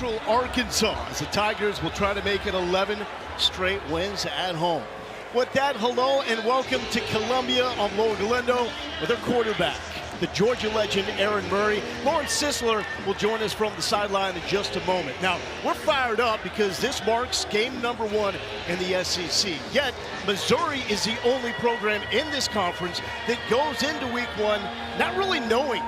Central Arkansas as the Tigers will try to make it 11 straight wins at home. With that, hello and welcome to Columbia on Lower Galendo with our quarterback, the Georgia legend Aaron Murray. Lauren Sisler will join us from the sideline in just a moment. Now, we're fired up because this marks game number 1 in the SEC. Yet, Missouri is the only program in this conference that goes into week 1 not really knowing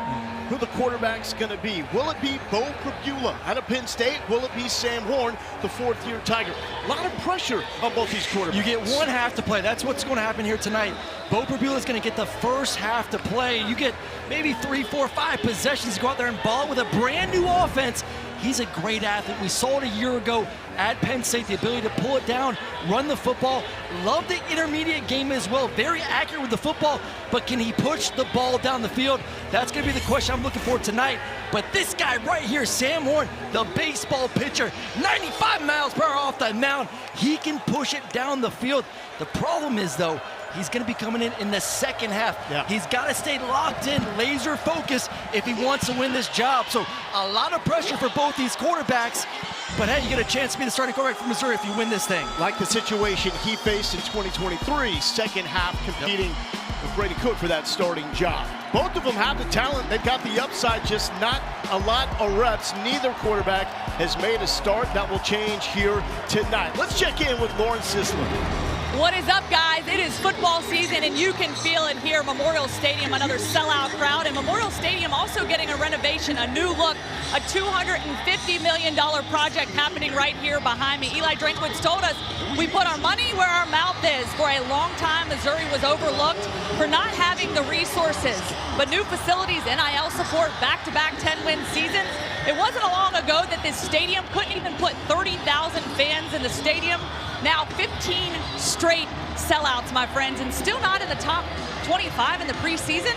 who the quarterback's going to be. Will it be Bo Pribula out of Penn State? Will it be Sam Horn, the fourth-year Tiger? A lot of pressure on both these quarterbacks. You get one half to play. That's what's going to happen here tonight. Bo Pribula is going to get the first half to play. You get maybe 3, 4, 5 possessions to go out there and ball with a brand new offense. He's a great athlete. We saw it a year ago at Penn State, the ability to pull it down, run the football. Love the intermediate game as well. Very accurate with the football, but can he push the ball down the field? That's going to be the question I'm looking for tonight. But this guy right here, Sam Horn, the baseball pitcher, 95 miles per hour off the mound. He can push it down the field. The problem is, though, he's going to be coming in the second half. Yeah. He's got to stay locked in, laser focused if he wants to win this job. So a lot of pressure for both these quarterbacks. But hey, you get a chance to be the starting quarterback for Missouri if you win this thing. Like the situation he faced in 2023, second half competing with Brady Cook for that starting job. Both of them have the talent. They've got the upside, just not a lot of reps. Neither quarterback has made a start. That will change here tonight. Let's check in with Lauren Sisler. What is up, guys? It is football season, and you can feel it here. Memorial Stadium, another sellout crowd, and Memorial Stadium also getting a renovation, a new look, a $250 million project happening right here behind me. Eli Drinkwitz told us we put our money where our mouth is. For a long time, Missouri was overlooked for not having the resources, but new facilities, NIL support, back-to-back 10-win seasons. It wasn't long ago that this stadium couldn't even put 30,000 fans in the stadium. Now 15 straight sellouts, my friends, and still not in the top 25 in the preseason.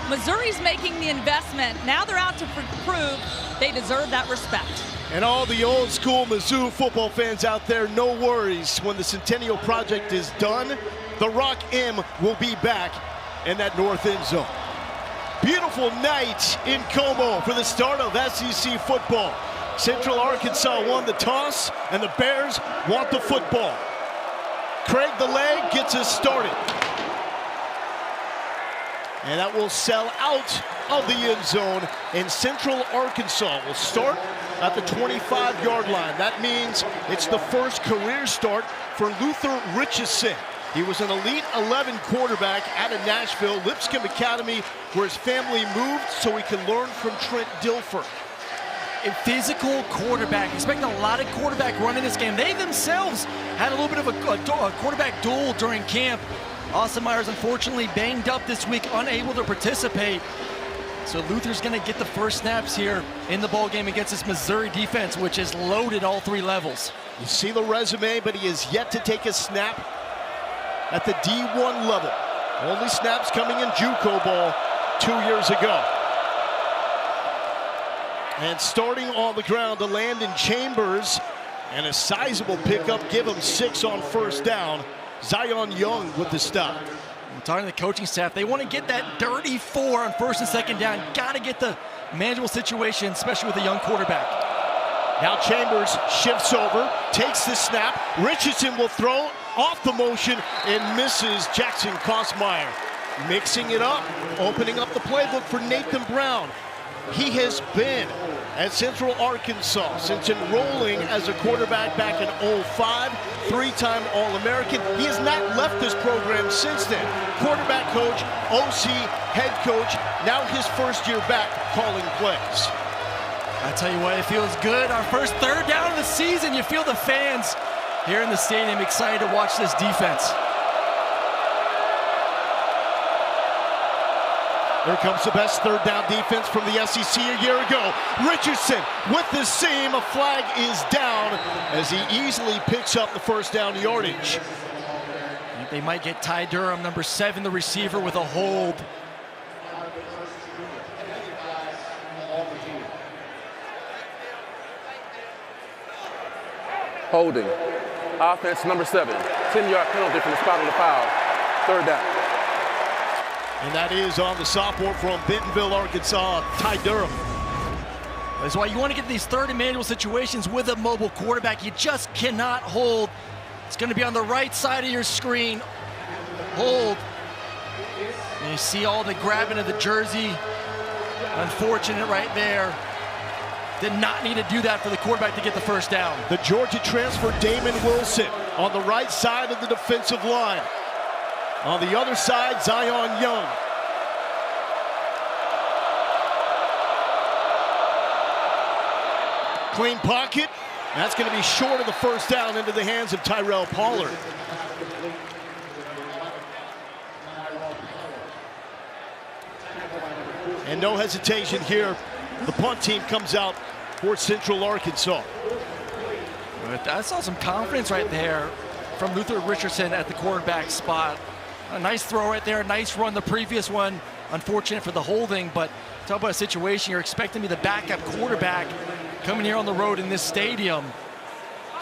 Missouri's making the investment. Now they're out to prove they deserve that respect. And all the old school Mizzou football fans out there, no worries. When the Centennial Project is done, the Rock M will be back in that north end zone. Beautiful night in Como for the start of SEC football. Central Arkansas won the toss, and the Bears want the football. Craig the Leg gets us started. And that will sell out of the end zone, and Central Arkansas will start at the 25-yard line. That means it's the first career start for Luther Richardson. He was an Elite 11 quarterback out of Nashville, Lipscomb Academy, where his family moved so he could learn from Trent Dilfer. A physical quarterback. Expect a lot of quarterback run in this game. They themselves had a little bit of a quarterback duel during camp. Austin Myers, unfortunately, banged up this week, unable to participate. So Luther's going to get the first snaps here in the ball game against this Missouri defense, which is loaded all 3 levels. You see the resume, but he has yet to take a snap at the D1 level. Only snaps coming in JUCO ball 2 years ago. And starting on the ground to Landon Chambers, and a sizable pickup, give him 6 on first down. Zion Young with the stop. I'm talking to the coaching staff. They want to get that dirty 4 on first and second down. Got to get the manageable situation, especially with a young quarterback. Now Chambers shifts over, takes the snap. Richardson will throw off the motion and misses Jackson Kosmeyer. Mixing it up, opening up the playbook for Nathan Brown. He has been at Central Arkansas since enrolling as a quarterback back in 05, 3-time All-American. He has not left this program since then. Quarterback coach, OC, head coach, now his first year back calling plays. I tell you what, it feels good. Our first third down of the season. You feel the fans here in the stadium excited to watch this defense. Here comes the best third down defense from the SEC a year ago. Richardson with the seam. A flag is down as he easily picks up the first down yardage. They might get Ty Durham, number 7, the receiver, with a hold. Holding. Offense number 7. 10-yard penalty from the spot of the foul. Third down. And that is on the sophomore from Bentonville, Arkansas, Ty Durham. That's why you want to get these third and manual situations with a mobile quarterback. You just cannot hold. It's going to be on the right side of your screen. Hold. And you see all the grabbing of the jersey. Unfortunate right there. Did not need to do that for the quarterback to get the first down. The Georgia transfer, Damon Wilson, on the right side of the defensive line. On the other side, Zion Young. Clean pocket. That's going to be short of the first down into the hands of Tyrell Pollard. And no hesitation here. The punt team comes out for Central Arkansas. I saw some confidence right there from Luther Richardson at the quarterback spot. A nice throw right there, a nice run. The previous one, unfortunate for the holding, but talk about a situation you're expecting to be the backup quarterback coming here on the road in this stadium.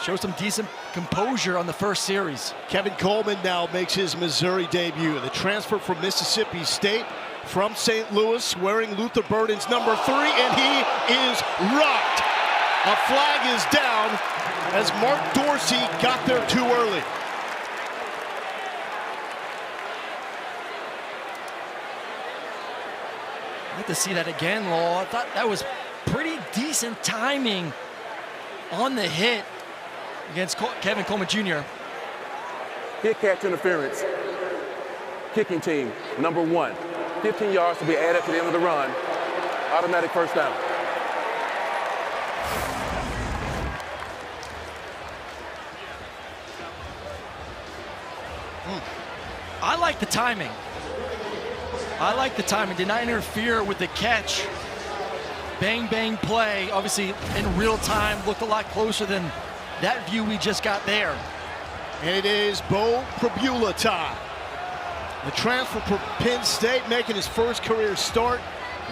Show some decent composure on the first series. Kevin Coleman now makes his Missouri debut. The transfer from Mississippi State from St. Louis, wearing Luther Burden's number 3, and he is rocked. A flag is down as Mark Dorsey got there too early. I'd like to see that again, Law. I thought that was pretty decent timing on the hit against Kevin Coleman Jr. Hit catch interference. Kicking team, number 1. 15 yards to be added to the end of the run. Automatic first down. I like the timing. I like the timing. Did not interfere with the catch. Bang, bang play. Obviously, in real time, looked a lot closer than that view we just got there. And it is Bo Pribula time. The transfer from Penn State making his first career start.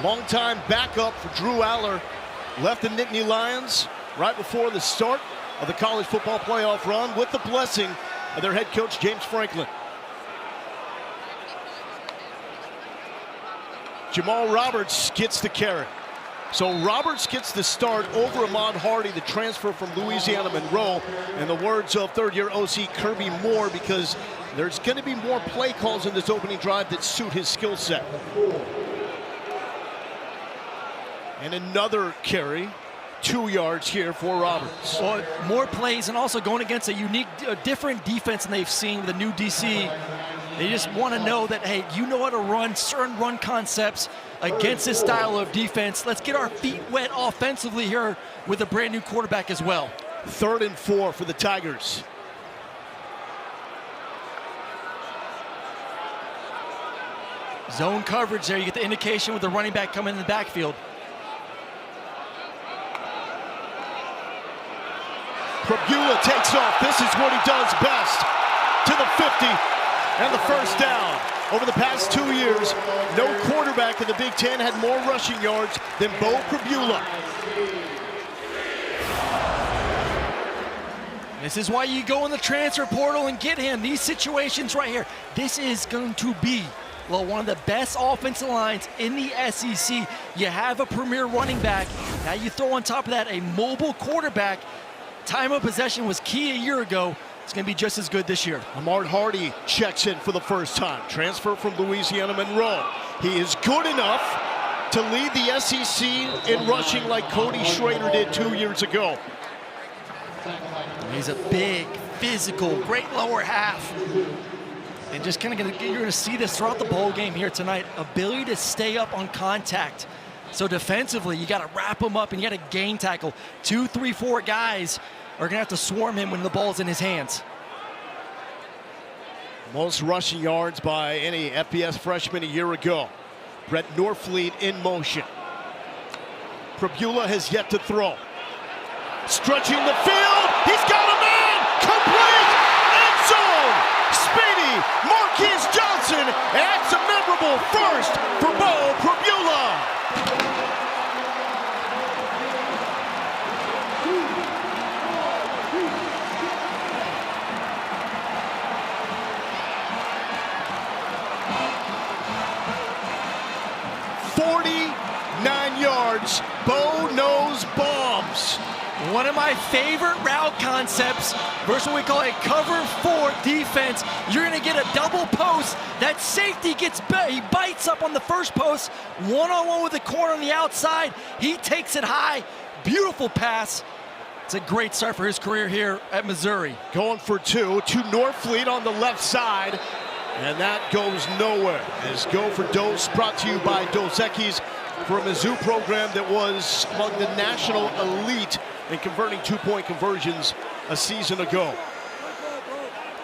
Longtime backup for Drew Aller. Left the Nittany Lions right before the start of the college football playoff run with the blessing of their head coach, James Franklin. Jamal Roberts gets the carry. So Roberts gets the start over Ahmad Hardy, the transfer from Louisiana Monroe. In the words of third-year OC Kirby Moore, because there's going to be more play calls in this opening drive that suit his skill set. And another carry, 2 yards here for Roberts. Well, more plays and also going against a different defense than they've seen with the new DC. They just want to know that, hey, you know how to run certain run concepts against this style of defense. Let's get our feet wet offensively here with a brand new quarterback as well. 3rd and 4 for the Tigers. Zone coverage there. You get the indication with the running back coming in the backfield. Pribula takes off. This is what he does best. To the 50 and the first down. Over the past 2 years, no quarterback in the Big Ten had more rushing yards than Bo Pribula. This is why you go in the transfer portal and get him. These situations right here. This is going to be, well, one of the best offensive lines in the SEC. You have a premier running back. Now you throw on top of that a mobile quarterback. Time of possession was key a year ago. It's going to be just as good this year. Ahmad Hardy checks in for the first time. Transfer from Louisiana Monroe. He is good enough to lead the SEC in rushing like Cody Schrader did 2 years ago. He's a big, physical, great lower half. And just kind of you're going to see this throughout the bowl game here tonight. Ability to stay up on contact. So defensively, you got to wrap him up and you got to gain tackle. 2, 3, 4 guys are going to have to swarm him when the ball's in his hands. Most rushing yards by any FBS freshman a year ago. Brett Norfleet in motion. Pribula has yet to throw. Stretching the field. He's got a man. Complete. End zone. Speedy Marquise Johnson. And that's a memorable first for Bo Pribula. Bo knows one of my favorite route concepts versus what we call a cover 4 defense. You're going to get a double post. That safety he bites up on the first post, one-on-one with the corner on the outside. He takes it high. Beautiful pass. It's a great start for his career here at Missouri. Going for two to Norfleet on the left side, and that goes nowhere. As Go for Dose, brought to you by Dos Equis, for a Mizzou program that was among the national elite in converting two-point conversions a season ago.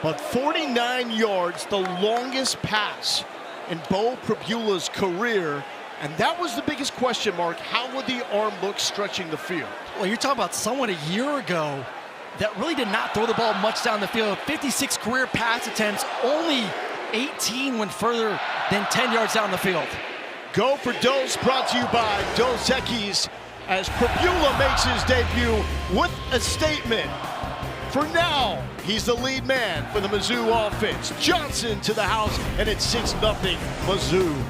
But 49 yards, the longest pass in Bo Pribula's career, and that was the biggest question mark. How would the arm look stretching the field? Well, you're talking about someone a year ago that really did not throw the ball much down the field. 56 career pass attempts, only 18 went further than 10 yards down the field. Go for Dose, brought to you by Dos Equis, as Pribula makes his debut with a statement. For now, he's the lead man for the Mizzou offense. Johnson to the house, and it's 6-0 Mizzou.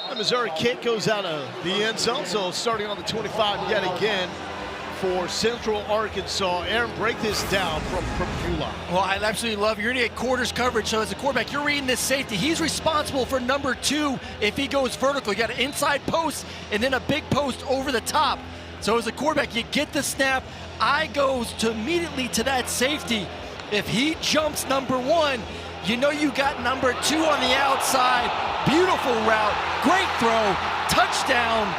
The Missouri kick goes out of the end zone, so starting on the 25 yet again for Central Arkansas. Aaron, break this down from Pribula. Well, I absolutely love it. You're going to get quarters coverage, so as a quarterback, you're reading this safety. He's responsible for number 2 if he goes vertical. You got an inside post and then a big post over the top. So as a quarterback, you get the snap. Eye goes immediately to that safety. If he jumps number 1, you know you got number 2 on the outside. Beautiful route, great throw, touchdown.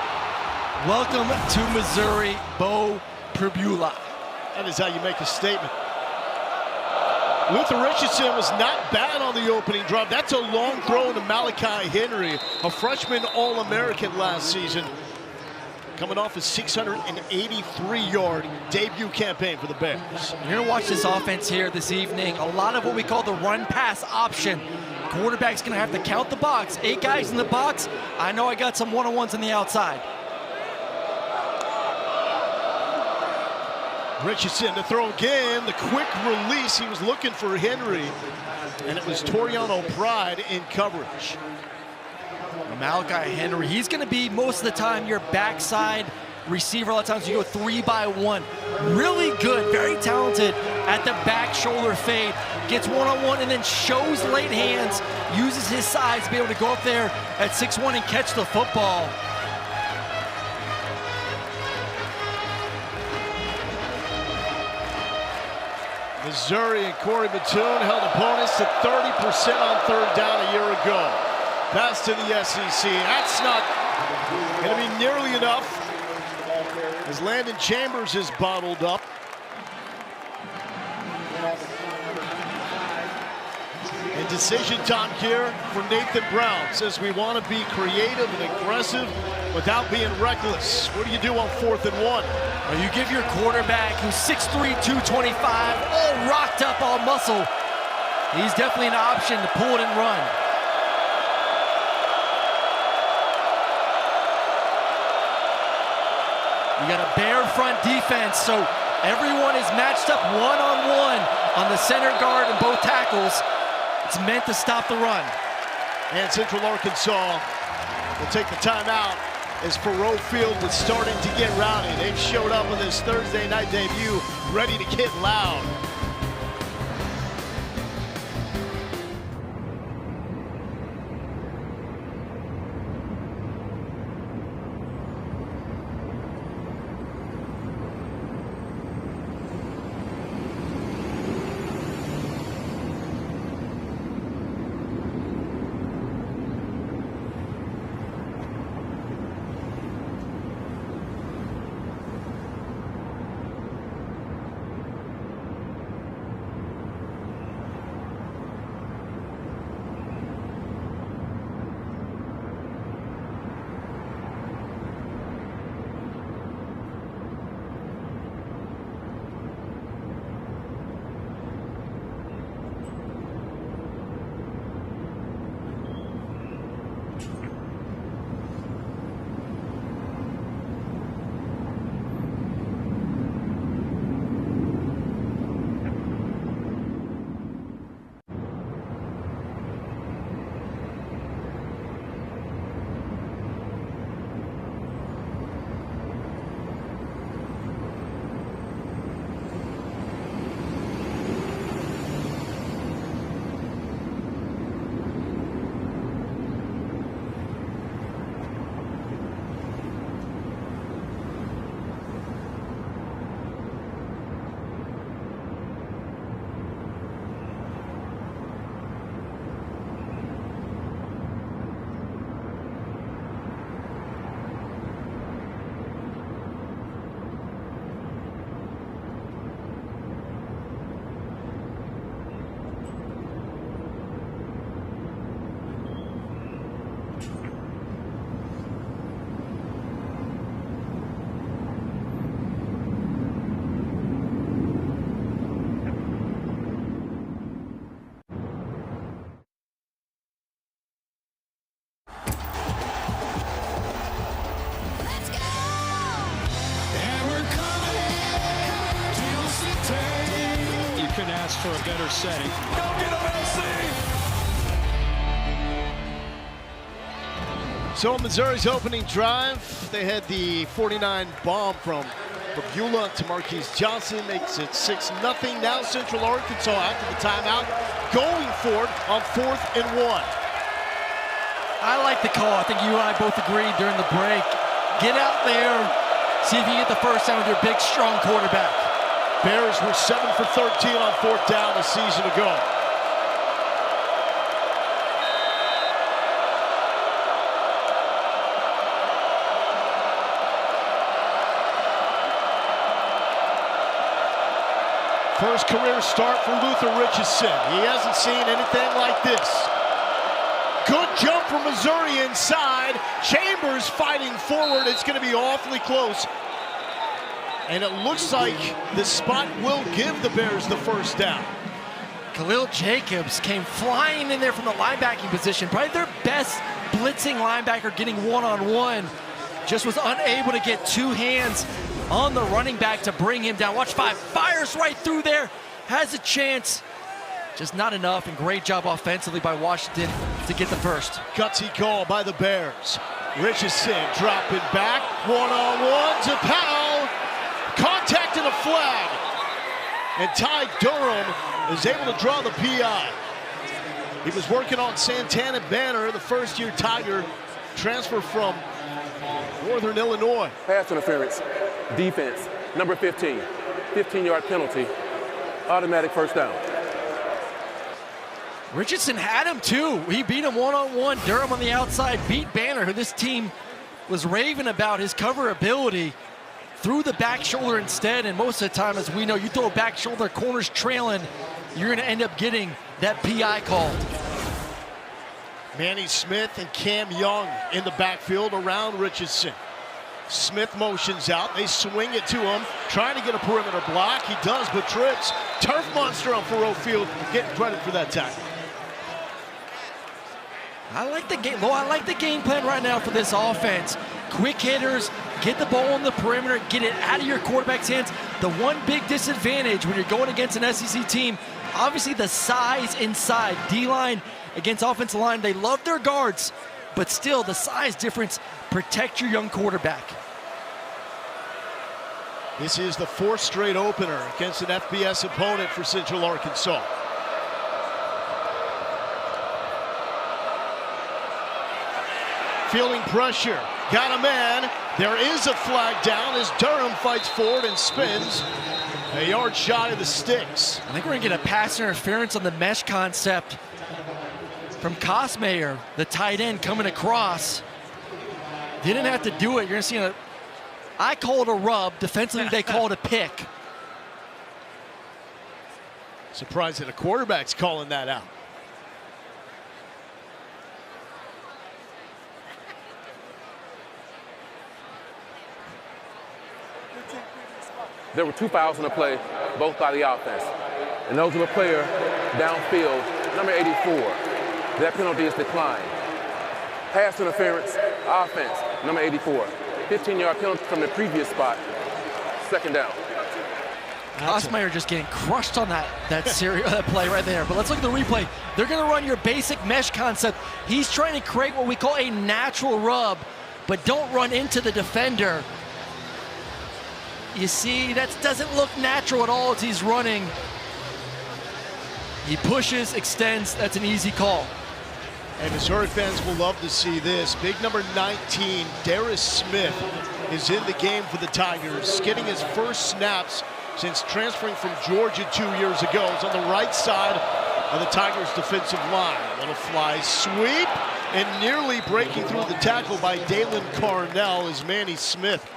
Welcome to Missouri, Bo Pribula. That is how you make a statement. Luther Richardson was not bad on the opening drive. That's a long throw to Malachi Henry, a freshman All-American last season, coming off a 683-yard debut campaign for the Bears. You're going to watch this offense here this evening. A lot of what we call the run-pass option. Quarterback's going to have to count the box. 8 guys in the box. I know I got some one-on-ones on the outside. Richardson to throw again. The quick release. He was looking for Henry, and it was Toriano Pride in coverage. Malachi Henry, he's going to be most of the time your backside receiver. A lot of times you go 3-by-1. Really good, very talented at the back shoulder fade. Gets one-on-one and then shows late hands. Uses his size to be able to go up there at 6'1" and catch the football. Missouri and Corey Batoon held opponents to 30% on third down a year ago. Pass to the SEC. That's not going to be nearly enough as Landon Chambers is bottled up. And decision time here for Nathan Brown. Says we want to be creative and aggressive without being reckless. What do you do on 4th and 1? Well, you give your quarterback, who's 6'3", 225, all rocked up, all muscle. He's definitely an option to pull it and run. You got a bare front defense, so everyone is matched up one-on-one on the center guard and both tackles. It's meant to stop the run. And Central Arkansas will take the timeout as Faurot Field was starting to get rowdy. They've showed up on this Thursday night debut, ready to get loud. For a better setting. Go get him, LC! So Missouri's opening drive, they had the 49 bomb from Beulah to Marquise Johnson, makes it 6-0. Now Central Arkansas after the timeout, going for it on 4th and 1. I like the call. I think you and I both agreed during the break. Get out there, see if you get the first down with your big, strong quarterback. Bears were 7 for 13 on 4th down a season ago. First career start for Luther Richardson. He hasn't seen anything like this. Good jump from Missouri inside. Chambers fighting forward. It's going to be awfully close. And it looks like the spot will give the Bears the first down. Khalil Jacobs came flying in there from the linebacking position. Probably their best blitzing linebacker getting one-on-one. Just was unable to get two hands on the running back to bring him down. Watch 5, fires right through there, has a chance. Just not enough, and great job offensively by Washington to get the first. Gutsy call by the Bears. Richardson dropping back, one-on-one to Powell. Contact and a flag. And Ty Durham is able to draw the PI. He was working on Santana Banner, the first-year Tiger, transfer from Northern Illinois. Pass interference, defense, number 15, 15-yard penalty, automatic first down. Richardson had him too. He beat him one-on-one. Durham on the outside beat Banner, who this team was raving about his cover ability. Threw the back shoulder instead, and most of the time, as we know, you throw a back shoulder, corners trailing, you're going to end up getting that PI called. Manny Smith and Cam Young in the backfield around Richardson. Smith motions out, they swing it to him, trying to get a perimeter block. He does, but trips. Turf monster on Faroe Field, getting credit for that tackle. I like the game plan right now for this offense. Quick hitters, get the ball on the perimeter, get it out of your quarterback's hands. The one big disadvantage when you're going against an SEC team, obviously the size inside. D-line against offensive line, they love their guards, but still the size difference. Protect your young quarterback. This is the 4th straight opener against an FBS opponent for Central Arkansas. Feeling pressure, got a man. There is a flag down as Durham fights forward and spins a yard shy of the sticks. I think we're gonna get a pass interference on the mesh concept from Kosmayer, the tight end coming across. Didn't have to do it. You're gonna see I call it a rub. Defensively, they call it a pick. Surprised that a quarterback's calling that out. There were 2 fouls in the play, both by the offense. And those of a player downfield, number 84. That penalty is declined. Pass interference, offense, number 84. 15-yard penalty from the previous spot, 2nd down. Kosmayer just getting crushed on that play right there. But let's look at the replay. They're going to run your basic mesh concept. He's trying to create what we call a natural rub, but don't run into the defender. You see, that doesn't look natural at all as he's running. He pushes, extends, that's an easy call. And Missouri fans will love to see this. Big number 19, Darius Smith, is in the game for the Tigers, getting his first snaps since transferring from Georgia 2 years ago. He's on the right side of the Tigers' defensive line. Little fly sweep, and nearly breaking through the tackle by Dalen Carnell is Manny Smith.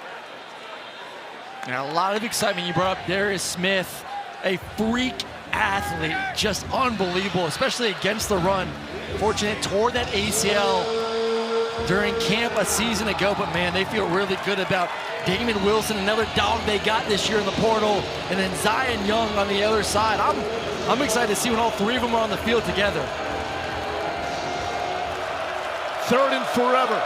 Now, a lot of excitement. You brought up Darius Smith, a freak athlete, just unbelievable, especially against the run. Fortunate, tore that ACL during camp a season ago, but man, they feel really good about Damon Wilson, another dog they got this year in the portal, and then Zion Young on the other side. I'm excited to see when all 3 of them are on the field together. 3rd and forever.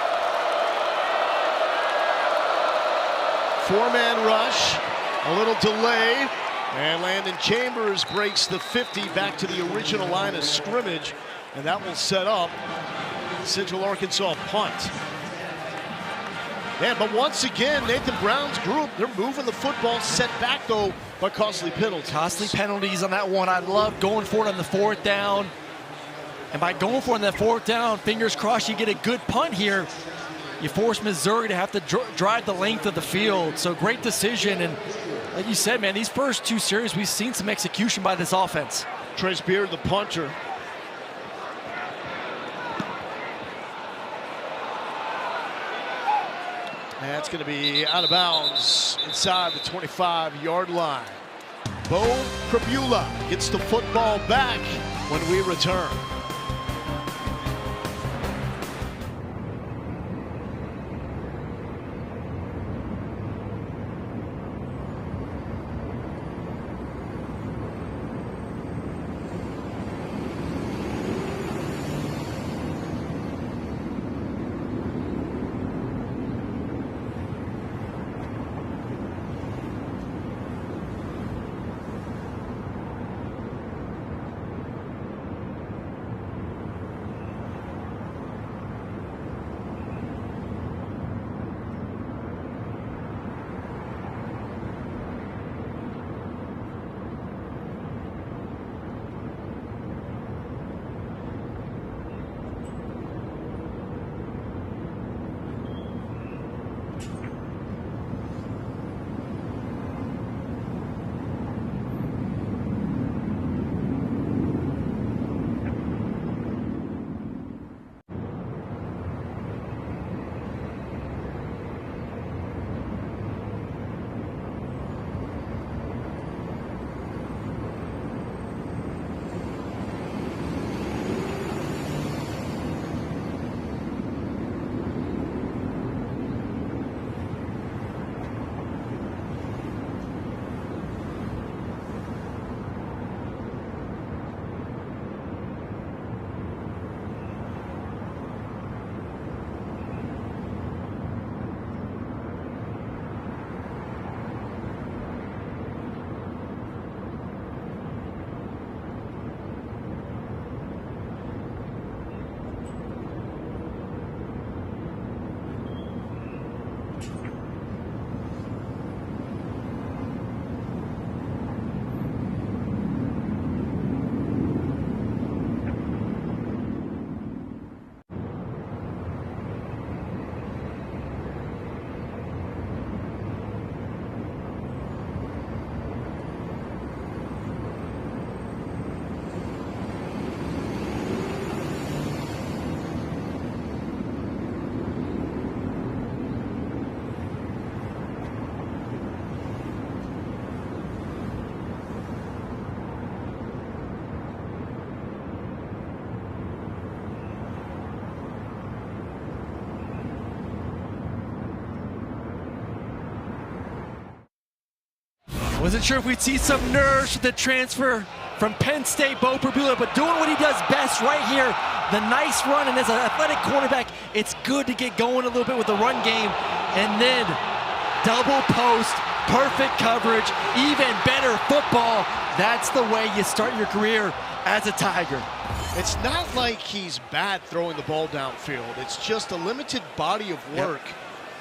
4-man rush, a little delay, and Landon Chambers breaks the 50 back to the original line of scrimmage, and that will set up Central Arkansas punt. Man, but once again, Nathan Brown's group, they're moving the football, set back though by costly penalties. Costly penalties on that one. I love going for it on the 4th down. And by going for it on that 4th down, fingers crossed you get a good punt here. You force Missouri to have to drive the length of the field. So great decision. And like you said, man, these first 2 series, we've seen some execution by this offense. Trace Beard, the punter. That's going to be out of bounds inside the 25-yard line. Bo Prabula gets the football back when we return. Wasn't sure if we'd see some nerves with the transfer from Penn State, Bo Perbula, but doing what he does best right here. The nice run, and as an athletic cornerback, it's good to get going a little bit with the run game. And then double post, perfect coverage, even better football. That's the way you start your career as a Tiger. It's not like he's bad throwing the ball downfield. It's just a limited body of work. Yep.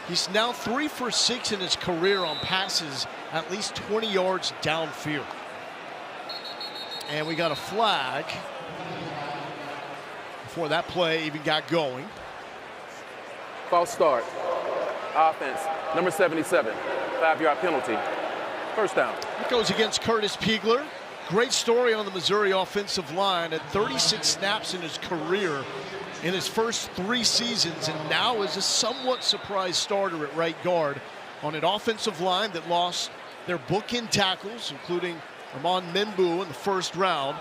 He's now 3 for 6 in his career on passes at least 20 yards downfield. And we got a flag before that play even got going. False start. Offense, number 77, 5-yard penalty. First down. It goes against Curtis Piegler. Great story on the Missouri offensive line. At 36 snaps in his career in his first 3 seasons, and now is a somewhat surprise starter at right guard on an offensive line that lost their bookend tackles, including Armand Membu in the first round.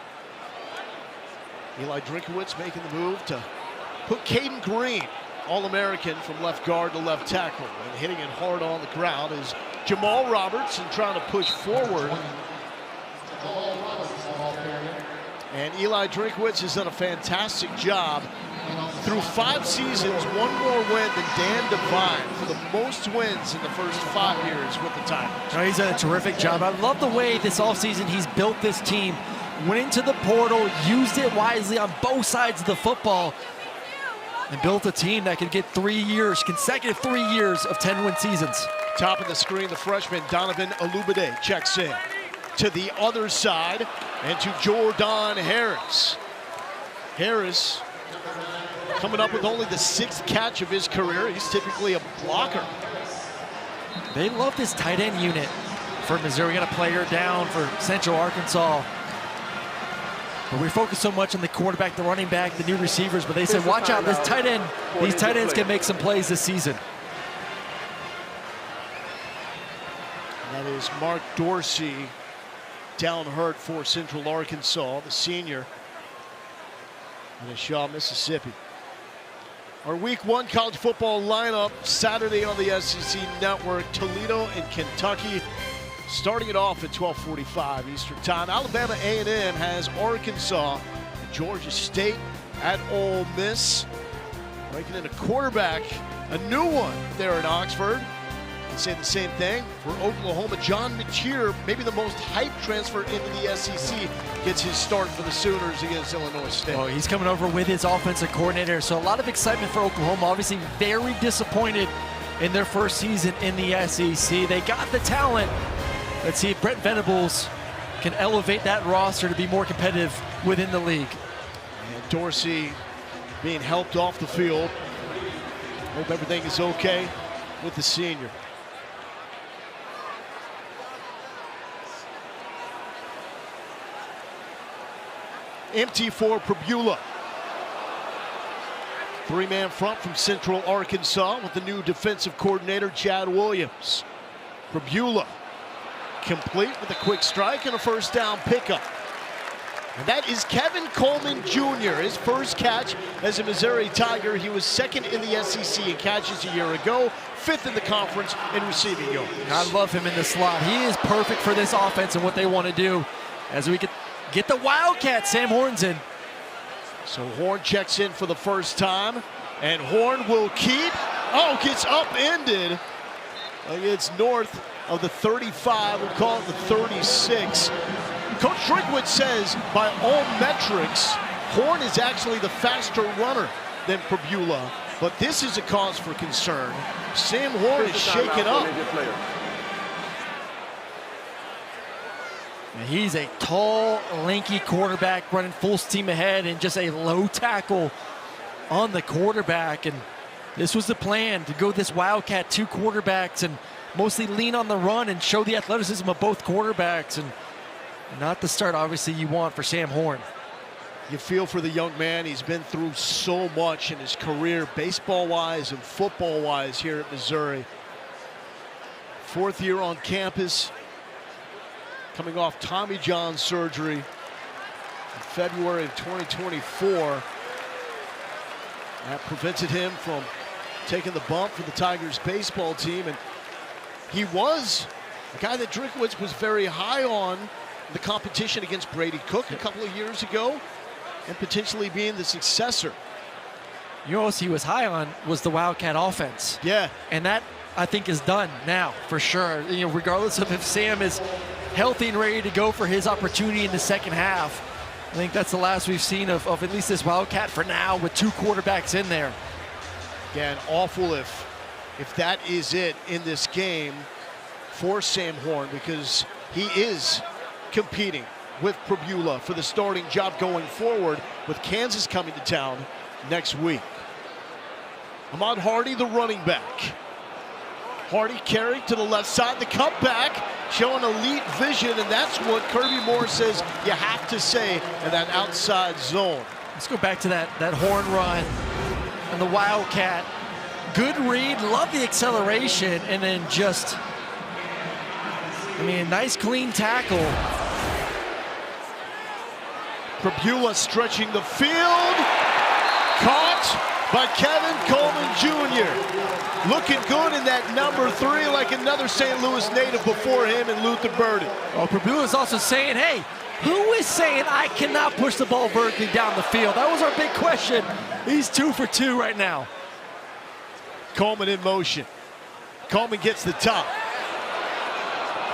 Eli Drinkowitz making the move to put Caden Green, All-American, from left guard to left tackle, and hitting it hard on the ground is Jamal Roberts, and trying to push forward. And Eli Drinkowitz has done a fantastic job. Through 5 seasons, 1 more win than Dan Devine for the most wins in the first 5 years with the Tigers. No, he's done a terrific job. I love the way this offseason he's built this team. Went into the portal, used it wisely on both sides of the football, and built a team that can get 3 years, consecutive 3 years of 10-win seasons. Top of the screen, the freshman Donovan Olubade checks in to the other side and to Jordan Harris. Harris coming up with only the 6th catch of his career. He's typically a blocker. They love this tight end unit for Missouri. Got a player down for Central Arkansas. But we focus so much on the quarterback, the running back, the new receivers, but they said, watch out, this tight end, these tight ends can make some plays this season. And that is Mark Dorsey, down hurt for Central Arkansas, the senior, in Shaw, Mississippi. Our Week 1 college football lineup Saturday on the SEC Network. Toledo and Kentucky starting it off at 12:45 Eastern Time. Alabama A&M has Arkansas and Georgia State at Ole Miss. Breaking in a quarterback, a new one there in Oxford. Can say the same thing for Oklahoma. John Mechir, maybe the most hyped transfer into the SEC, gets his start for the Sooners against Illinois State. Oh, he's coming over with his offensive coordinator, so a lot of excitement for Oklahoma. Obviously very disappointed in their first season in the SEC. They got the talent. Let's see if Brent Venables can elevate that roster to be more competitive within the league. And Dorsey being helped off the field. Hope everything is okay with the senior. Empty for Perbula. 3-man front from Central Arkansas with the new defensive coordinator, Chad Williams. Perbula complete with a quick strike and a first down pickup. And that is Kevin Coleman Jr., his first catch as a Missouri Tiger. He was 2nd in the SEC in catches a year ago, 5th in the conference in receiving yards. I love him in the slot. He is perfect for this offense and what they want to do as we get the Wildcat. Sam Horn's in. So Horn checks in for the first time, and Horn will keep. Oh, gets upended. It's north of the 35. We'll call it the 36. Coach Drinkwitz says, by all metrics, Horn is actually the faster runner than Perbula, but this is a cause for concern. Sam Horn is shaken up. And he's a tall, lanky quarterback running full steam ahead and just a low tackle on the quarterback. And this was the plan, to go this Wildcat, 2 quarterbacks and mostly lean on the run and show the athleticism of both quarterbacks, and not the start obviously you want for Sam Horn. You feel for the young man. He's been through so much in his career, baseball-wise and football-wise here at Missouri. 4th year on campus, coming off Tommy John surgery in February of 2024. That prevented him from taking the bump for the Tigers baseball team, and he was A guy that Drinkwitz was very high on in the competition against Brady Cook a couple of years ago, and potentially being the successor. You know what else he was high on was the Wildcat offense. Yeah. And that, I think, is done now, for sure. You know, regardless of if Sam is healthy and ready to go for his opportunity in the second half, I think that's the last we've seen of at least this Wildcat for now, with 2 quarterbacks in there. Again, awful if that is it in this game for Sam Horn, because he is competing with Prabula for the starting job going forward, with Kansas coming to town next week. Ahmad Hardy, the running back. Hardy carried to the left side, the cutback, showing elite vision, and that's what Kirby Moore says you have to say in that outside zone. Let's go back to that Horn run and the Wildcat. Good read, love the acceleration, and then just, I mean, nice clean tackle. Prabula stretching the field. Caught by Kevin Coleman Jr. Looking good in that number 3, like another St. Louis native before him and Luther Burden. Well, Prabula is also saying, hey, who is saying I cannot push the ball vertically down the field? That was our big question. He's 2 for 2 right now. Coleman in motion. Coleman gets the top.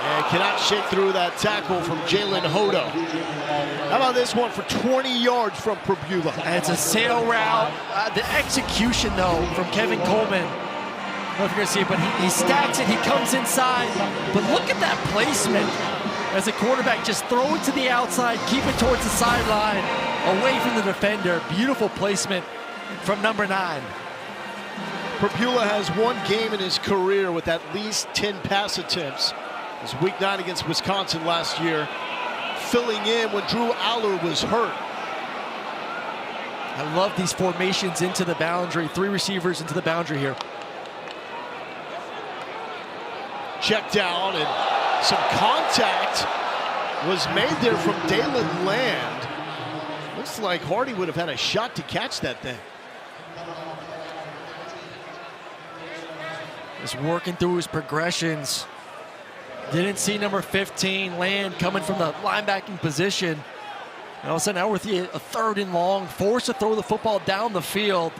And cannot shake through that tackle from Jalen Hodo. How about this one for 20 yards from Prabula? And it's a sail route. The execution, though, from Kevin Coleman. I don't know if you're going to see it, but he stacks it. He comes inside. But look at that placement. As a quarterback, just throw it to the outside, keep it towards the sideline, away from the defender. Beautiful placement from number 9. Prabula has 1 game in his career with at least 10 pass attempts. It was week 9 against Wisconsin last year, filling in when Drew Aller was hurt. I love these formations into the boundary. 3 receivers into the boundary here. Check down, and some contact was made there from Dalen Land. Looks like Hardy would have had a shot to catch that thing. Just working through his progressions. Didn't see number 15, Land, coming from the linebacking position. And all of a sudden, now we're with a 3rd and long, forced to throw the football down the field.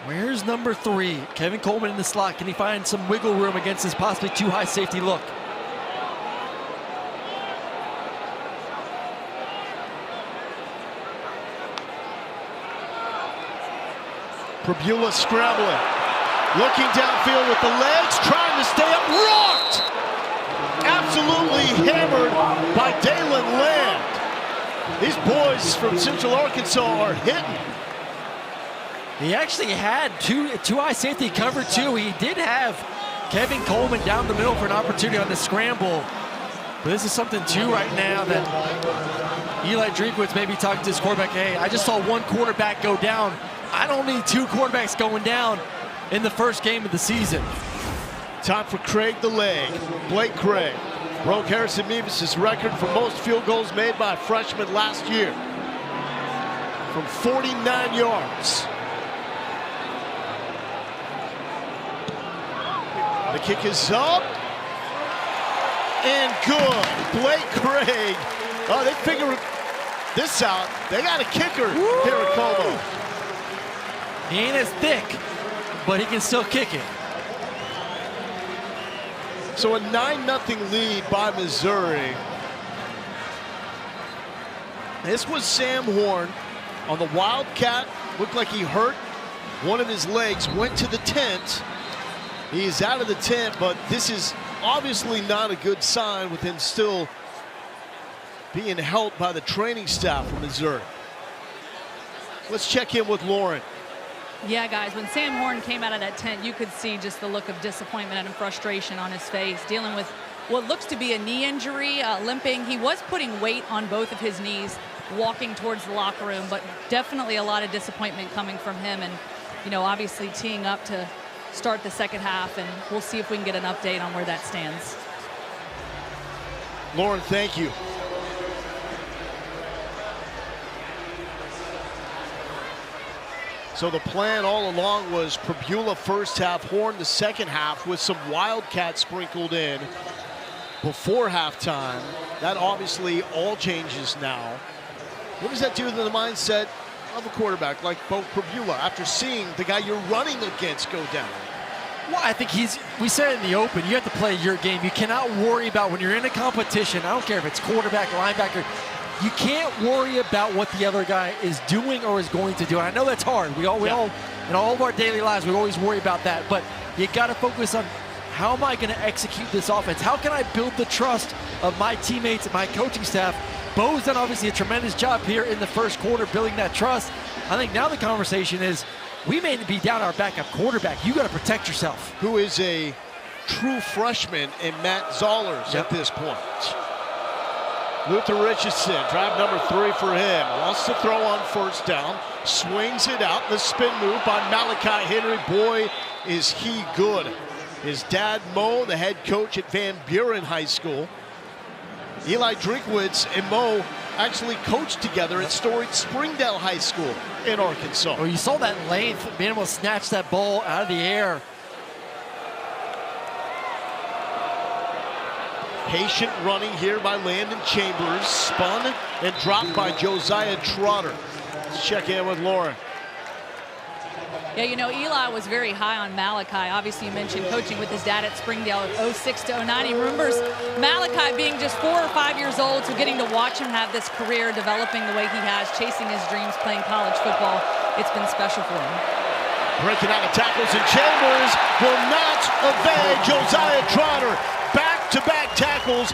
Where's number 3? Kevin Coleman in the slot. Can he find some wiggle room against his possibly too high safety look? Prabula scrambling. Looking downfield with the legs, trying to stay up, rocked! Absolutely hammered by Dalen Land. These boys from Central Arkansas are hitting. He actually had two high safety cover too. He did have Kevin Coleman down the middle for an opportunity on the scramble. But this is something too right now that Eli Drinkwitz may be talking to his quarterback, hey, I just saw 1 quarterback go down. I don't need 2 quarterbacks going down in the first game of the season. Time for Craig the Leg. Blake Craig broke Harrison Mevis' record for most field goals made by a freshman last year from 49 yards. The kick is up and good. Blake Craig. Oh, they figure this out. They got a kicker here at Como. He ain't as thick, but he can still kick it. So a 9-0 lead by Missouri. This was Sam Horn on the Wildcat. Looked like he hurt one of his legs, went to the tent. He's out of the tent, but this is obviously not a good sign with him still being helped by the training staff from Missouri. Let's check in with Lauren. Yeah, guys, when Sam Horn came out of that tent, you could see just the look of disappointment and frustration on his face, dealing with what looks to be a knee injury, limping. He was putting weight on both of his knees, walking towards the locker room, but definitely a lot of disappointment coming from him, and, you know, obviously teeing up to start the second half, and we'll see if we can get an update on where that stands. Lauren, thank you. So the plan all along was Prabula first half, Horn the second half with some Wildcats sprinkled in before halftime. That obviously all changes now. What does that do to the mindset of a quarterback like Bo Prabula after seeing the guy you're running against go down? Well, I think we said it in the open, you have to play your game. You cannot worry about when you're in a competition, I don't care if it's quarterback, linebacker, you can't worry about what the other guy is doing or is going to do. And I know that's hard. We all, in all of our daily lives, we always worry about that. But you got to focus on how am I going to execute this offense? How can I build the trust of my teammates and my coaching staff? Bo's done obviously a tremendous job here in the first quarter building that trust. I think now the conversation is, we may be down our backup quarterback. You got to protect yourself. Who is a true freshman in Matt Zollers at this point. Luther Richardson, drive number 3 for him. Wants to throw on first down. Swings it out. The spin move by Malachi Henry. Boy, is he good. His dad, Mo, the head coach at Van Buren High School. Eli Drinkwitz and Mo actually coached together at storied Springdale High School in Arkansas. Oh, you saw that length, being able to snatch that ball out of the air. Patient running here by Landon Chambers. Spun and dropped by Josiah Trotter. Let's check in with Lauren. Yeah, you know, Eli was very high on Malachi. Obviously, you mentioned coaching with his dad at Springdale at 06 to 09. He remembers Malachi being just 4 or 5 years old, so getting to watch him have this career, developing the way he has, chasing his dreams, playing college football. It's been special for him. Breaking out of tackles, and Chambers will not evade Josiah Trotter. Back-to-back tackles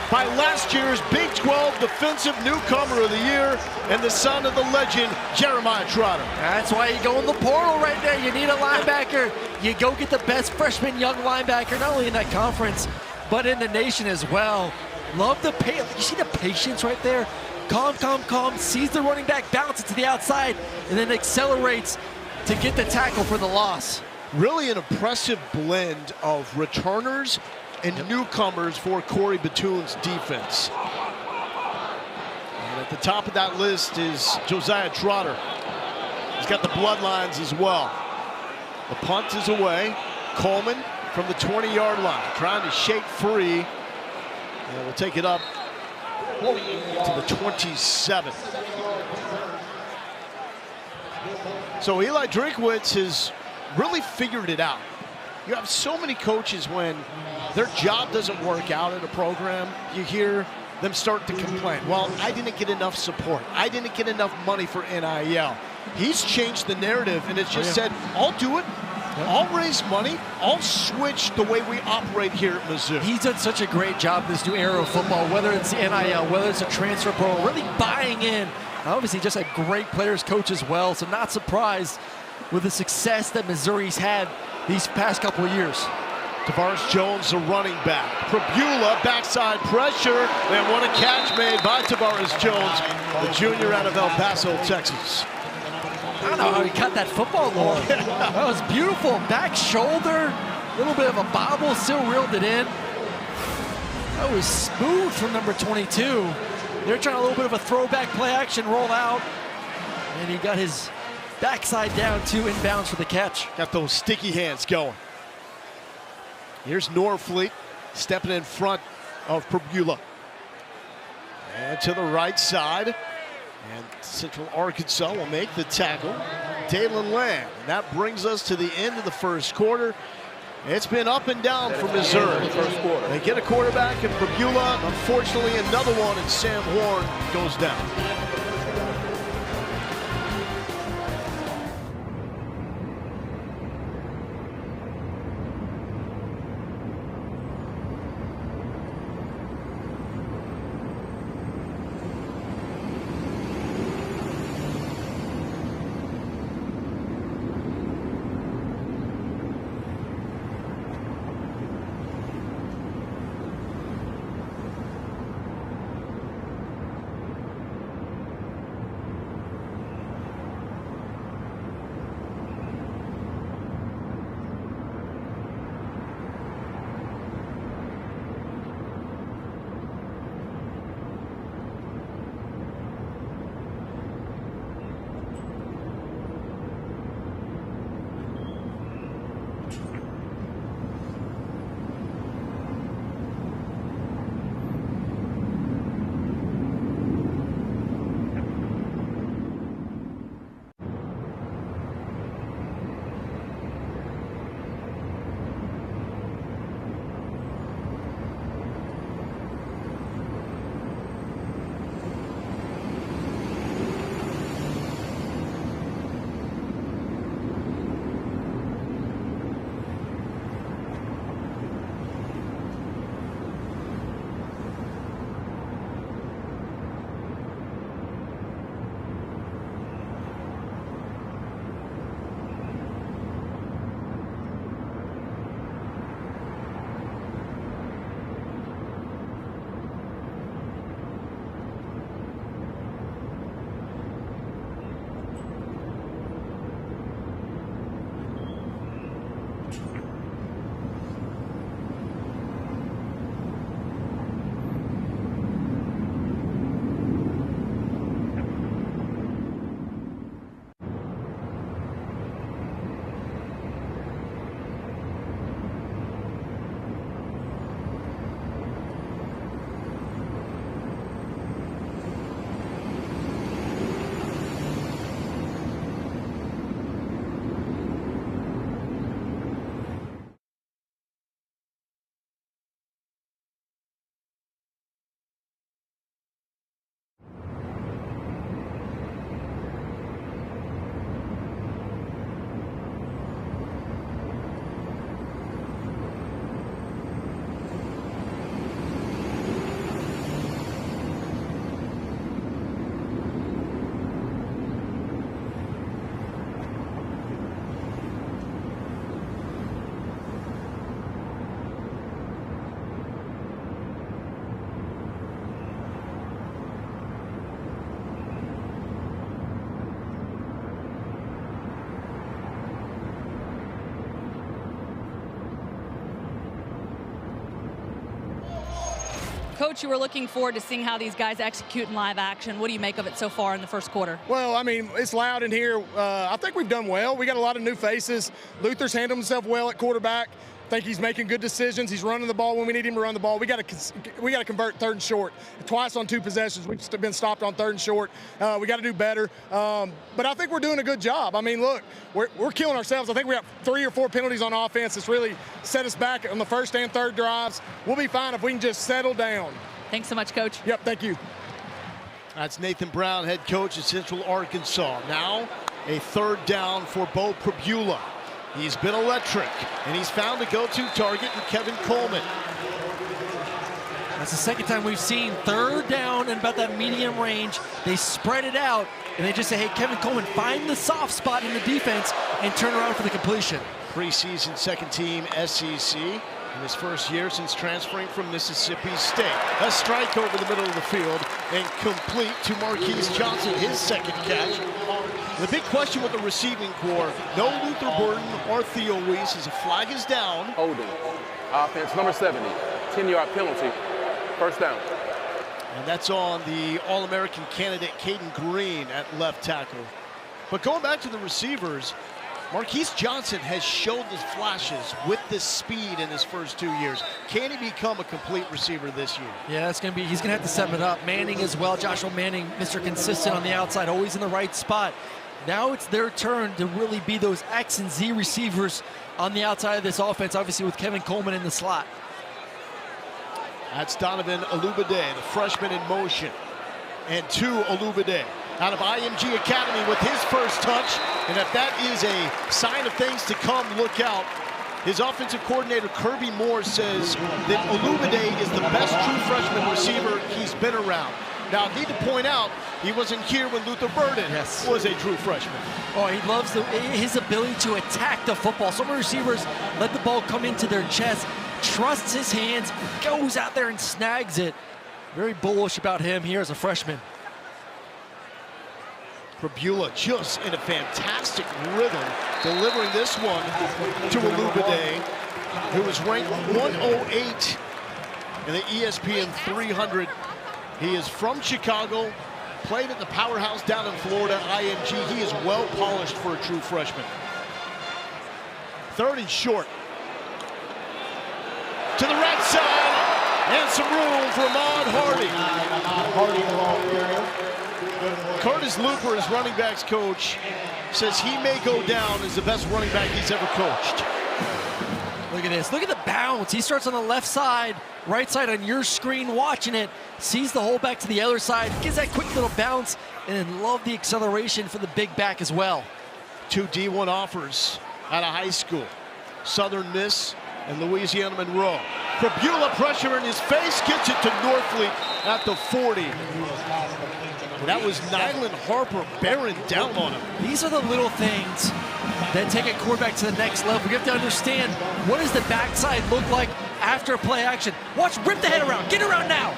by last year's Big 12 Defensive Newcomer of the Year and the son of the legend, Jeremiah Trotter. That's why you go in the portal right there. You need a linebacker. You go get the best freshman young linebacker, not only in that conference, but in the nation as well. Love the pace. You see the patience right there? Calm, calm, calm. Sees the running back, bounces to the outside, and then accelerates to get the tackle for the loss. Really an impressive blend of returners and newcomers for Corey Batoon's defense. And at the top of that list is Josiah Trotter. He's got the bloodlines as well. The punt is away. Coleman from the 20-yard line, trying to shake free. And we'll take it up to the 27. So Eli Drinkwitz has really figured it out. You have so many coaches when their job doesn't work out in a program, you hear them start to complain. Well, I didn't get enough support. I didn't get enough money for NIL. He's changed the narrative, and it's just said, I'll do it. I'll raise money. I'll switch the way we operate here at Mizzou. He's done such a great job this new era of football, whether it's NIL, whether it's a transfer portal, really buying in. Obviously, just a great players coach as well, so not surprised with the success that Missouri's had these past couple of years. Tavares Jones, the running back. Prabula, backside pressure, and what a catch made by Tavares Jones, the junior out of El Paso, Texas. I don't know how he cut that football, Lauren. That was beautiful. Back shoulder, a little bit of a bobble, still reeled it in. That was smooth from number 22. They're trying a little bit of a throwback play action roll out, and he got his backside down 2 inbounds for the catch. Got those sticky hands going. Here's Norfleet stepping in front of Prabula. And to the right side. And Central Arkansas will make the tackle. Dalen Lamb. And that brings us to the end of the first quarter. It's been up and down for Missouri. They get a quarterback in Prabula. Unfortunately, another one, and Sam Horn goes down. Coach, you were looking forward to seeing how these guys execute in live action. What do you make of it so far in the first quarter? Well, I mean, it's loud in here. I think we've done well. We got a lot of new faces. Luther's handled himself well at quarterback. I think he's making good decisions. He's running the ball when we need him to run the ball. We got to convert 3rd and short. Twice on 2 possessions, we've been stopped on 3rd and short. We got to do better. But I think we're doing a good job. I mean, look, we're killing ourselves. I think we have 3 or 4 penalties on offense that's really set us back on the 1st and 3rd drives. We'll be fine if we can just settle down. Thanks so much, Coach. Yep, thank you. That's Nathan Brown, head coach at Central Arkansas. Now a 3rd down for Bo Prabula. He's been electric, and he's found a go-to target in Kevin Coleman. That's the 2nd time we've seen 3rd down and about that medium range. They spread it out, and they just say, hey, Kevin Coleman, find the soft spot in the defense and turn around for the completion. Preseason 2nd team SEC in his first year since transferring from Mississippi State. A strike over the middle of the field and complete to Marquise Johnson, his 2nd catch. The big question with the receiving corps, no Luther Burden or Theo Weiss as a flag is down. Holding. Offense number 70. 10-yard penalty. 1st down. And that's on the All-American candidate Caden Green at left tackle. But going back to the receivers, Marquise Johnson has showed the flashes with this speed in his first 2 years. Can he become a complete receiver this year? Yeah, he's going to have to set it up. Manning as well. Joshua Manning, Mr. Consistent on the outside, always in the right spot. Now it's their turn to really be those X and Z receivers on the outside of this offense, obviously with Kevin Coleman in the slot. That's Donovan Olubade, the freshman in motion. And to Olubade out of IMG Academy with his first touch. And if that is a sign of things to come, look out. His offensive coordinator, Kirby Moore, says that Olubade is the best true freshman receiver he's been around. Now, I need to point out, he wasn't here when Luther Burden was a true freshman. Oh, he loves his ability to attack the football. Some receivers let the ball come into their chest, trusts his hands, goes out there and snags it. Very bullish about him here as a freshman. Prabula just in a fantastic rhythm, delivering this one to Olubade, who was ranked 108 in the ESPN 300. He is from Chicago, played at the powerhouse down in Florida, IMG. He is well polished for a true freshman. 3rd and short. To the right side, and some room for Ahmad Hardy. Curtis Looper, his running backs coach, says he may go down as the best running back he's ever coached. Look at this, look at the bounce. He starts on the left side, right side on your screen watching it, sees the hole back to the other side, gives that quick little bounce, and then love the acceleration for the big back as well. 2 D1 offers out of high school. Southern Miss and Louisiana Monroe. Prabula pressure in his face, gets it to Norfleet at the 40. That was Nyland Harper bearing down on him. These are the little things that take a quarterback to the next level. You have to understand, what does the backside look like after play action? Watch, rip the head around, get around now.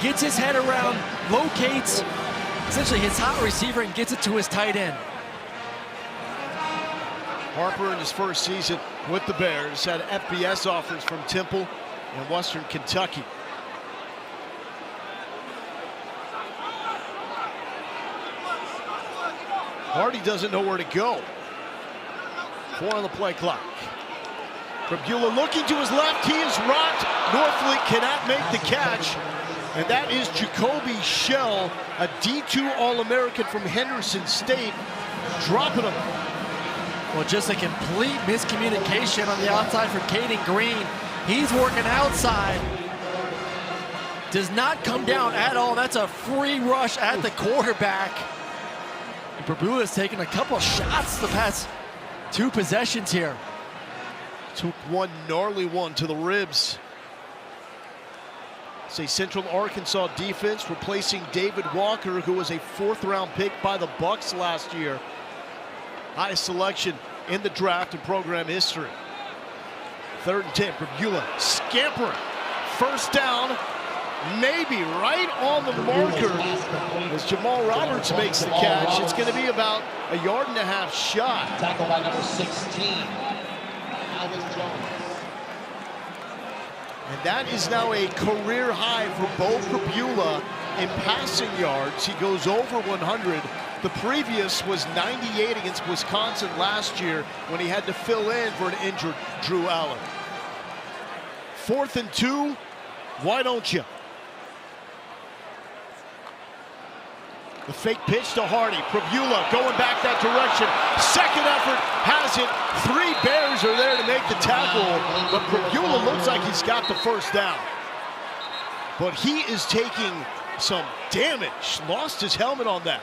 Gets his head around, locates essentially his hot receiver and gets it to his tight end. Harper in his first season with the Bears had FBS offers from Temple and Western Kentucky. Hardy doesn't know where to go. 4 on the play clock. Prabula looking to his left, he is rocked. Norfleet cannot make the catch. And that is Jacoby Shell, a D2 All-American from Henderson State, dropping him. Well, just a complete miscommunication on the outside for Caden Green. He's working outside. Does not come down at all. That's a free rush at the quarterback. And Prabula's taken a couple shots the past 2 possessions here. Took one gnarly one to the ribs. It's a Central Arkansas defense replacing David Walker, who was a 4th-round pick by the Bucks last year. Highest selection in the draft in program history. 3rd and 10, Prabula scampering. 1st down, maybe right on the marker as Jamal Roberts makes the catch. It's going to be about a 1.5 yard shot. Tackled by number 16. And that is now a career high for Bo Pribula in passing yards. He goes over 100. The previous was 98 against Wisconsin last year when he had to fill in for an injured Drew Allen. 4th and 2, why don't you? The fake pitch to Hardy. Pribula going back that direction. Second effort has it. 3 Bears are there to make the tackle, but Pribula looks like he's got the first down. But he is taking some damage. Lost his helmet on that.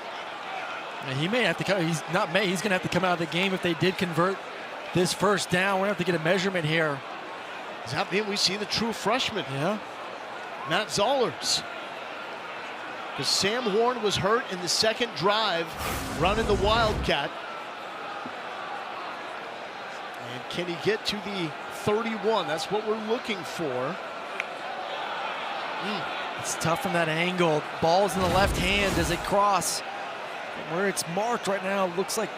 And he may have to come. He's going to have to come out of the game if they did convert this first down. We're going to have to get a measurement here. Does that mean we see the true freshman? Yeah. Matt Zollers. Because Sam Horn was hurt in the second drive running the Wildcat. And can he get to the 31? That's what we're looking for. It's tough from that angle. Ball's in the left hand. Does it cross? Where it's marked right now, looks like.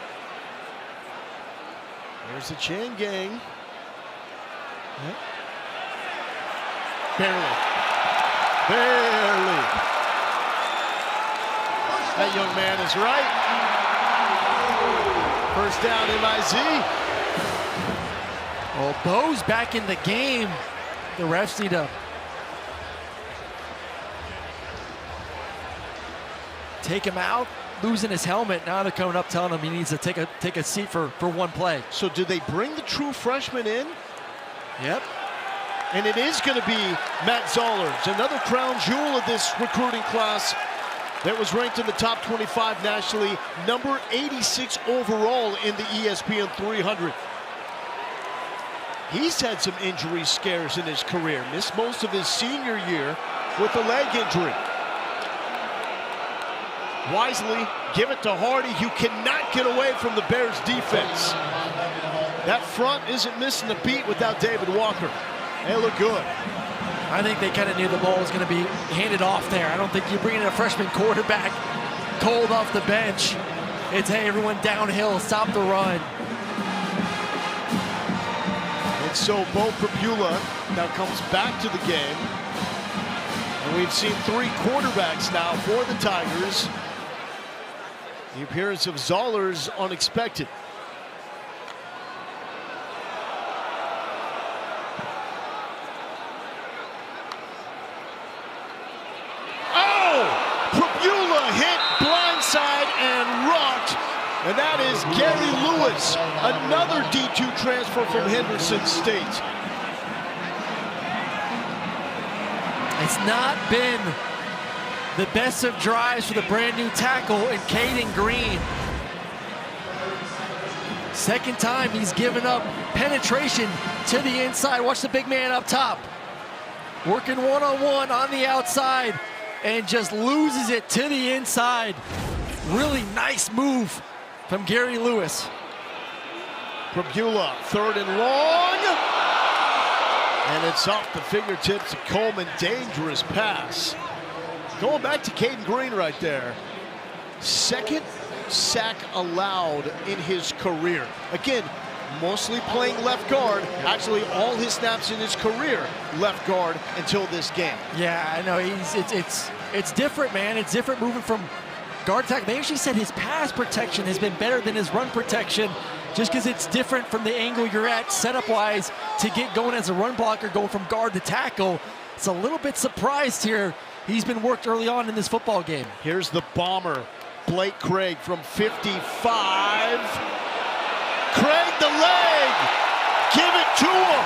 There's the chain gang. Yep. Barely. Barely. That young man is right. First down, MIZ. Well, Bo's back in the game. The refs need to take him out, losing his helmet. Now they're coming up telling him he needs to take a seat for one play. So do they bring the true freshman in? Yep. And it is going to be Matt Zollers, another crown jewel of this recruiting class that was ranked in the top 25 nationally, number 86 overall in the ESPN 300. He's had some injury scares in his career. Missed most of his senior year with a leg injury. Wisely, give it to Hardy, who cannot get away from the Bears defense. That front isn't missing a beat without David Walker. They look good. I think they kind of knew the ball was going to be handed off there. I don't think you bring in a freshman quarterback cold off the bench. It's, hey, everyone downhill, stop the run. And so Bo Pribula now comes back to the game. And we've seen 3 quarterbacks now for the Tigers. The appearance of Zollers unexpected. And that is Gary Lewis, another D2 transfer from Henderson State. It's not been the best of drives for the brand new tackle in Caden Green. Second time he's given up penetration to the inside. Watch the big man up top. Working one-on-one on the outside and just loses it to the inside. Really nice move from Gary Lewis. Pribula, 3rd and long. And it's off the fingertips of Coleman. Dangerous pass. Going back to Caden Green right there. 2nd sack allowed in his career. Again, mostly playing left guard. Actually, all his snaps in his career left guard until this game. Yeah, I know. It's different, man. It's different moving from guard attack. They actually said his pass protection has been better than his run protection, just because it's different from the angle you're at setup-wise to get going as a run blocker, going from guard to tackle. It's a little bit surprised here. He's been worked early on in this football game. Here's the bomber, Blake Craig from 55. Craig the leg, give it to him.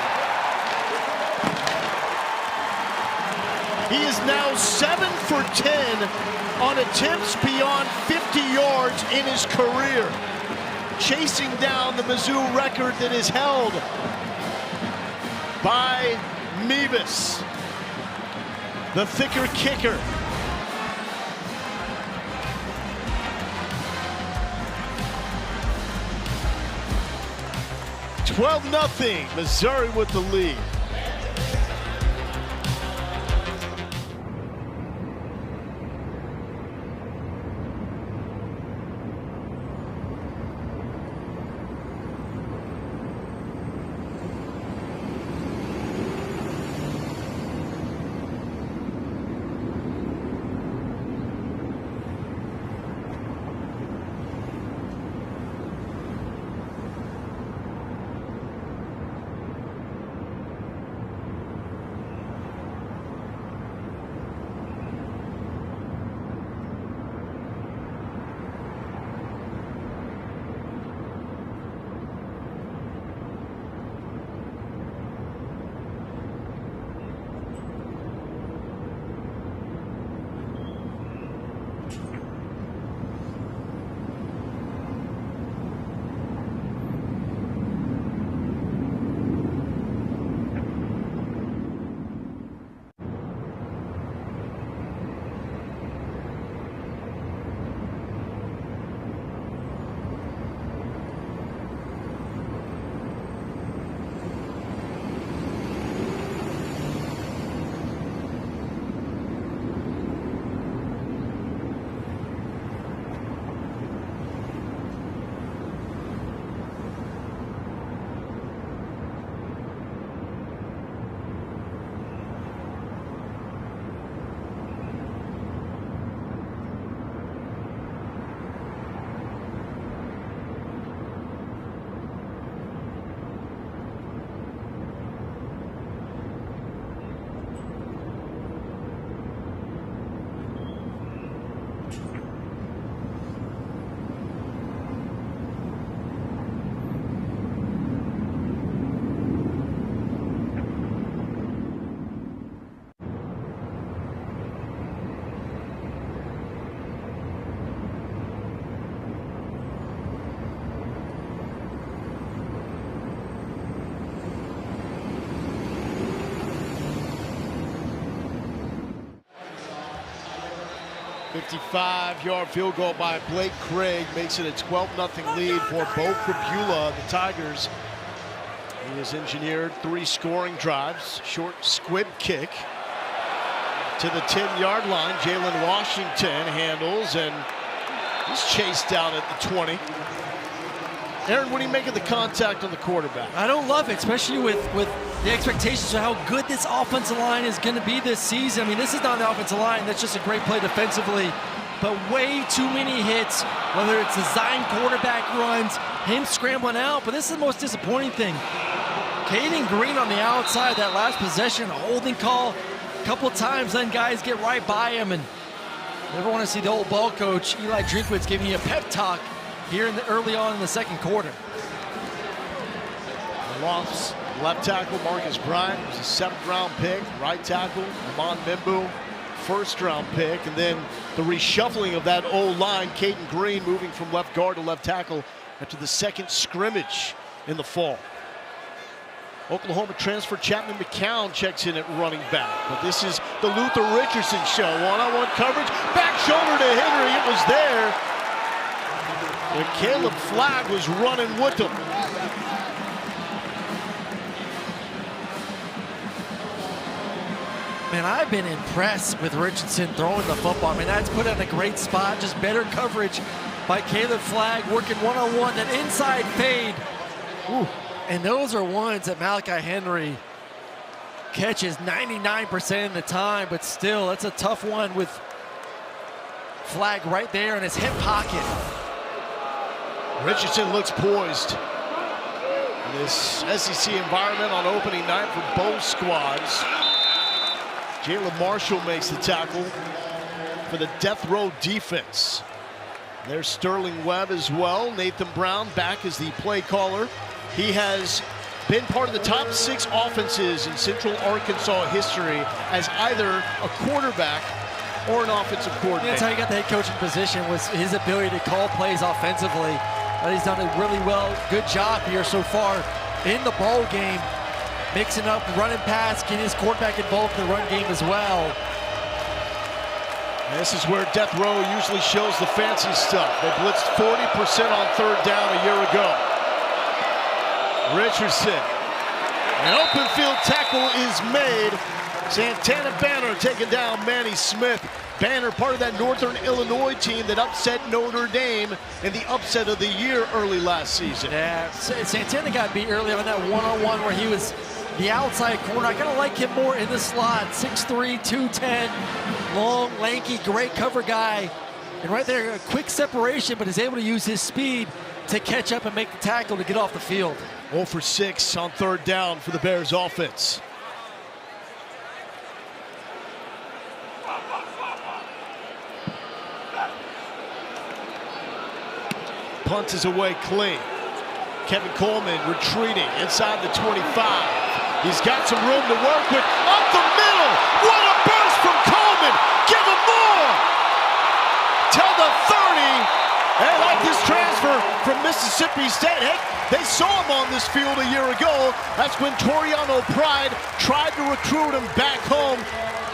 He is now 7 for 10 on attempts beyond 50 yards in his career, chasing down the Mizzou record that is held by Mevis, the thicker kicker. (12-0) Missouri with the lead. 55-yard field goal by Blake Craig makes it a 12-0 lead for Bo Prabula, the Tigers. He has engineered 3 scoring drives. Short squib kick to the 10-yard line. Jalen Washington handles, and he's chased down at the 20. Aaron, what do you make of the contact on the quarterback? I don't love it, especially with the expectations of how good this offensive line is going to be this season. I mean, this is not the offensive line. That's just a great play defensively. But way too many hits, whether it's design quarterback runs, him scrambling out. But this is the most disappointing thing. Caden Green on the outside, that last possession, a holding call. A couple times, then guys get right by him. And never want to see the old ball coach, Eli Drinkwitz, giving you a pep talk here early on in the second quarter. Lofts, left tackle Marcus Bryant was a 7th-round pick. Right tackle Amon Mimbu, 1st-round pick. And then the reshuffling of that O-line, Caden Green moving from left guard to left tackle after the second scrimmage in the fall. Oklahoma transfer Chapman McCown checks in at running back. But this is the Luther Richardson show. One-on-one coverage, back shoulder to Henry, it was there. And Caleb Flagg was running with him. Man, I've been impressed with Richardson throwing the football. I mean, that's put in a great spot. Just better coverage by Caleb Flagg, working one-on-one, that inside fade. Ooh. And those are ones that Malachi Henry catches 99% of the time, but still, that's a tough one with Flagg right there in his hip pocket. Richardson looks poised in this SEC environment on opening night for both squads. Jalen Marshall makes the tackle for the death row defense. There's Sterling Webb as well. Nathan Brown back as the play caller. He has been part of the top 6 offenses in Central Arkansas history as either a quarterback or an offensive coordinator. That's how he got the head coaching position, was his ability to call plays offensively. But he's done a really good job here so far in the ball game, mixing up running pass, getting his quarterback involved in the run game as well. And this is where death row usually shows the fancy stuff. They blitzed 40% on 3rd down a year ago. Richardson, an open field tackle is made. Santana Banner taking down Manny Smith. Banner, part of that Northern Illinois team that upset Notre Dame in the upset of the year early last season. Yeah, Santana got beat early on that one-on-one where he was the outside corner. I kind of like him more in the slot. 6'3", 210, long, lanky, great cover guy. And right there, a quick separation, but is able to use his speed to catch up and make the tackle to get off the field. 0 for 6 on 3rd down for the Bears offense. Punt is away clean. Kevin Coleman retreating inside the 25. He's got some room to work with. Up the middle! What a burst from Coleman! Give him more! Till the 30. And I like this transfer from Mississippi State. Heck, they saw him on this field a year ago. That's when Toriano Pride tried to recruit him back home.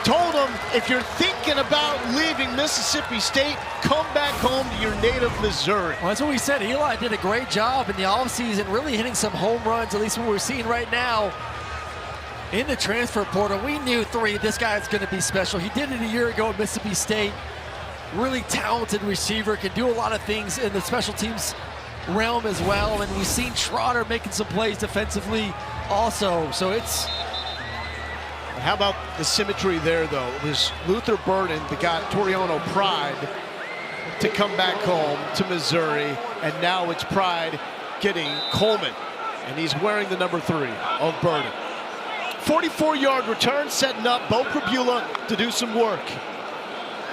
Told him, if you're thinking about leaving Mississippi State, come back home to your native Missouri. Well, that's what we said. Eli did a great job in the offseason, really hitting some home runs, at least what we're seeing right now in the transfer portal. We knew this guy's going to be special. He did it a year ago at Mississippi State. Really talented receiver, can do a lot of things in the special teams realm as well. And we've seen Schroeder making some plays defensively also. So it's... How about the symmetry there, though? It was Luther Burden that got Toriano Pride to come back home to Missouri, and now it's Pride getting Coleman, and he's wearing the number 3 of Burden. 44-yard return, setting up Bo Prabula to do some work.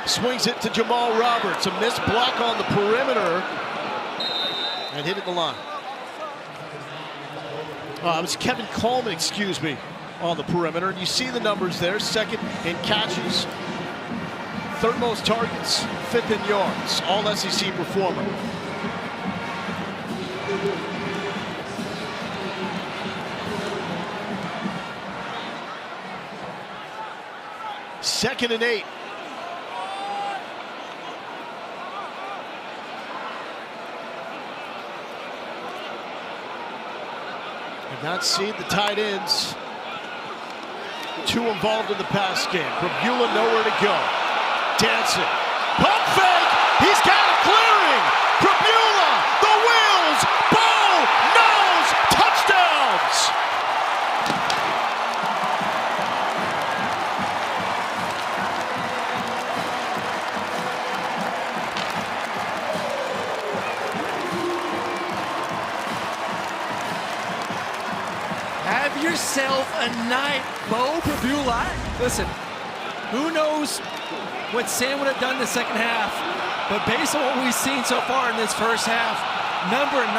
Swings it to Jamal Roberts, a missed block on the perimeter, and hit at the line. It was Kevin Coleman, excuse me, on the perimeter, and you see the numbers there. 2nd in catches, 3rd most targets, 5th in yards, all SEC performer. Second and 8. Did not see the tight ends. Two involved in the pass game. Prabula nowhere to go. Dancing. Pump fake. He's got a clearing. Prabula, the wheels, ball, nose, touchdowns. Have yourself a night, Bo Prabula. Listen, who knows what Sam would have done in the second half, but based on what we've seen so far in this first half, number 9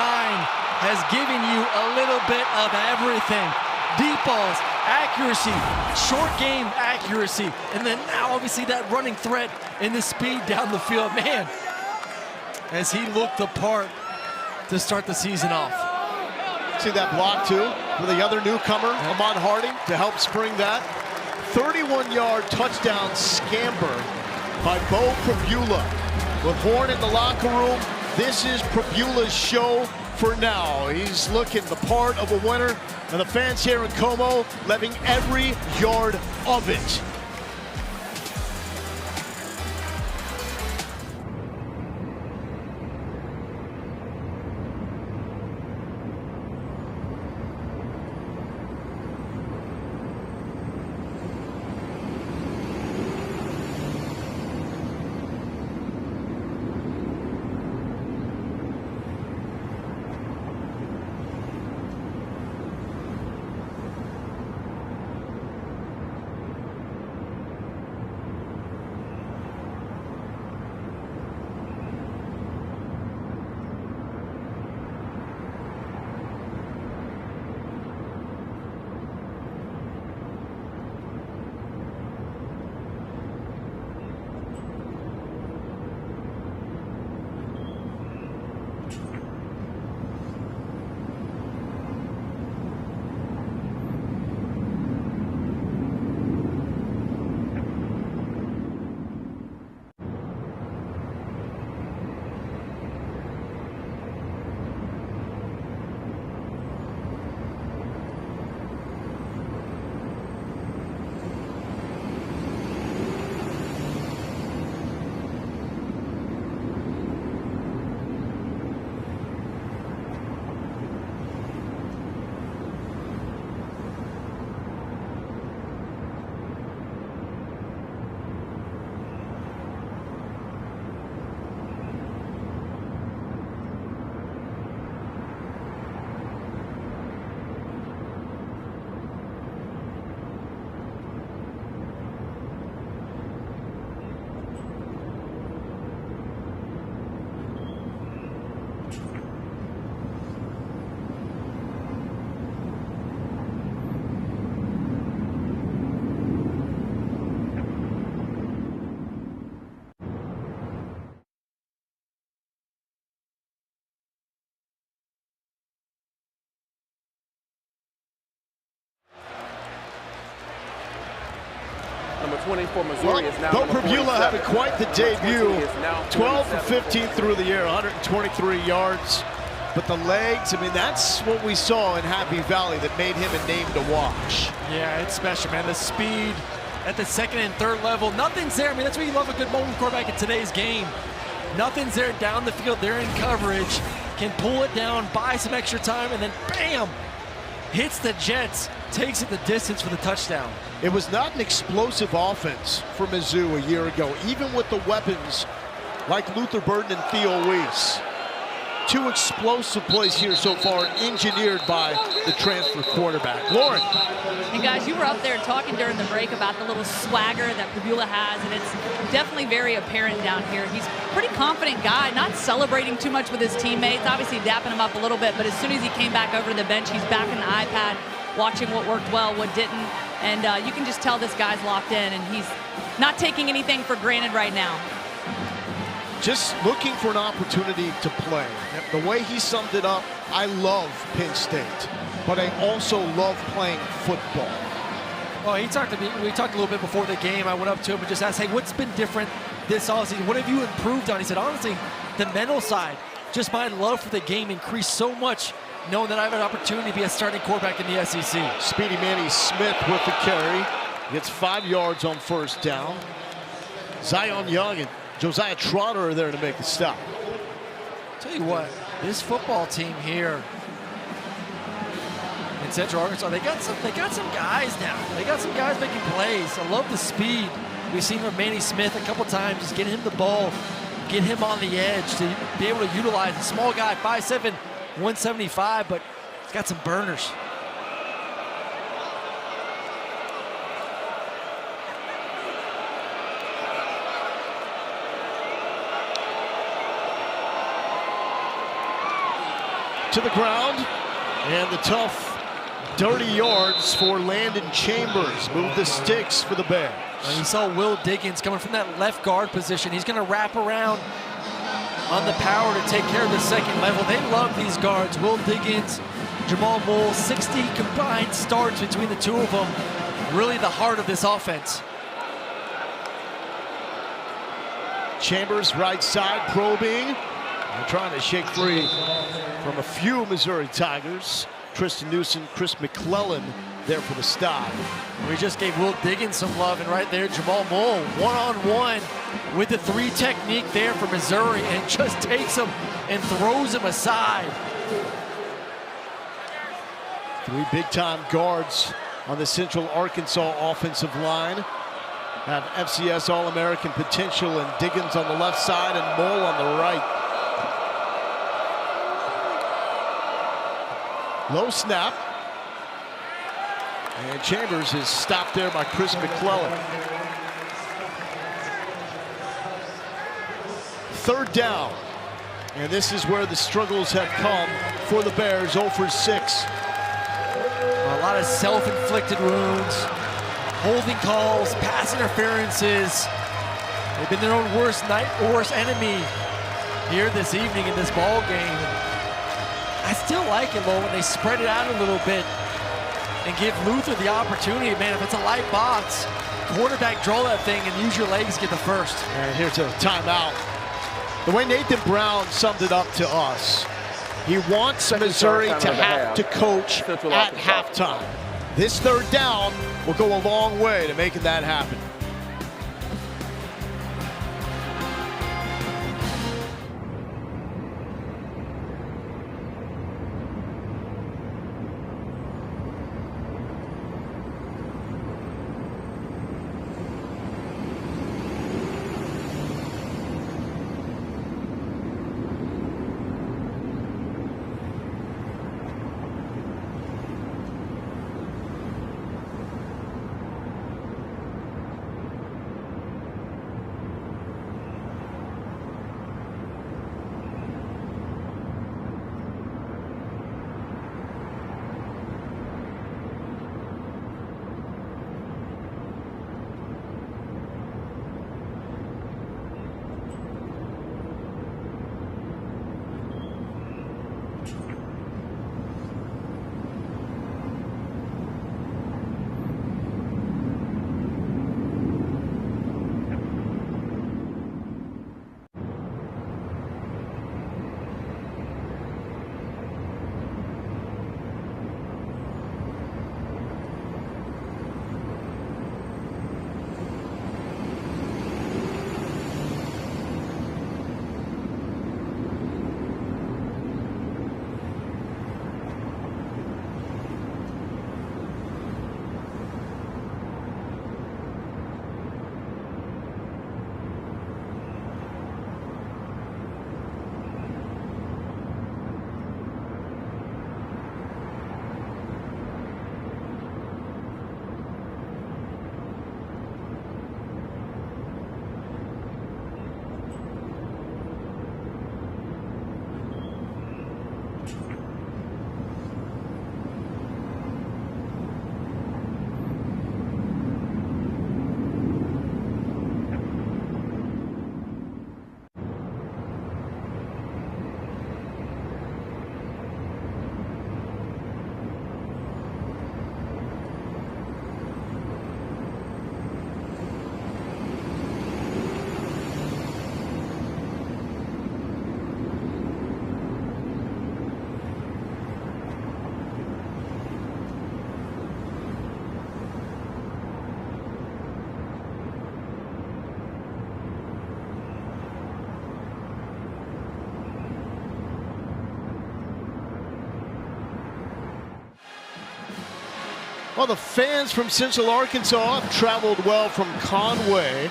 has given you a little bit of everything. Deep balls, accuracy, short game accuracy, and then now obviously that running threat and the speed down the field. Man, as he looked the part to start the season off. See that block too for the other newcomer, Ahmad Harding, to help spring that. 31-yard touchdown scamper by Bo Prabula. With Horn in the locker room, this is Prabula's show for now. He's looking the part of a winner, and the fans here in Como loving every yard of it. Number 24, Missouri is now Bo number Prabula 47. having quite the debut. Is now 12 for 27. 15 through the air, 123 yards. But the legs, I mean, that's what we saw in Happy Valley that made him a name to watch. Yeah, it's special, man. The speed at the second and third level, nothing's there. I mean, that's what you love a good mobile quarterback in today's game. Nothing's there down the field. They're in coverage, can pull it down, buy some extra time, and then bam, hits the Jets, takes it the distance for the touchdown. It was not an explosive offense for Mizzou a year ago, even with the weapons like Luther Burden and Theo Weiss. Two explosive plays here so far, engineered by the transfer quarterback. Lauren. And guys, you were up there talking during the break about the little swagger that Prabula has, and it's definitely very apparent down here. He's a pretty confident guy, not celebrating too much with his teammates, obviously dapping him up a little bit, but as soon as he came back over to the bench, he's back in the iPad, watching what worked well, what didn't, and you can just tell this guy's locked in, and he's not taking anything for granted right now. Just looking for an opportunity to play. The way he summed it up, I love Penn State, but I also love playing football. Well, he talked to me. We talked a little bit before the game. I went up to him and just asked, hey, what's been different this offseason? What have you improved on? He said, honestly, the mental side, just my love for the game increased so much knowing that I have an opportunity to be a starting quarterback in the SEC. Speedy Manny Smith with the carry. Gets 5 yards on first down. Zion Young and Josiah Trotter are there to make the stop. Tell you what, this football team here in Central Arkansas, they got some guys now. They got some guys making plays. I love the speed. We've seen from Manny Smith a couple times, just getting him the ball, get him on the edge to be able to utilize a small guy, 5'7", 175, but he's got some burners. To the ground, and the tough, dirty yards for Landon Chambers. Move the sticks for the Bears. And you saw Will Diggins coming from that left guard position. He's going to wrap around on the power to take care of the second level. They love these guards. Will Diggins, Jamal Moore, 60 combined starts between the two of them. Really the heart of this offense. Chambers right side probing. They're trying to shake free from a few Missouri Tigers. Tristan Newsom, Chris McClellan there for the stop. We just gave Will Diggins some love, and right there, Jamal Moore, one-on-one with the 3 technique there for Missouri, and just takes him and throws him aside. 3 big-time guards on the Central Arkansas offensive line. Have FCS All-American potential, and Diggins on the left side and Mole on the right. Low snap. And Chambers is stopped there by Chris McClellan. 3rd down. And this is where the struggles have come for the Bears, 0 for 6. A lot of self-inflicted wounds, holding calls, pass interferences. They've been their own worst enemy here this evening in this ball game. I still like it, though, when they spread it out a little bit and give Luther the opportunity. Man, if it's a light box, quarterback draw that thing and use your legs, get the first. And here's a timeout. The way Nathan Brown summed it up to us, he wants Missouri to have to coach at halftime. This 3rd down will go a long way to making that happen. Well, the fans from Central Arkansas have traveled well from Conway.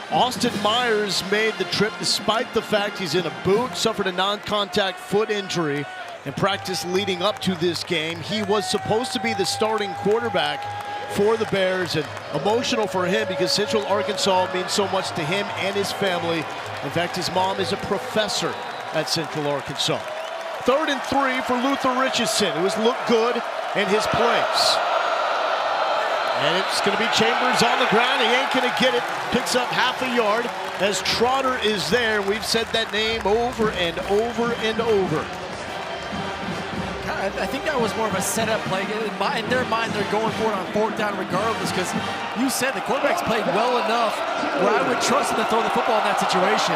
Austin Myers made the trip despite the fact he's in a boot, suffered a non-contact foot injury in practice leading up to this game. He was supposed to be the starting quarterback for the Bears, and emotional for him because Central Arkansas means so much to him and his family. In fact, his mom is a professor at Central Arkansas. 3rd and 3 for Luther Richardson, who has looked good in his place. And it's going to be Chambers on the ground. He ain't going to get it. Picks up half a yard as Trotter is there. We've said that name over and over and over. I think that was more of a setup play. In their mind, they're going for it on 4th down regardless, because you said the quarterback's played well enough where I would trust him to throw the football in that situation.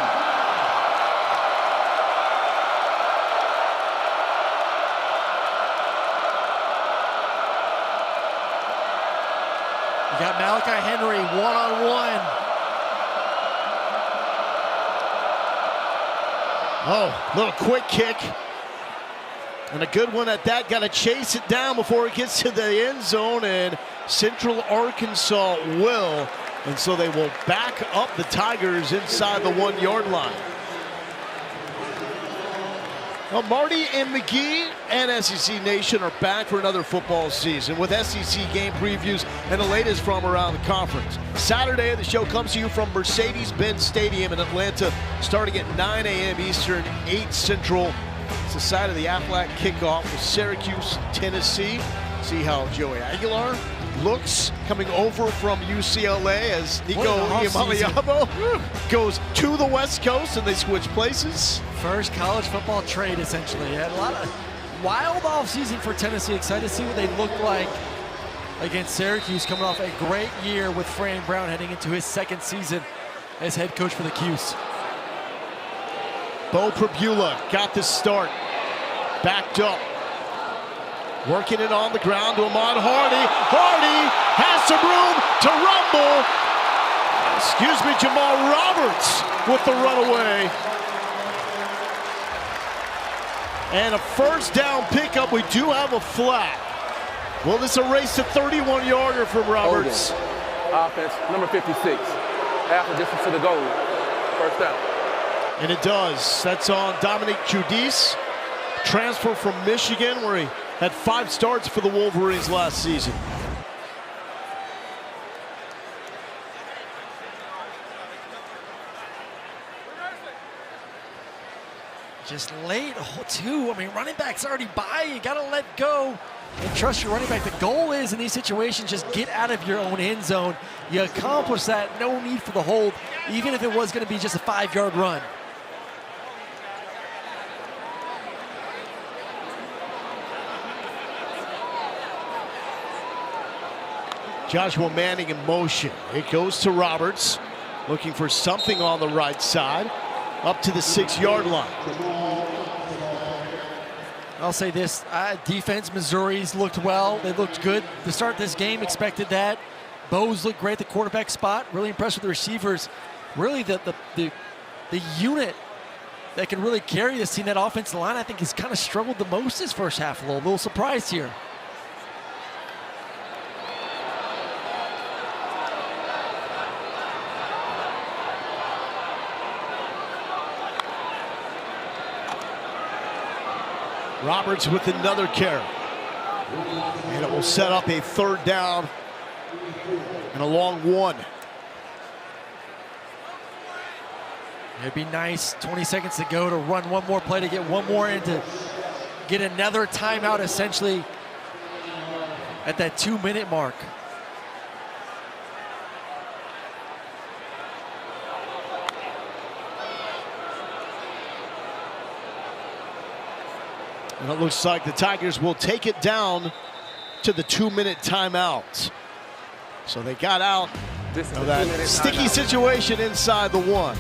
You got Malachi Henry one-on-one. Oh, little quick kick. And a good one at that. Got to chase it down before it gets to the end zone, and Central Arkansas will. And so they will back up the Tigers inside the 1-yard line. Well, Marty and McGee and SEC Nation are back for another football season with SEC game previews and the latest from around the conference. Saturday, the show comes to you from Mercedes-Benz Stadium in Atlanta, starting at 9 a.m. Eastern, 8 Central. It's the side of the Aflac kickoff with Syracuse, Tennessee. See how Joey Aguilar looks coming over from UCLA as Nico Iamaleava goes to the West Coast, and they switch places. First college football trade, essentially. Had a lot of wild offseason for Tennessee. Excited to see what they look like against Syracuse, coming off a great year with Fran Brown heading into his 2nd season as head coach for the Cuse. Bo Prabula got the start, backed up, working it on the ground to Ahmad Hardy. Hardy has some room to rumble. Excuse me, Jamal Roberts with the runaway. And a 1st down pickup. We do have a flag. Will this erase a 31-yarder from Roberts? Offense, number 56. Half the distance to the goal. 1st down. And it does. That's on Dominic Judice, transfer from Michigan, where he had 5 starts for the Wolverines last season. Just late, too. I mean, running back's already by. You got to let go and trust your running back. The goal is, in these situations, just get out of your own end zone. You accomplish that, no need for the hold, even if it was going to be just a 5-yard run. Joshua Manning in motion. It goes to Roberts, looking for something on the right side, up to the 6-yard line. I'll say this, defense, Missouri's looked well. They looked good to start this game, expected that. Bo's looked great at the quarterback spot. Really impressed with the receivers. Really the unit that can really carry this team, that offensive line, I think has kind of struggled the most this first half. A little surprised here. Roberts with another carry. And it will set up a 3rd down and a long 1. It'd be nice, 20 seconds to go, to run one more play, to get one more in, to get another timeout essentially at that 2-minute mark. And it looks like the Tigers will take it down to the 2-minute timeout. So they got out of that sticky situation inside the 1.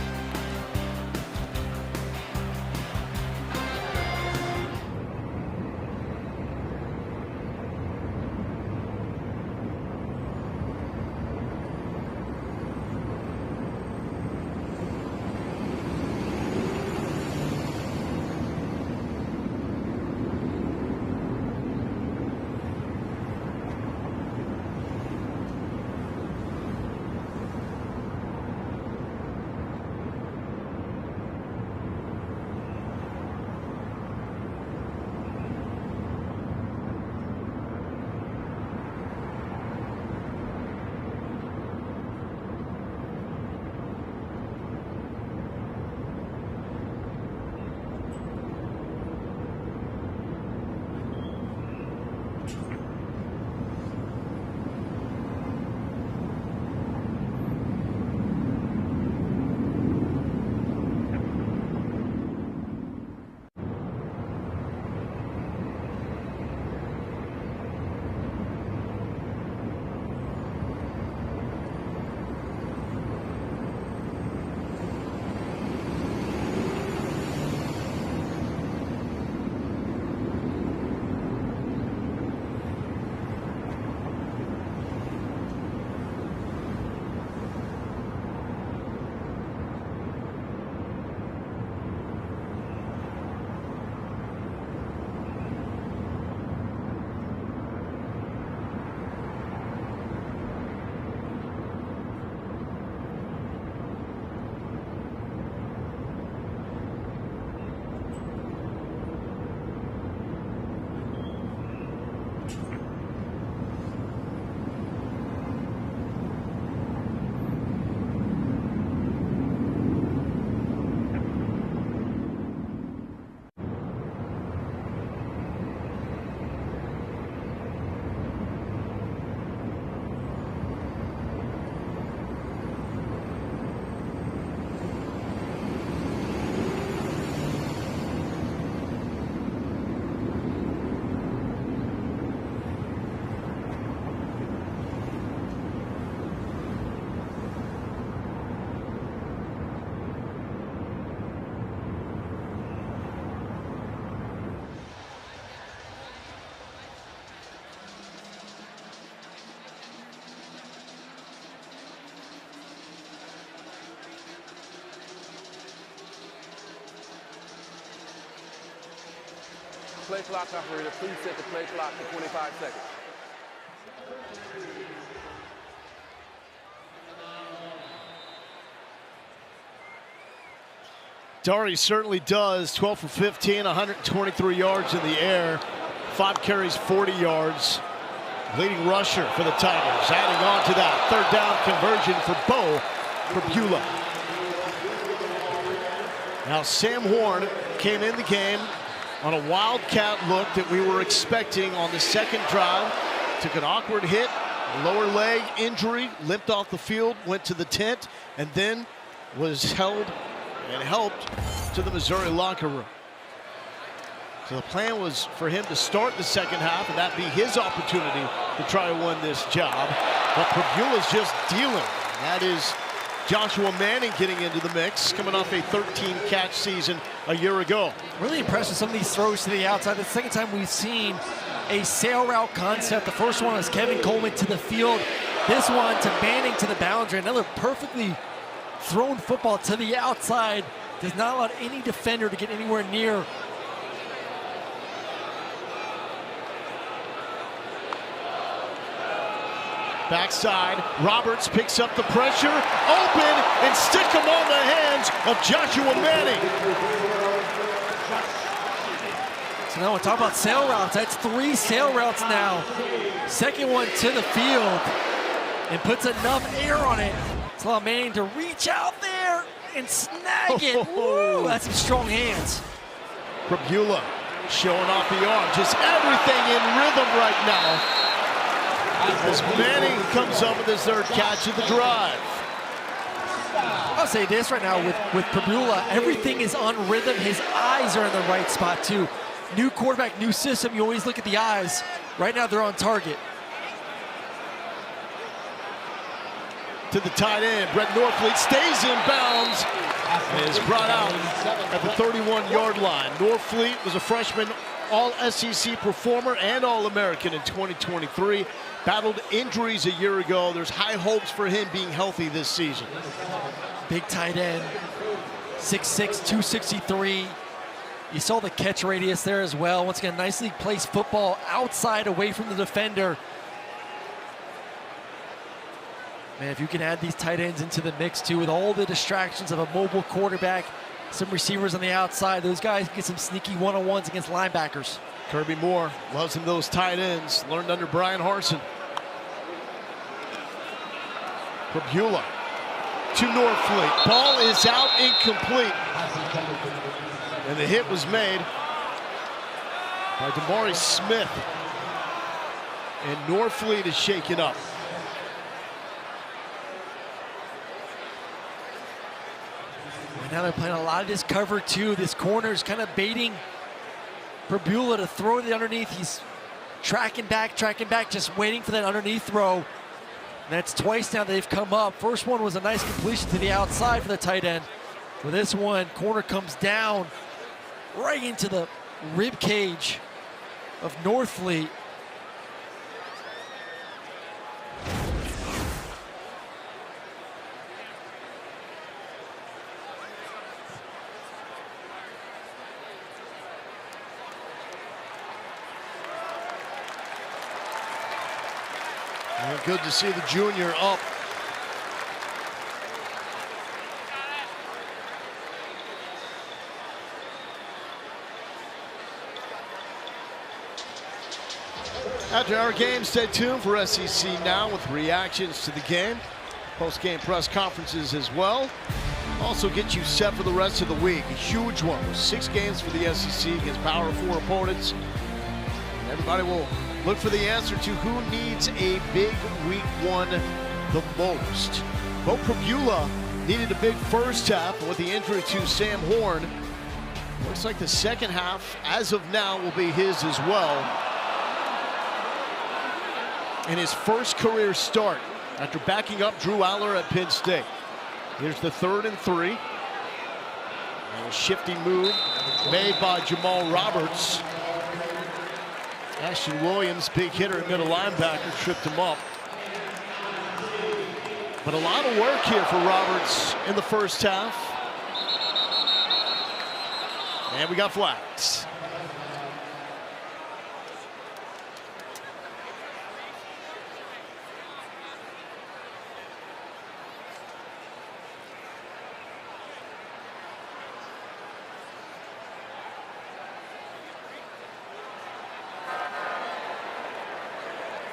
Play clock operator, please set the play clock for 25 seconds. Dari certainly does. 12 for 15, 123 yards in the air, 5 carries, 40 yards. Leading rusher for the Tigers. Adding on to that, third down conversion for Bo Pribula. Now Sam Horn came in the game on a wildcat look that we were expecting on the second drive. Took an awkward hit, lower leg injury, limped off the field, went to the tent, and then was held and helped to the Missouri locker room. So the plan was for him to start the second half, and that be his opportunity to try to win this job. But Pribula's just dealing. That is Joshua Manning getting into the mix, coming off a 13-catch season a year ago. Really impressed with some of these throws to the outside. The second time we've seen a sail route concept. The first one was Kevin Coleman to the field. This one to Manning to the boundary. Another perfectly thrown football to the outside. Does not allow any defender to get anywhere near. Backside, Roberts picks up the pressure, open, and stick him on the hands of Joshua Manning. So now we're talking about sail routes. That's 3 sail routes now. Second one to the field and puts enough air on it to allow Manning to reach out there and snag it. Woo, that's some strong hands. Pribula showing off the arm, just everything in rhythm right now. As Manning comes up with his third catch of the drive. I'll say this right now with Pribula, everything is on rhythm. His eyes are in the right spot too. New quarterback, new system, you always look at the eyes. Right now they're on target. To the tight end, Brett Norfleet stays in bounds and is brought out at the 31-yard line. Norfleet was a freshman All-SEC performer and All-American in 2023. Battled injuries a year ago. There's high hopes for him being healthy this season. Big tight end, 6'6", 263. You saw the catch radius there as well. Once again, nicely placed football outside away from the defender. Man, if you can add these tight ends into the mix too, with all the distractions of a mobile quarterback, some receivers on the outside, those guys get some sneaky one-on-ones against linebackers. Kirby Moore loves him those tight ends, learned under Brian Harsin. Pribula to Norfleet. Ball is out, incomplete. And the hit was made by Damari Smith. And Norfleet is shaken up. And now they're playing a lot of this cover too. This corner is kind of baiting Pribula to throw it underneath. He's tracking back, just waiting for that underneath throw. And that's twice now they've come up. First one was a nice completion to the outside for the tight end. For this one, corner comes down right into the rib cage of Norfleet. And good to see the junior up. After our game, stay tuned for SEC Now with reactions to the game, post-game press conferences as well. Also get you set for the rest of the week. A huge one with 6 games for the SEC against Power 4 opponents. And everybody will look for the answer to who needs a big week 1 the most. Bo Pribula needed a big first half with the injury to Sam Horn. Looks like the second half, as of now, will be his as well. In his first career start after backing up Drew Aller at Penn State. Here's the 3rd and 3. And a shifty move made by Jamal Roberts. Ashton Williams, big hitter, middle linebacker, tripped him up. But a lot of work here for Roberts in the first half. And we got flags.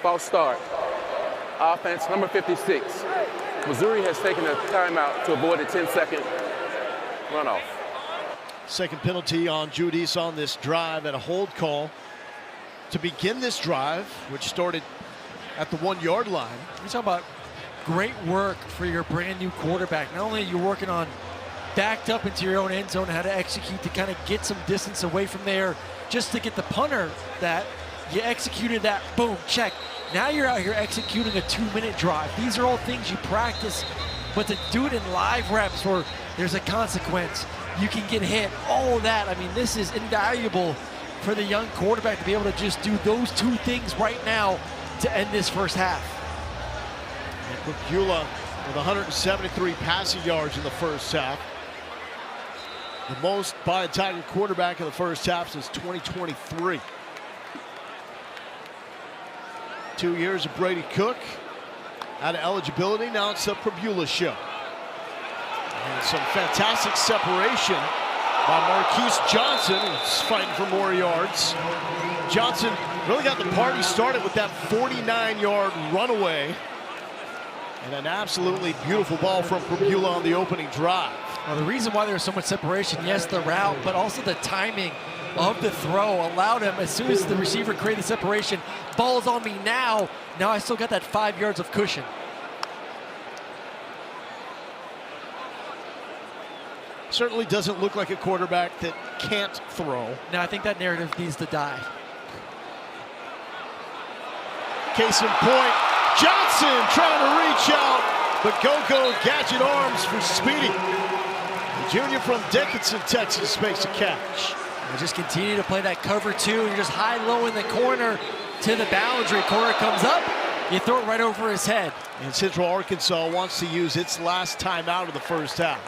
false start. Offense, number 56. Missouri has taken a timeout to avoid a 10-second runoff. Second penalty on Giudice on this drive, and a hold call to begin this drive, which started at the 1-yard line. You talk about great work for your brand new quarterback. Not only are you working on backed up into your own end zone, how to execute to kind of get some distance away from there, just to get the punter that you executed that, boom, check. Now you're out here executing a 2-minute drive. These are all things you practice, but to do it in live reps where there's a consequence, you can get hit, all of that. I mean, this is invaluable for the young quarterback to be able to just do those two things right now to end this first half. And Pribula with 173 passing yards in the first half. The most by a Tiger quarterback in the first half since 2023. 2 years of Brady Cook out of eligibility. Now it's the Pribula show. And some fantastic separation by Marquise Johnson, who's fighting for more yards. Johnson really got the party started with that 49-yard runaway. And an absolutely beautiful ball from Pribula on the opening drive. Well, the reason why there's so much separation, yes, the route, but also the timing of the throw allowed him, as soon as the receiver created separation, ball's on me now. Now I still got that 5 yards of cushion. Certainly doesn't look like a quarterback that can't throw. Now I think that narrative needs to die. Case in point, Johnson trying to reach out, but go-go gadget arms for Speedy. The junior from Dickinson, Texas, makes a catch. You just continue to play that cover two. You're just high-low in the corner to the boundary. Corner comes up, you throw it right over his head. And Central Arkansas wants to use its last timeout of the first half.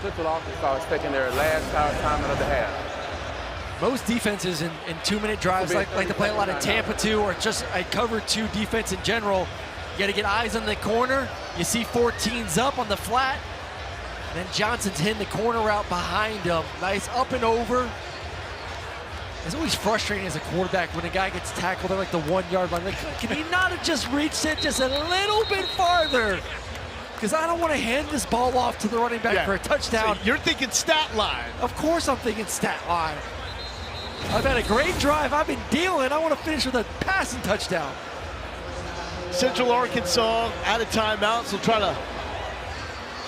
Central Arkansas is taking their last timeout of the half. Most defenses in 2-minute drives like to play a lot of Tampa 2 or just a cover 2 defense in general. You got to get eyes on the corner. You see 14's up on the flat. And then Johnson's hitting the corner route behind him. Nice up and over. It's always frustrating as a quarterback when a guy gets tackled at like the 1-yard line. Like, can he not have just reached it just a little bit farther? Because I don't want to hand this ball off to the running back for a touchdown. So you're thinking stat line. Of course I'm thinking stat line. I've had a great drive. I've been dealing. I want to finish with a passing touchdown. Central Arkansas out of timeouts will try to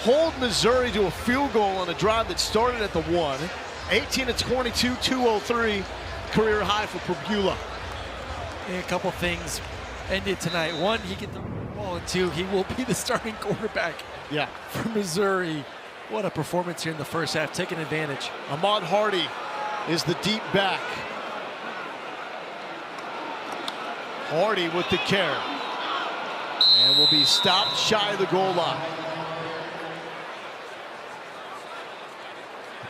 hold Missouri to a field goal on a drive that started at the 1. 18-22, 2:03, career high for Pribula. A couple things ended tonight. One, he can throw the ball, and two, he will be the starting quarterback for Missouri. What a performance here in the first half, taking advantage. Ahmad Hardy is the deep back. Hardy with the carry. And will be stopped shy of the goal line.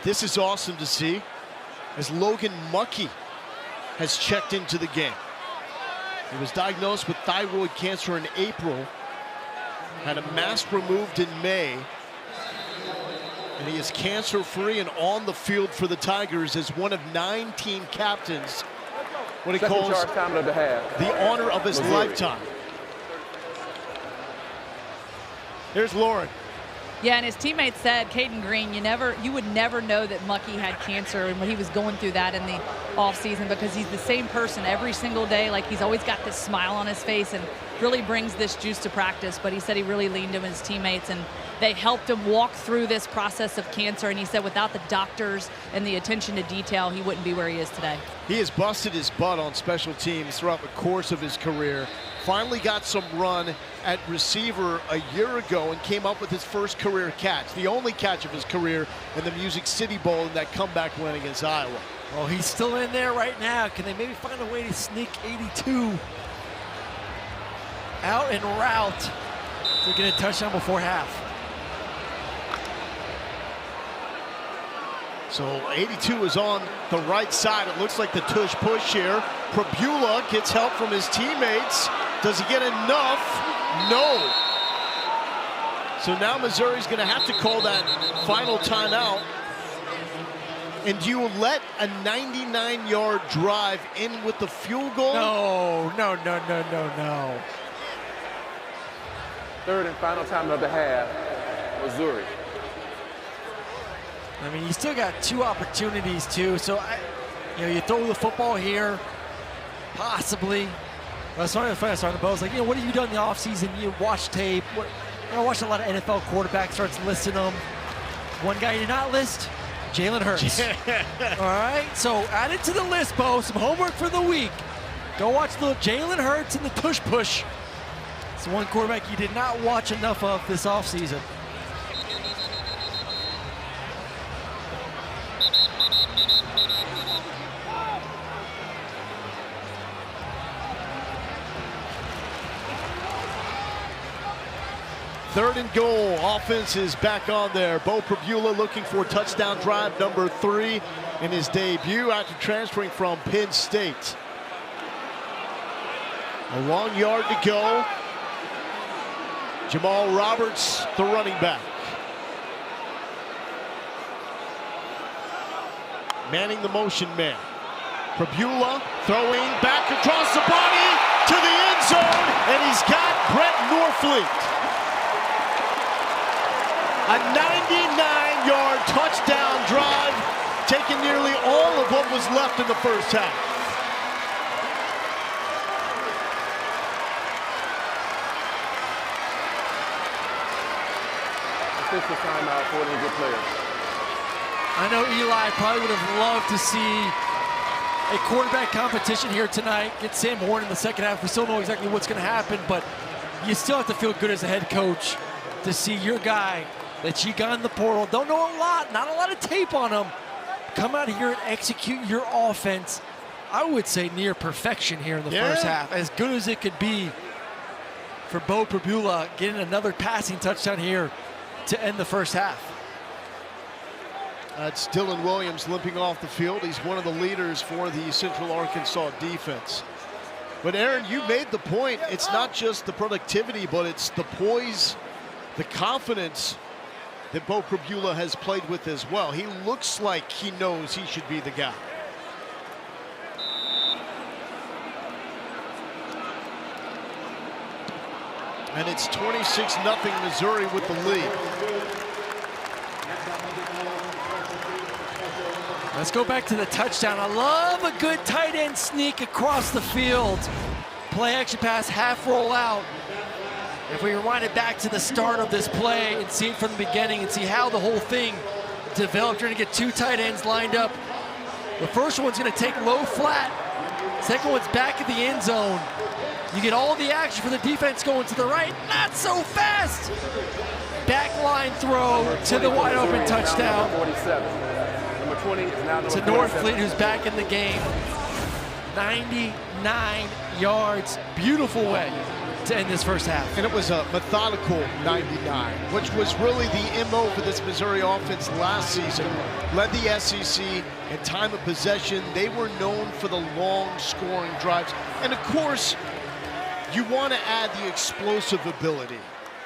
This is awesome to see, as Logan Muckey has checked into the game. He was diagnosed with thyroid cancer in April, had a mass removed in May, and he is cancer-free and on the field for the Tigers as one of 9 team captains. What he calls time of the half. the honor of his lifetime. Here's Lauren. Yeah, and his teammates said, Caden Green, you would never know that Muckey had cancer and when he was going through that in the offseason, because he's the same person every single day. Like, he's always got this smile on his face and really brings this juice to practice. But he said he really leaned on his teammates, and they helped him walk through this process of cancer. And he said without the doctors and the attention to detail, he wouldn't be where he is today. He has busted his butt on special teams throughout the course of his career. Finally got some run at receiver a year ago and came up with his first career catch, the only catch of his career in the Music City Bowl in that comeback win against Iowa. Well, he's still in there right now. Can they maybe find a way to sneak 82 out en route to get a touchdown before half? So 82 is on the right side. It looks like the tush push here. Pribula gets help from his teammates. Does he get enough? No. So now Missouri's going to have to call that final timeout. And do you let a 99-yard drive end with the field goal? No. Third and final time of the half, Missouri. I mean, you still got 2 opportunities too. So, you throw the football here, possibly. I was talking to Bo's like, what have you done in the offseason? You watch tape. I watched a lot of NFL quarterbacks, starts listing them. One guy you did not list, Jalen Hurts. All right, so add it to the list, Bo. Some homework for the week. Go watch the Jalen Hurts and the tush push. It's one quarterback you did not watch enough of this offseason. Third and goal. Offense is back on there. Bo Pribula looking for touchdown drive number 3 in his debut after transferring from Penn State. A long yard to go. Jamal Roberts, the running back. Manning the motion man. Pribula throwing back across the body to the end zone, and he's got Brett Norfleet. A 99-yard touchdown drive, taking nearly all of what was left in the first half. Official timeout for the good players. I know Eli probably would have loved to see a quarterback competition here tonight. Get Sam Horn in the second half. We still know exactly what's going to happen, but you still have to feel good as a head coach to see your guy that you got in the portal, don't know a lot, not a lot of tape on him, come out here and execute your offense, I would say near perfection here in the first half. As good as it could be for Bo Pribula, getting another passing touchdown here to end the first half. That's Dylan Williams limping off the field. He's one of the leaders for the Central Arkansas defense. But Aaron, you made the point. It's not just the productivity, but it's the poise, the confidence that Bo Pribula has played with as well. He looks like he knows he should be the guy. And it's 26-0 Missouri with the lead. Let's go back to the touchdown. I love a good tight end sneak across the field. Play action pass, half roll out. If we rewind it back to the start of this play and see it from the beginning and see how the whole thing developed, you're gonna get 2 tight ends lined up. The first one's gonna take low flat. Second one's back at the end zone. You get all the action for the defense going to the right. Not so fast. Back line throw to the wide open touchdown. 47. Number 20 is now number to Norfleet, who's back in the game. 99 yards. Beautiful way to end this first half. And it was a methodical 99, which was really the MO for this Missouri offense last season. Led the SEC in time of possession. They were known for the long scoring drives. And of course, you want to add the explosive ability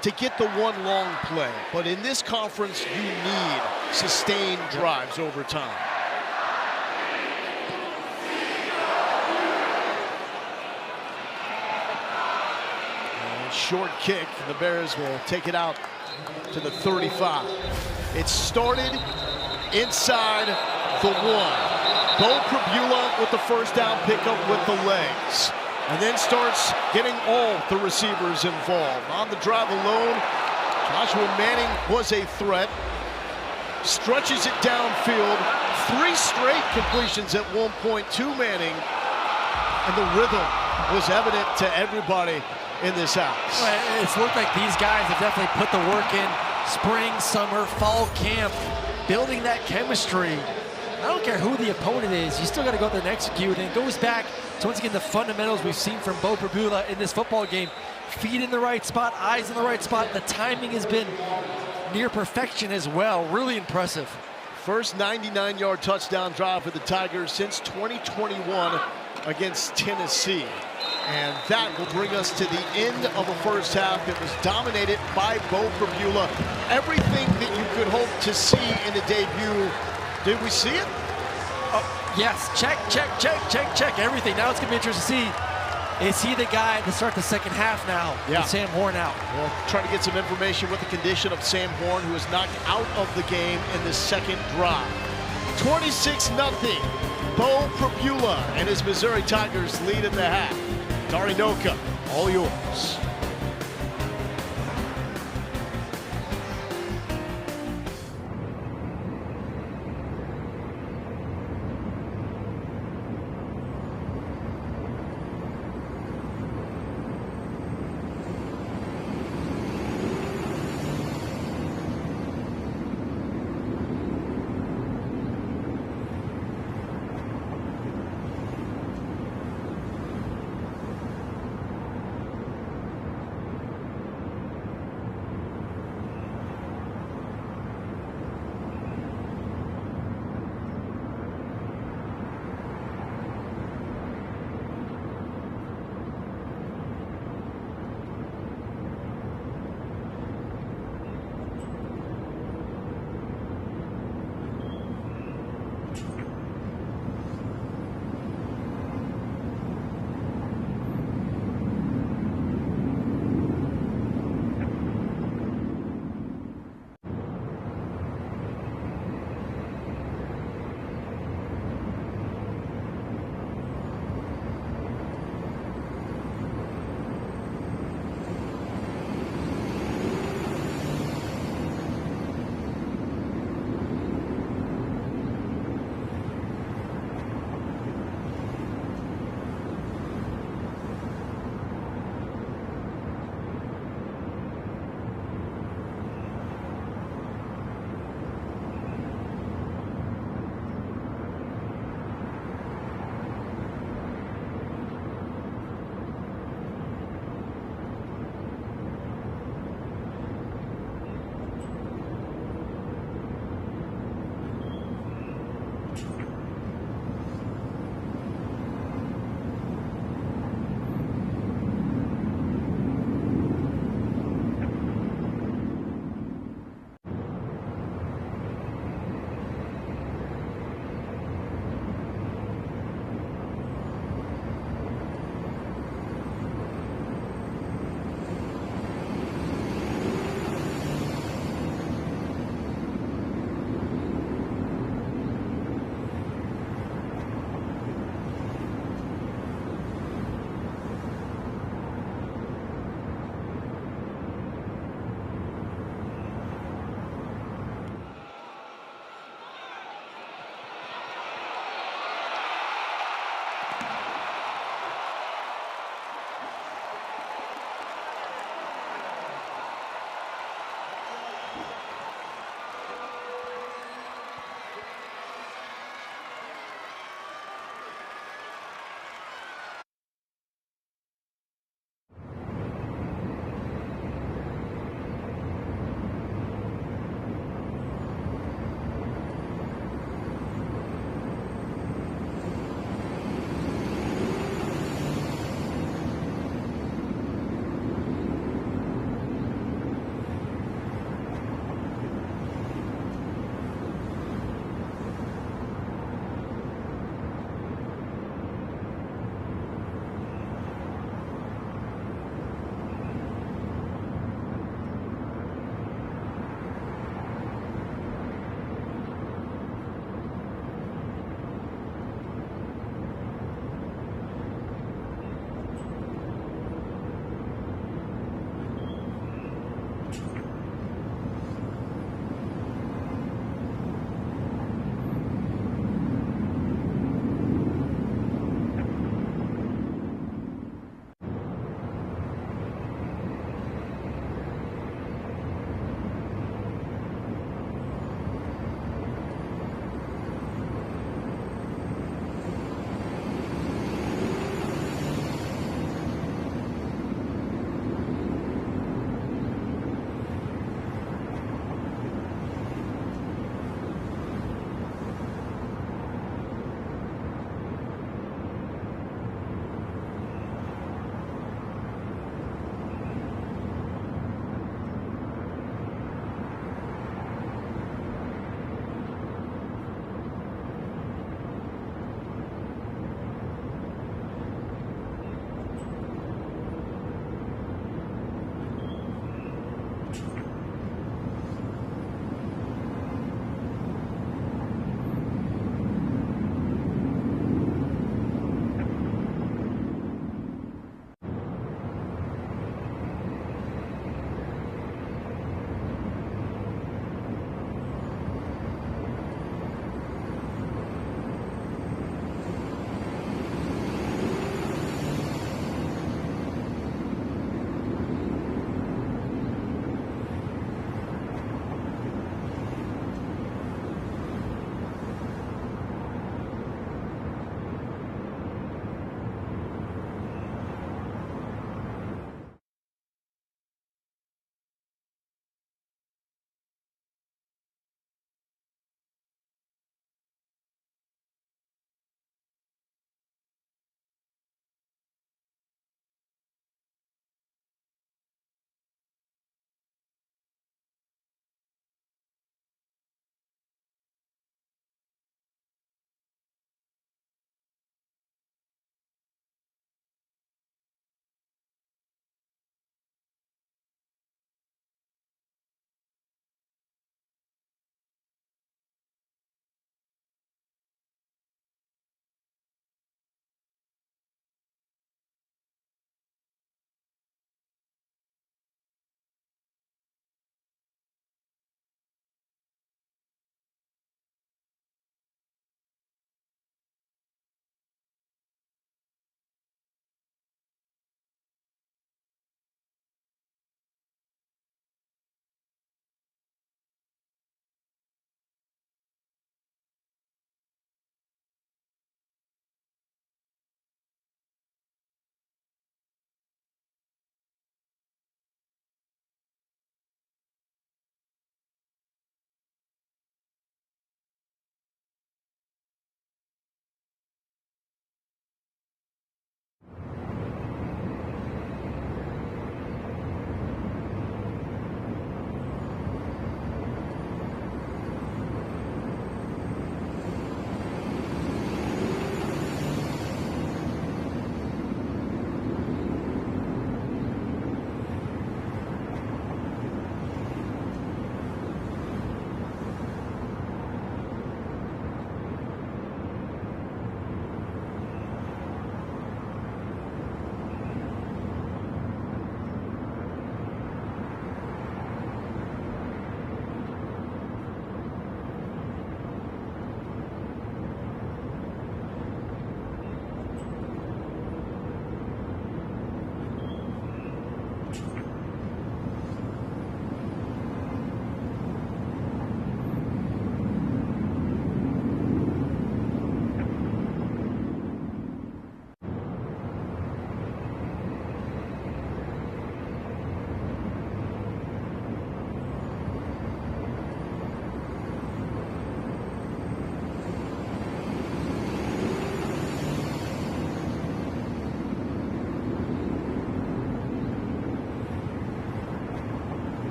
to get the one long play. But in this conference, you need sustained drives over time. Short kick, the Bears will take it out to the 35. It started inside the 1. Bo Pribula with the first down pickup with the legs, and then starts getting all the receivers involved. On the drive alone, Joshua Manning was a threat. Stretches it downfield. 3 straight completions at one point to Manning, and the rhythm was evident to everybody in this house. Well, it's looked like these guys have definitely put the work in spring, summer, fall camp, building that chemistry. I don't care who the opponent is, you still got to go out there and execute. And it goes back to, once again, the fundamentals we've seen from Bo Pribula in this football game. Feet in the right spot, eyes in the right spot. The timing has been near perfection as well. Really impressive. First 99-yard touchdown drive for the Tigers since 2021 against Tennessee. And that will bring us to the end of the first half. It was dominated by Bo Pribula. Everything that you could hope to see in the debut Did we see it? Yes, check, everything. Now it's going to be interesting to see, is he the guy to start the second half now Yeah. with Sam Horn out? We'll try to get some information with the condition of Sam Horn, who was knocked out of the game in the second drive. 26-0. Bo Prabula and his Missouri Tigers lead at the half. Darinoka, all yours.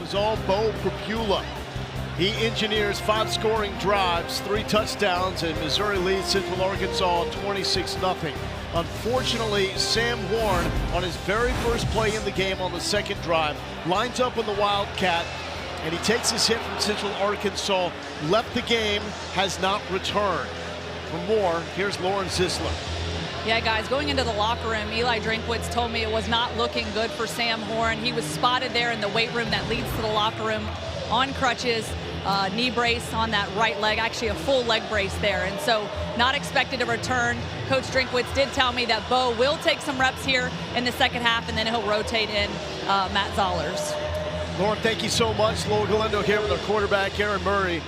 was all Bo Prabula. He engineers 5 scoring drives, 3 touchdowns, and Missouri leads Central Arkansas 26-0. Unfortunately, Sam Horn, on his very first play in the game on the second drive, lines up on the Wildcat, and he takes his hit from Central Arkansas, left the game, has not returned. For more, here's Lauren Zisler. Yeah, guys, going into the locker room, Eli Drinkwitz told me it was not looking good for Sam Horn. He was spotted there in the weight room that leads to the locker room on crutches, knee brace on that right leg, actually a full leg brace there, and so not expected to return. Coach Drinkwitz did tell me that Bo will take some reps here in the second half, and then he'll rotate in Matt Zollers. Lauren, thank you so much. Lower Galindo here with our quarterback, Aaron Murray.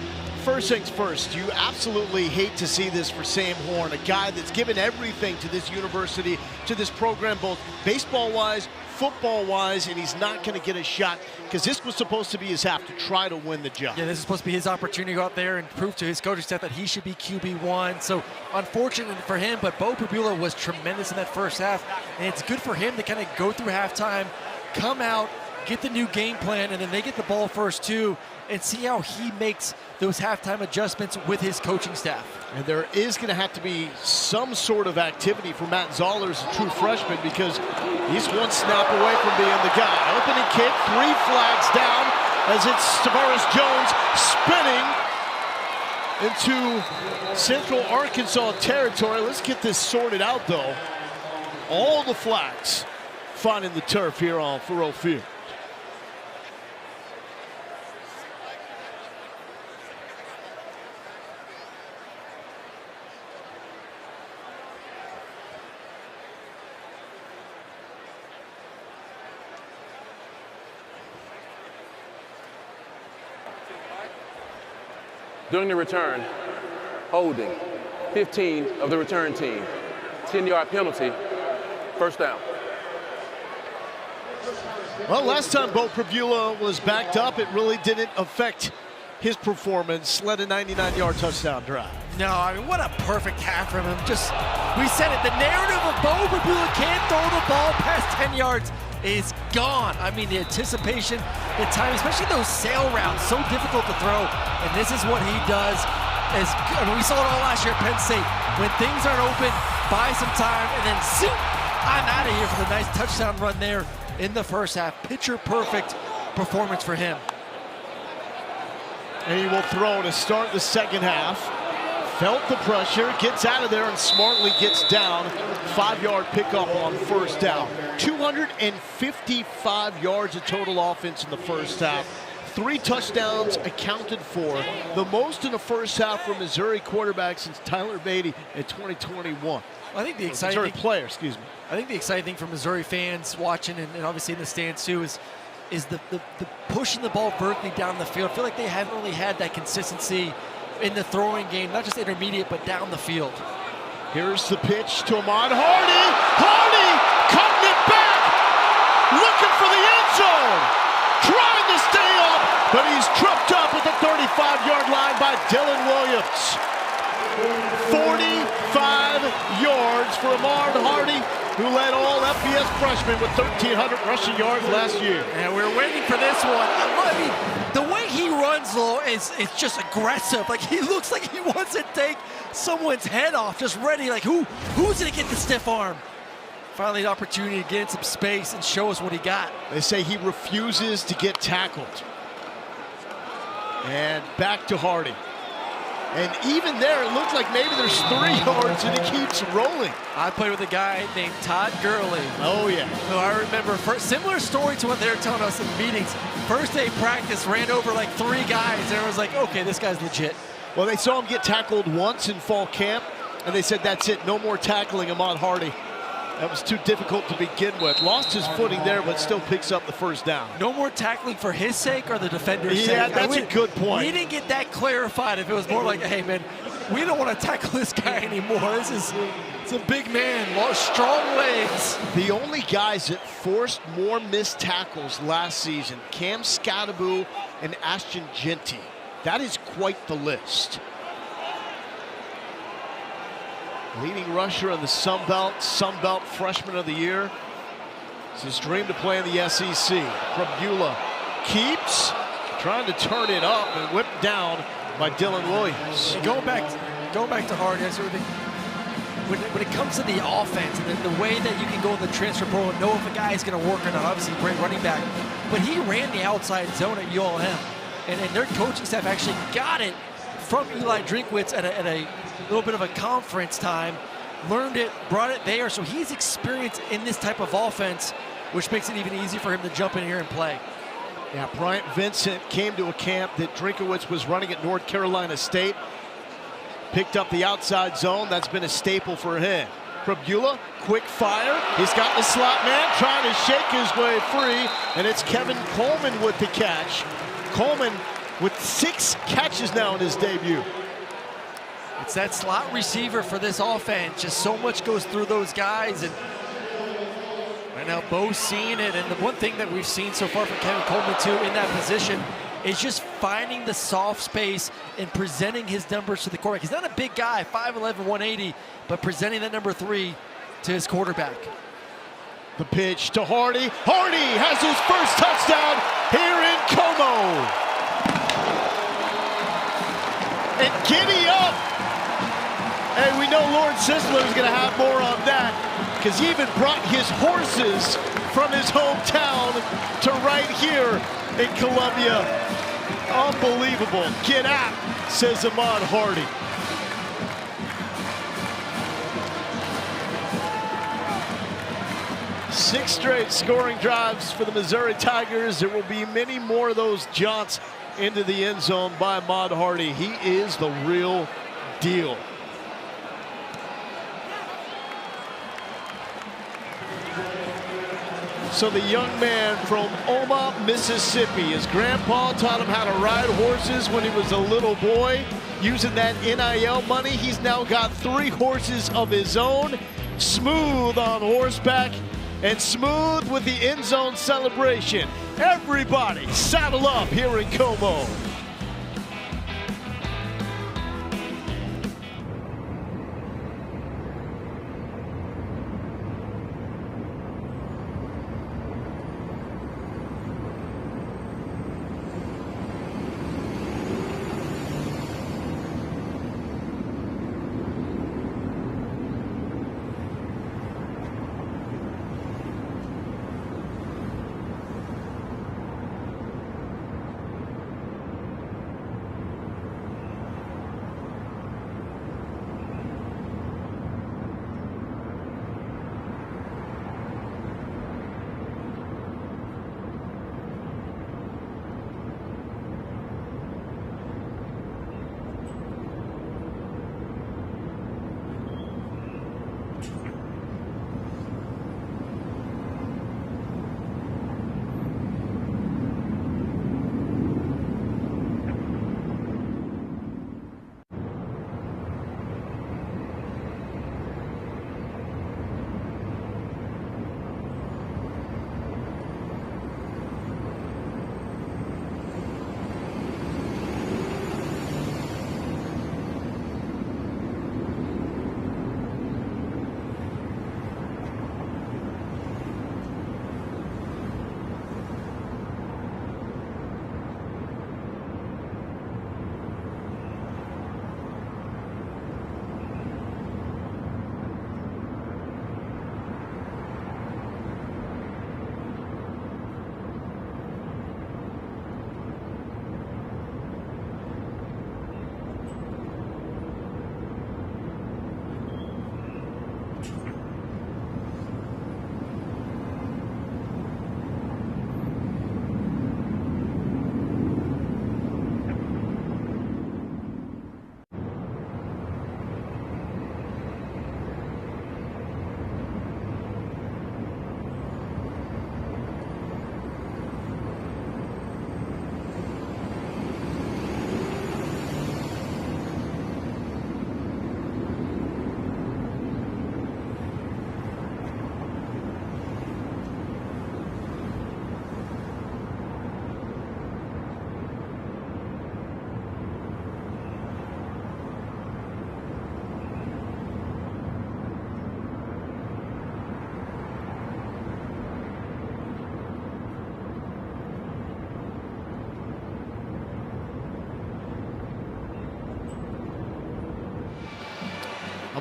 First things first, you absolutely hate to see this for Sam Horn, a guy that's given everything to this university, to this program, both baseball-wise, football-wise, and he's not going to get a shot because this was supposed to be his half to try to win the job. Yeah, this is supposed to be his opportunity to go out there and prove to his coaching staff that he should be QB1. So unfortunate for him, but Bo Prabula was tremendous in that first half, and it's good for him to kind of go through halftime, come out, get the new game plan, and then they get the ball first too, and see how he makes those halftime adjustments with his coaching staff. And there is going to have to be some sort of activity for Matt Zollers, a true freshman, because he's one snap away from being the guy. Opening kick, 3 flags down as it's Tavares Jones spinning into Central Arkansas territory. Let's get this sorted out, though. All the flags finding the turf here on Thoreau Field. During the return, holding, 15 of the return team, 10-yard penalty, first down. Well, last time Bo Prabula was backed up, it really didn't affect his performance. Led a 99-yard touchdown drive. No, I mean, what a perfect half from him. Just, we said it, the narrative of Bo Prabula can't throw the ball past 10 yards is gone. I mean, the anticipation, the time, especially those sail routes, so difficult to throw. And this is what he does. I mean, we saw it all last year at Penn State. When things aren't open, buy some time, and then zoom, I'm out of here for the nice touchdown run there in the first half. Picture perfect performance for him. And he will throw to start the second half. Felt the pressure, gets out of there, and smartly gets down. 5-yard pickup on first down. 255 yards of total offense in the first half. 3 touchdowns accounted for, the most in the first half for Missouri quarterback since Tyler Beatty in 2021. I think the exciting Missouri player, excuse me. I think the exciting thing for Missouri fans watching and obviously in the stands too is the pushing the ball vertically down the field. I feel like they haven't really had that consistency in the throwing game, not just intermediate, but down the field. Here's the pitch to Ahmad Hardy. Hardy cutting it back, looking for the end zone, trying to stay up, but he's tripped up at the 35-yard line by Dylan Williams. 45 yards for Ahmad Hardy, who led all FBS freshmen with 1,300 rushing yards last year. And we're waiting for this one. I mean, the way he runs, though, is just aggressive. Like, he looks like he wants to take someone's head off, just ready. Like, who's going to get the stiff arm? Finally, an opportunity to get in some space and show us what he got. They say he refuses to get tackled. And back to Hardy. And even there, it looks like maybe there's 3 yards and it keeps rolling. I played with a guy named Todd Gurley. Oh, yeah. Who I remember, similar story to what they were telling us in meetings. First day practice, ran over like 3 guys, and everyone's like, okay, this guy's legit. Well, they saw him get tackled once in fall camp, and they said, that's it, no more tackling Ahmad Hardy. That was too difficult to begin with. Lost his footing there, but still picks up the first down. No more tackling for his sake or the defender's sake? Yeah, that's a good point. We didn't get that clarified. If it was more like, hey, man, we don't want to tackle this guy anymore. It's a big man, strong legs. The only guys that forced more missed tackles last season, Cam Scottaboo and Ashton Genty. That is quite the list. Leading rusher in the Sun Belt Freshman of the Year. It's his dream to play in the SEC. Prabula keeps, trying to turn it up and whipped down by Dylan Williams. And going back to Hardy, I sort of think when it comes to the offense and the way that you can go in the transfer portal and know if a guy is going to work or not, obviously a great running back, but he ran the outside zone at ULM, and their coaching staff actually got it from Eli Drinkwitz at a little bit of a conference time, learned it, brought it there, so he's experienced in this type of offense, which makes it even easier for him to jump in here and play. Yeah, Bryant Vincent came to a camp that Drinkwitz was running at North Carolina State. Picked up the outside zone. That's been a staple for him. Krabula, quick fire. He's got the slot man trying to shake his way free, and it's Kevin Coleman with the catch. Coleman with 6 catches now in his debut. It's that slot receiver for this offense. Just so much goes through those guys, and right now Bo's seeing it. And the one thing that we've seen so far from Kevin Coleman too in that position is just finding the soft space and presenting his numbers to the quarterback. He's not a big guy, 5'11", 180, but presenting that number 3 to his quarterback. The pitch to Hardy. Hardy has his first touchdown here in Como. And giddy up. And we know Lord Sisler is going to have more on that, because he even brought his horses from his hometown to right here in Columbia. Unbelievable. Get out, says Ahmad Hardy. Six straight scoring drives for the Missouri Tigers. There will be many more of those jaunts into the end zone by Ahmad Hardy. He is the real deal. So the young man from Oma, Mississippi, his grandpa taught him how to ride horses when he was a little boy. Using that NIL money, he's now got 3 horses of his own. Smooth on horseback and smooth with the end zone celebration. Everybody saddle up here in Como.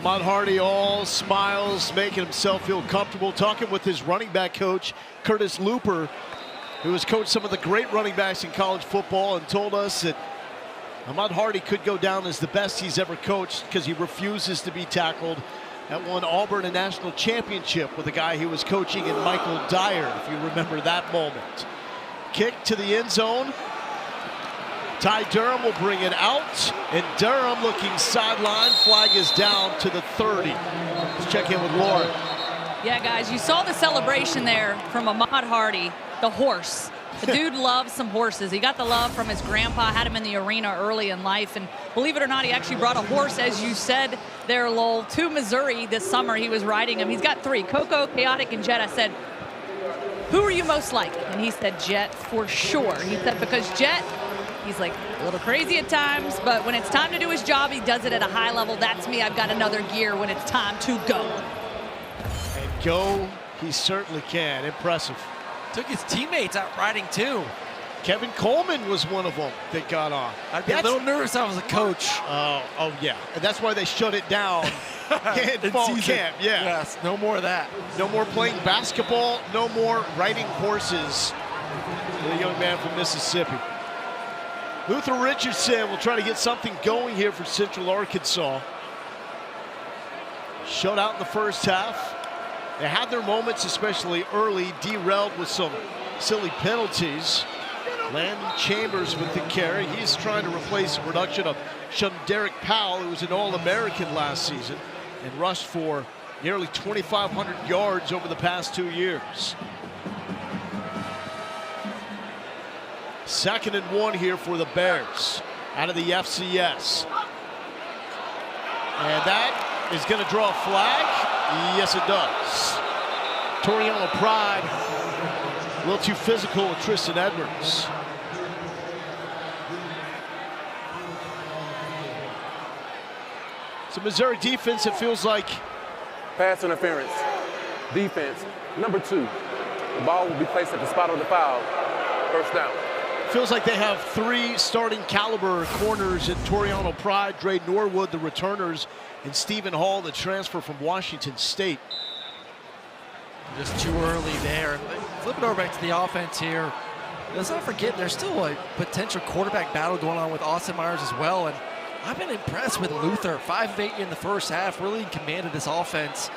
Ahmad Hardy all smiles, making himself feel comfortable, talking with his running back coach, Curtis Looper, who has coached some of the great running backs in college football, and told us that Ahmad Hardy could go down as the best he's ever coached because he refuses to be tackled. That won Auburn a national championship with a guy he was coaching in Michael Dyer, if you remember that moment. Kick to the end zone. Ty Durham will bring it out, and Durham looking sideline. Flag is down to the 30. Let's check in with Lauren. Yeah, guys, you saw the celebration there from Ahmad Hardy, the horse. The dude loves some horses. He got the love from his grandpa, had him in the arena early in life, and believe it or not, he actually brought a horse, as you said there, Lowell, to Missouri this summer. He was riding him. He's got 3, Coco, Chaotic, and Jet. I said, who are you most like? And he said, Jet, for sure. He said, because Jet, he's like a little crazy at times, but when it's time to do his job, he does it at a high level. That's me. I've got another gear when it's time to go. And go, he certainly can. Impressive. Took his teammates out riding too. Kevin Coleman was one of them that got on. I'd be a little nervous if I was a coach. Oh yeah, and that's why they shut it down in fall camp. Yeah. Yes, no more of that. No more playing basketball, no more riding horses. The young man from Mississippi. Luther Richardson will try to get something going here for Central Arkansas. Shut out in the first half. They had their moments, especially early, derailed with some silly penalties. Landon Chambers with the carry. He's trying to replace the production of Shunderick Powell, who was an All-American last season and rushed for nearly 2,500 yards over the past 2 years. 2nd and 1 here for the Bears out of the FCS. And that is going to draw a flag. Yes, it does. Toriano Pride, a little too physical with Tristan Edwards. So Missouri defense, it feels like. Pass interference. Defense, number 2. The ball will be placed at the spot of the foul. First down. Feels like they have 3 starting caliber corners in Toriano Pride, Dre Norwood, the returners, and Stephen Hall, the transfer from Washington State. Just too early there. Flipping over back to the offense here. Let's not forget there's still a potential quarterback battle going on with Austin Myers as well. And I've been impressed with Luther. 5 of 8 in the first half, really in command of this offense.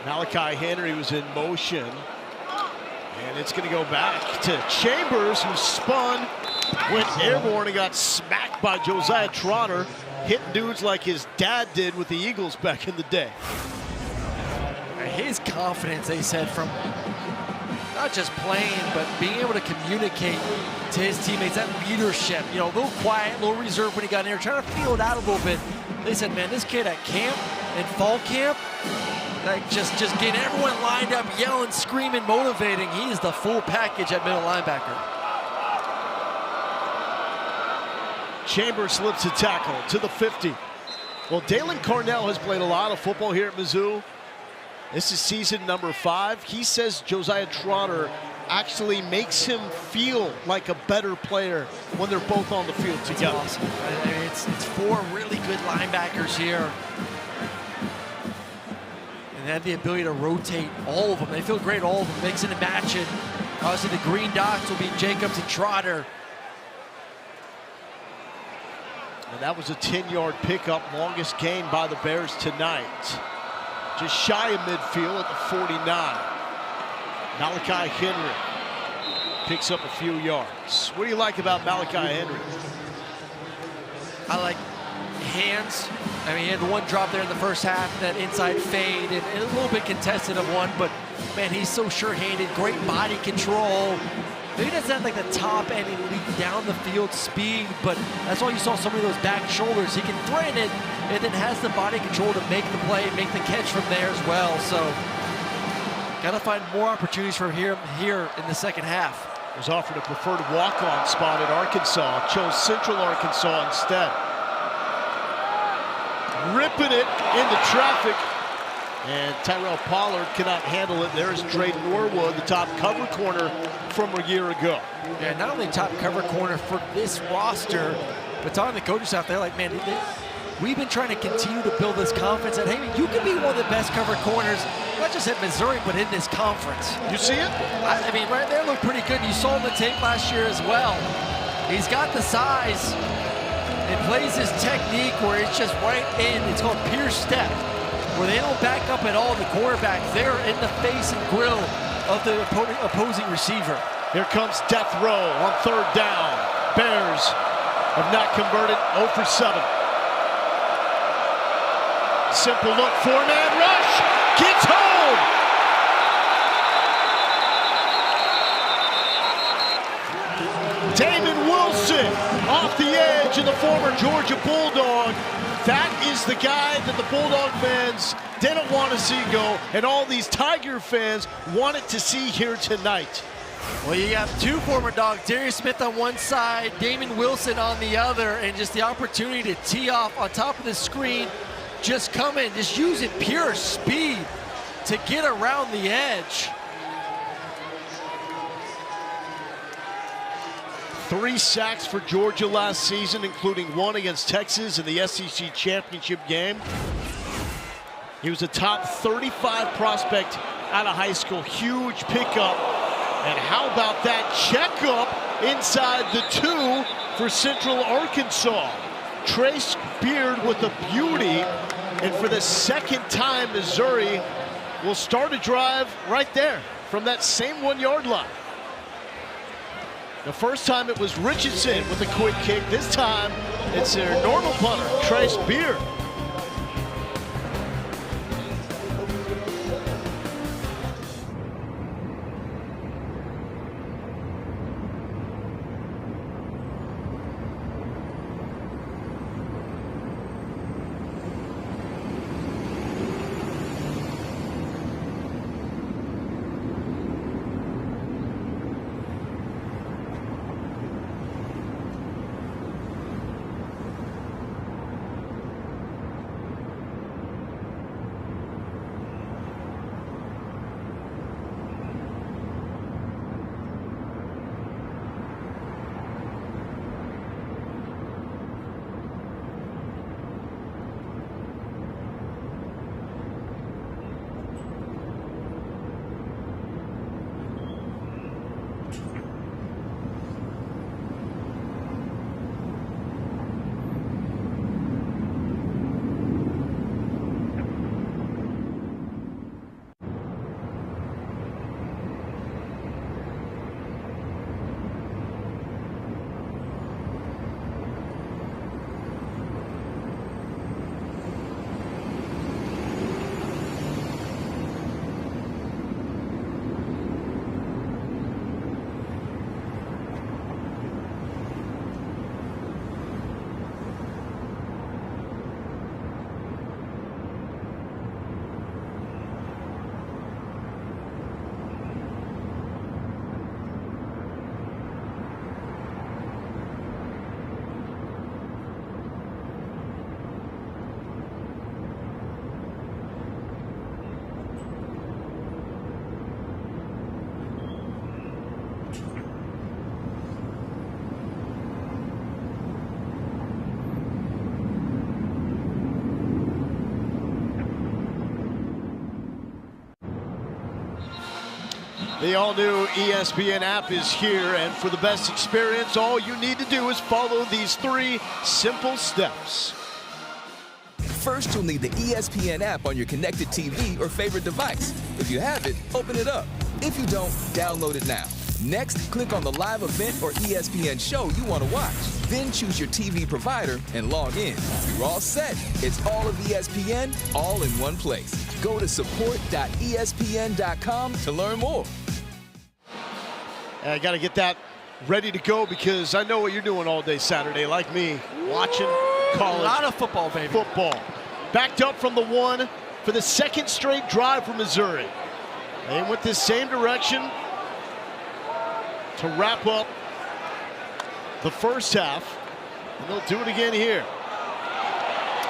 Malachi Henry was in motion. And it's going to go back to Chambers, who spun, went airborne, and got smacked by Josiah Trotter, hitting dudes like his dad did with the Eagles back in the day. His confidence, they said, from not just playing, but being able to communicate to his teammates, that leadership, you know, a little quiet, a little reserved when he got in there, trying to feel it out a little bit. They said, man, this kid at camp, in fall camp, like just getting everyone lined up, yelling, screaming, motivating. He is the full package at middle linebacker. Chambers slips a tackle to the 50. Well, Dalen Carnell has played a lot of football here at Mizzou. This is season number 5. He says Josiah Trotter actually makes him feel like a better player when they're both on the field together. That's awesome. I mean, it's 4 really good linebackers here. And they have the ability to rotate all of them. They feel great, all of them, mixing and matching. Obviously, the green dots will be Jacobs and Trotter. And that was a 10-yard pickup, longest gain by the Bears tonight. Just shy of midfield at the 49. Malachi Henry picks up a few yards. What do you like about Malachi Henry? I like hands. I mean, he had one drop there in the first half, that inside fade, and a little bit contested of one, but man, he's so sure-handed, great body control. Maybe doesn't have like the top end elite down the field speed, but that's why you saw so many of those back shoulders. He can threaten it and then has the body control to make the play, make the catch from there as well. So gotta find more opportunities for him here in the second half. Was offered a preferred walk-on spot at Arkansas, chose Central Arkansas instead. Ripping it into traffic, and Tyrell Pollard cannot handle it. There's Dre Norwood, the top cover corner from a year ago. Yeah, not only top cover corner for this roster, but talking to the coaches out there, like, man, we've been trying to continue to build this confidence that, hey, you can be one of the best covered corners, not just at Missouri, but in this conference. You see it? I mean, right there looked pretty good. You saw the tape last year as well. He's got the size and plays this technique where it's just right in. It's called pierce step, where they don't back up at all. The quarterback, they're in the face and grill of the opposing receiver. Here comes death row on 3rd down. Bears have not converted, 0 for 7. Simple look, 4-man rush, gets home. Damon Wilson off the edge, and the former Georgia Bulldog. That is the guy that the Bulldog fans didn't want to see go, and all these Tiger fans wanted to see here tonight. Well, you have two former Dogs, Darius Smith on one side, Damon Wilson on the other, and just the opportunity to tee off on top of the screen, just come in, just using pure speed to get around the edge. 3 sacks for Georgia last season, including 1 against Texas in the SEC championship game. He was a top 35 prospect out of high school. Huge pickup. And how about that checkup inside the 2 for Central Arkansas? Trace Beard with a beauty. And for the second time, Missouri will start a drive right there from that same 1-yard line. The first time it was Richardson with a quick kick. This time it's their normal punter, Trace Beard. The all-new ESPN app is here, and for the best experience, all you need to do is follow these 3 simple steps. First, you'll need the ESPN app on your connected TV or favorite device. If you have it, open it up. If you don't, download it now. Next, click on the live event or ESPN show you want to watch. Then choose your TV provider and log in. You're all set. It's all of ESPN, all in one place. Go to support.espn.com to learn more. I got to get that ready to go because I know what you're doing all day Saturday, like me, watching college. A lot of football, baby. Football. Backed up from the 1 for the 2nd straight drive for Missouri. They went this same direction to wrap up the first half, and they'll do it again here.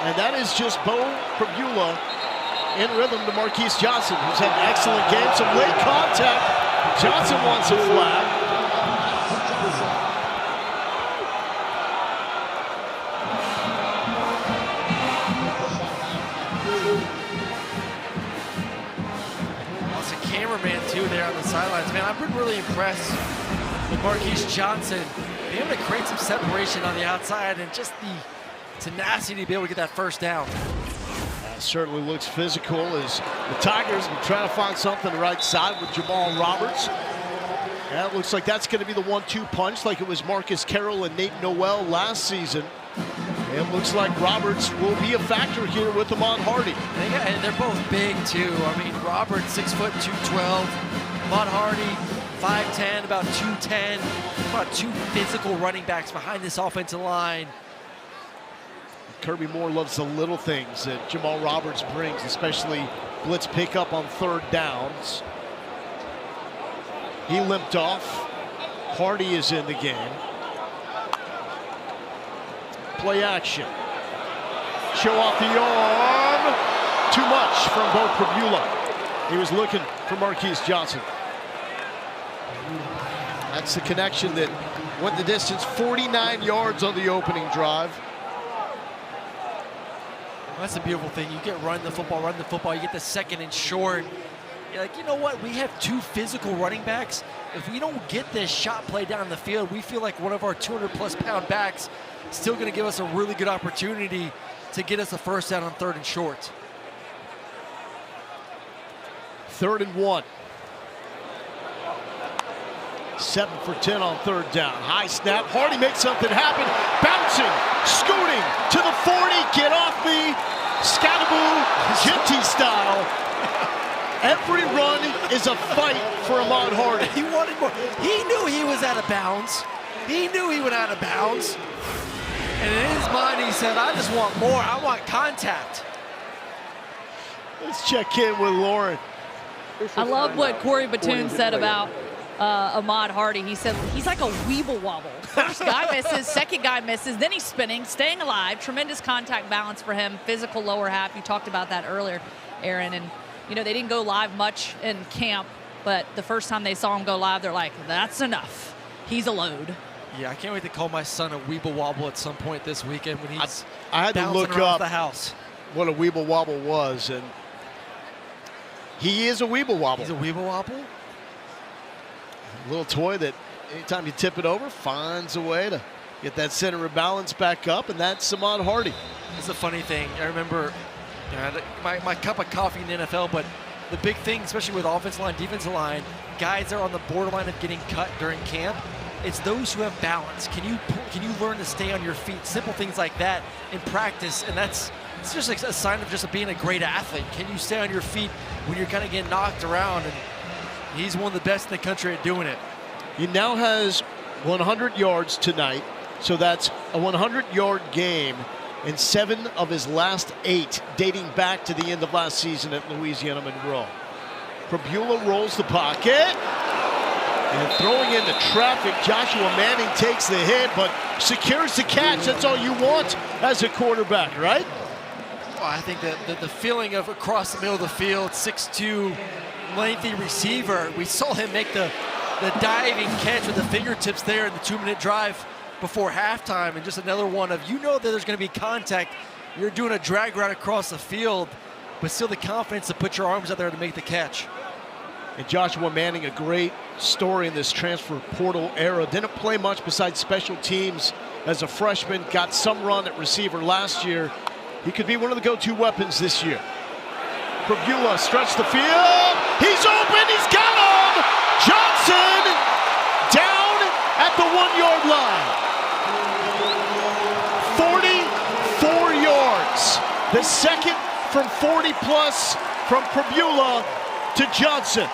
And that is just Bo Prabula in rhythm to Marquise Johnson, who's had an excellent game. Some late contact. Johnson wants a flag. sidelines, man, I've been really impressed with Marquise Johnson being able to create some separation on the outside and just the tenacity to be able to get that first down. That certainly looks physical as the Tigers will try to find something the right side with Jamal Roberts. And it looks like that's going to be the 1-2 punch like it was Marcus Carroll and Nate Noel last season. It looks like Roberts will be a factor here with Ahmad Hardy. And they're both big too. I mean, Roberts 6 foot 212, Ahmad Hardy 5'10", about 210. About two physical running backs behind this offensive line. Kirby Moore loves the little things that Jamal Roberts brings, especially blitz pickup on third downs. He limped off. Hardy is in the game. Play action. Show off the arm. Too much from Bo Prabula. He was looking for Marquise Johnson. That's the connection that went the distance, 49 yards on the opening drive. That's a beautiful thing. You get run the football, you get the second and short. You're like, you know what? We have two physical running backs. If we don't get this shot play down the field, we feel like one of our 200-plus pound backs is still going to give us a really good opportunity to get us a first down on third and short. 3rd and 1. 7 for 10 on third down. High snap. Hardy makes something happen. Bouncing, scooting to the 40. Get off me. Scattaboo, Jinty style. Every run is a fight for Ahmad Hardy. He wanted more. He knew he was out of bounds. He knew he went out of bounds. And in his mind, he said, I just want more. I want contact. Let's check in with Lauren. I love what Corey Batoon said about Ahmad Hardy. He said he's like a weeble wobble. First guy misses, second guy misses, then he's spinning, staying alive. Tremendous contact balance for him. Physical lower half. You talked about that earlier, Aaron. And, you know, they didn't go live much in camp, but the first time they saw him go live, they're like, that's enough. He's a load. Yeah, I can't wait to call my son a weeble wobble at some point this weekend when he's I had to look up the house. What a weeble wobble was, and he is a weeble wobble. He's a weeble wobble? A little toy that anytime you tip it over, finds a way to get that center of balance back up, and that's Ahmad Hardy. It's a funny thing. I remember my cup of coffee in the NFL, but the big thing, especially with offensive line, defensive line, guys that are on the borderline of getting cut during camp, it's those who have balance. Can you learn to stay on your feet? Simple things like that in practice, and it's just like a sign of just being a great athlete. Can you stay on your feet when you're kind of getting knocked around? And he's one of the best in the country at doing it. He now has 100 yards tonight, so that's a 100-yard game in 7 of his last 8, dating back to the end of last season at Louisiana Monroe. Prabula rolls the pocket. And throwing into traffic, Joshua Manning takes the hit, but secures the catch. That's all you want as a quarterback, right? Well, I think that the feeling of across the middle of the field, 6'2", lengthy receiver. We saw him make the diving catch with the fingertips there in the 2-minute drive before halftime, and just another one of, you know that there's going to be contact. You're doing a drag route across the field, but still the confidence to put your arms out there to make the catch. And Joshua Manning, a great story in this transfer portal era. Didn't play much besides special teams as a freshman. Got some run at receiver last year. He could be one of the go-to weapons this year. Prabula stretched the field. He's open. He's got him. Johnson down at the 1-yard line. 44 yards. The second from 40-plus from Prabula to Johnson.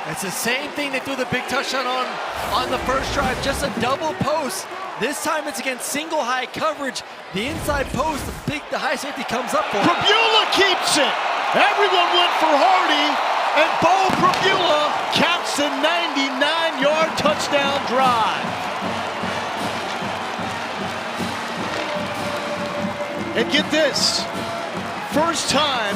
It's the same thing they threw the big touchdown on the first drive, just a double post. This time it's against single high coverage. The inside post, the high safety comes up for it. Prabula keeps it. Everyone went for Hardy, and Bo Prabula caps the 99-yard touchdown drive. And get this, first time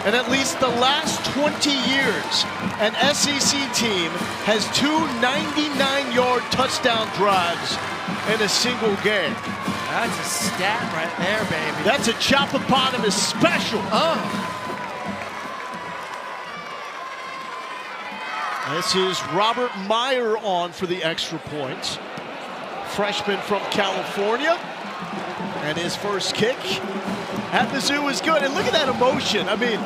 in at least the last 20 years, an SEC team has 2 99-yard touchdown drives in a single game. That's a stat right there, baby. That's a Choppopotamus special. This is Robert Meyer on for the extra point. Freshman from California. And his first kick at Mizzou is good. And look at that emotion. I mean,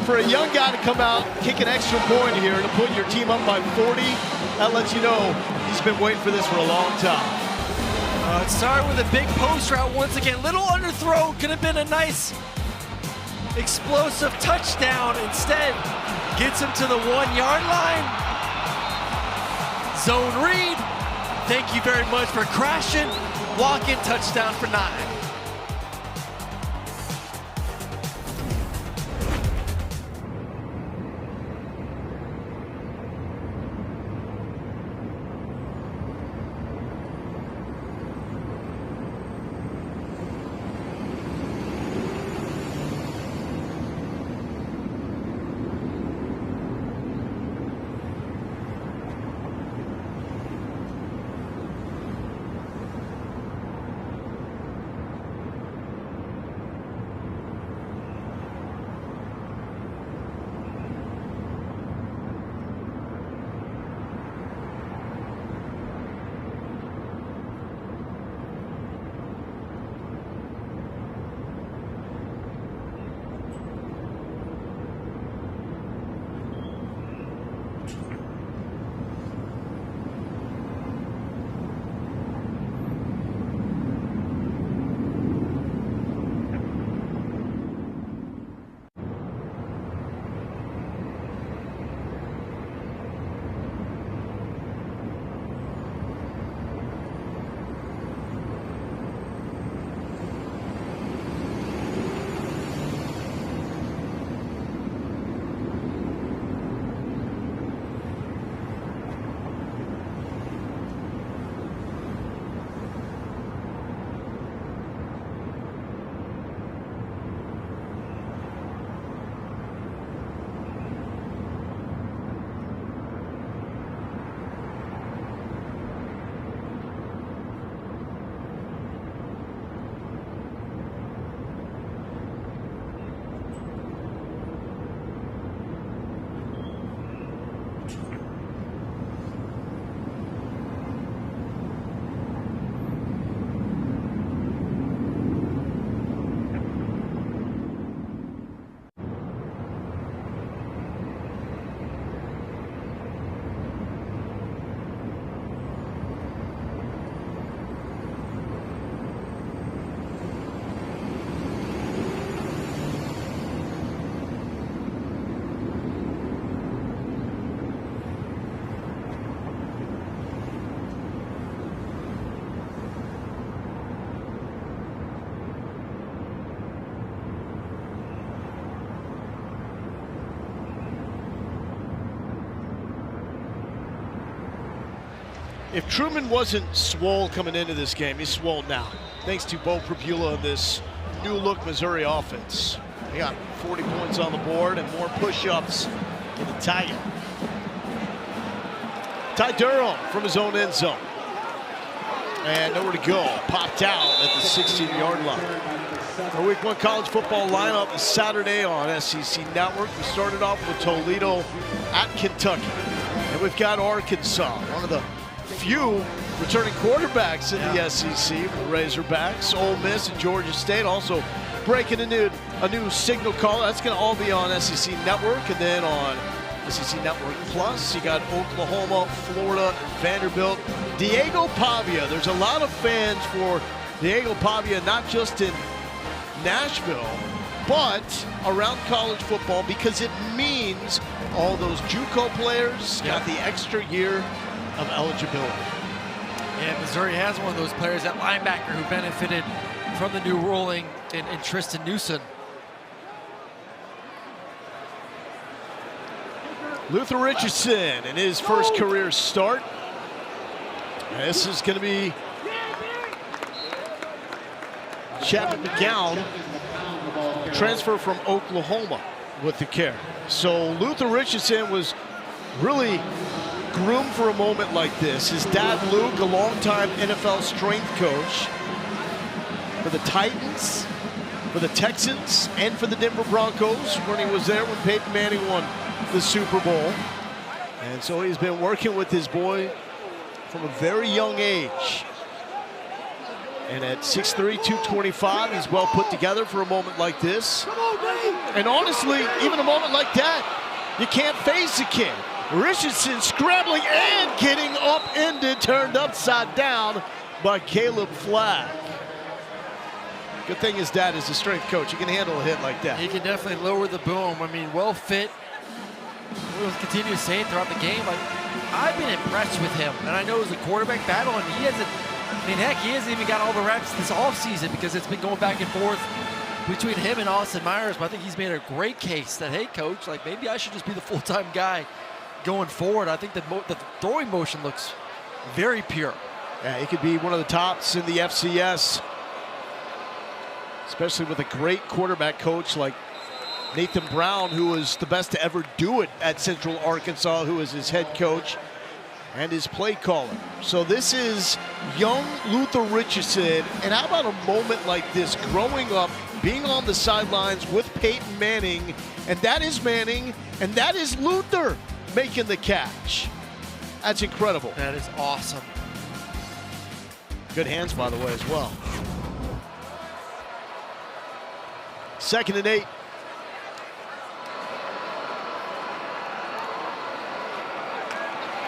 for a young guy to come out, kick an extra point here to put your team up by 40, that lets you know he's been waiting for this for a long time. It started with a big post route once again. Little underthrow, could have been a nice explosive touchdown. Instead, gets him to the 1-yard line. Zone read. Thank you very much for crashing. Walk-in touchdown for 9. If Truman wasn't swole coming into this game, he's swole now. Thanks to Bo Prabula and this new look Missouri offense. They got 40 points on the board and more push-ups in the tie-in. Ty Durham from his own end zone. And nowhere to go. Popped out at the 16-yard line. Our Week 1 college football lineup is Saturday on SEC Network. We started off with Toledo at Kentucky. And we've got Arkansas, one of the few returning quarterbacks in the SEC for the Razorbacks. Ole Miss and Georgia State also breaking a new signal call. That's going to all be on SEC Network. And then on SEC Network Plus, you got Oklahoma, Florida, and Vanderbilt. Diego Pavia. There's a lot of fans for Diego Pavia, not just in Nashville, but around college football, because it means all those JUCO players got the extra year of eligibility. And Missouri has one of those players, that linebacker who benefited from the new ruling in Tristan Newsom. Luther Richardson in his first career start. This is going to be Chapman McGowan, transfer from Oklahoma with the care. So Luther Richardson was really groomed for a moment like this. His dad, Luke, a longtime NFL strength coach for the Titans, for the Texans, and for the Denver Broncos when he was there when Peyton Manning won the Super Bowl. And so he's been working with his boy from a very young age. And at 6'3", 225, he's well put together for a moment like this. And honestly, even a moment like that, you can't face the kid. Richardson scrambling and getting upended, turned upside down by Caleb Flagg. Good thing his dad is a strength coach. He can handle a hit like that. He can definitely lower the boom. I mean, well fit. We'll continue to say it throughout the game. I've been impressed with him, and I know it was a quarterback battle, and he hasn't, I mean, heck, he hasn't even got all the reps this offseason because it's been going back and forth between him and Austin Myers. But I think he's made a great case that, hey, coach, like maybe I should just be the full-time guy going forward. I think that the throwing motion looks very pure. Yeah, he could be one of the tops in the FCS, especially with a great quarterback coach like Nathan Brown, who was the best to ever do it at Central Arkansas, who is his head coach and his play caller. So this is young Luther Richardson. And how about a moment like this, growing up, being on the sidelines with Peyton Manning, and that is Manning, and that is Luther making the catch. That's incredible. That is awesome. Good hands, by the way, as well. 2nd and 8.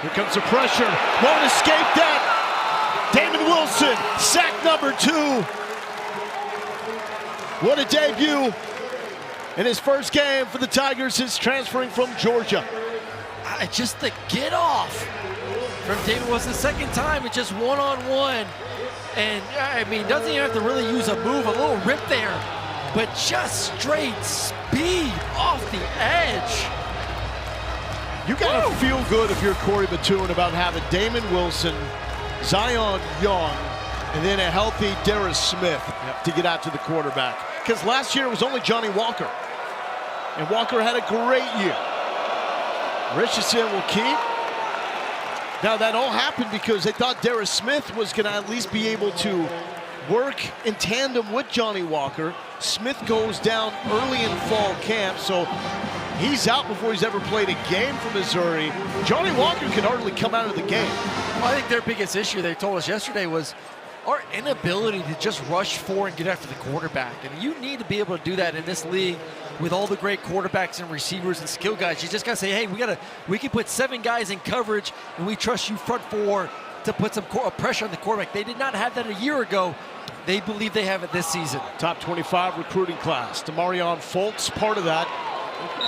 Here comes the pressure. Won't escape that. Damon Wilson, sack number 2. What a debut in his first game for the Tigers since transferring from Georgia. Just the get off from Damon Wilson. Second time, it's just one-on-one. And I mean, doesn't even have to really use a move, a little rip there, but just straight speed off the edge. You gotta feel good if you're Corey Batoon about having Damon Wilson, Zion Young, and then a healthy Darius Smith to get out to the quarterback. Because last year it was only Johnny Walker, and Walker had a great year. Richardson will keep. Now that all happened because they thought Darius Smith was gonna at least be able to work in tandem with Johnny Walker. Smith goes down early in fall camp, so he's out before he's ever played a game for Missouri. Johnny Walker can hardly come out of the game. Well, I think their biggest issue, they told us yesterday, was our inability to just rush for and get after the quarterback. And you need to be able to do that in this league with all the great quarterbacks and receivers and skill guys. You just got to say, hey, we can put 7 guys in coverage, and we trust you front 4 to put some pressure on the quarterback. They did not have that a year ago. They believe they have it this season. Top 25 recruiting class. Demarion Folks, part of that.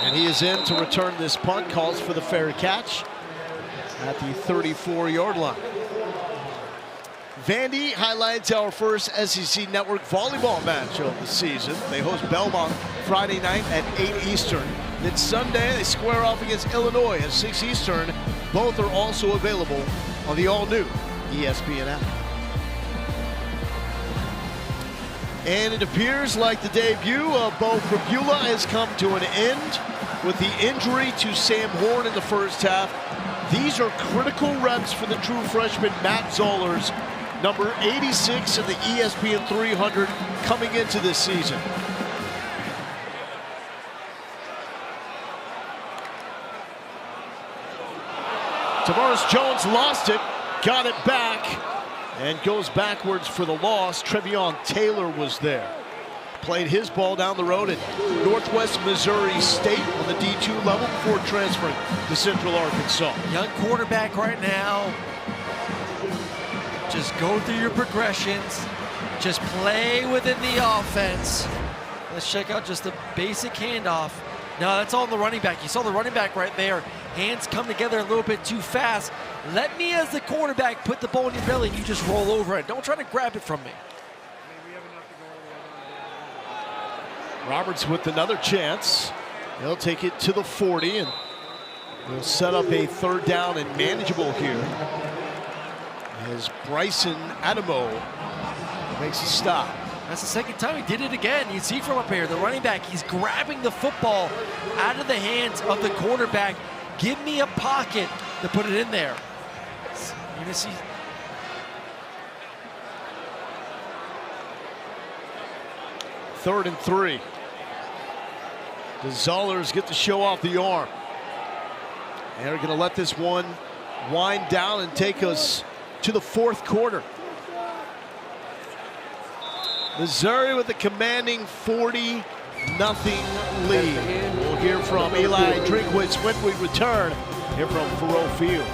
And he is in to return this punt. Calls for the fair catch at the 34-yard line. Vandy highlights our first SEC Network volleyball match of the season. They host Belmont Friday night at 8 Eastern. Then Sunday, they square off against Illinois at 6 Eastern. Both are also available on the all-new ESPN app. And it appears like the debut of Bo Prabula has come to an end with the injury to Sam Horn in the first half. These are critical reps for the true freshman Matt Zollers, number 86 in the ESPN 300 coming into this season. Tavares Jones lost it, got it back, and goes backwards for the loss. Trevion Taylor was there. Played his ball down the road at Northwest Missouri State on the D2 level before transferring to Central Arkansas. Young quarterback right now. Just go through your progressions. Just play within the offense. Let's check out just the basic handoff. No, that's all the running back. You saw the running back right there. Hands come together a little bit too fast. Let me, as the quarterback, put the ball in your belly and you just roll over it. Don't try to grab it from me. Roberts with another chance. He'll take it to the 40 and we'll set up a 3rd down and manageable here as Bryson Adamo makes a stop. That's the second time he did it again. You see from up here, the running back, he's grabbing the football out of the hands of the quarterback. Give me a pocket to put it in there. You're gonna see. Third and 3. Does Zollers get to show off the arm? And they're going to let this one wind down and take us to the fourth quarter. Missouri with a commanding 40-0 lead. We'll hear from Eli Drinkwitz when we return here from Faurot Field.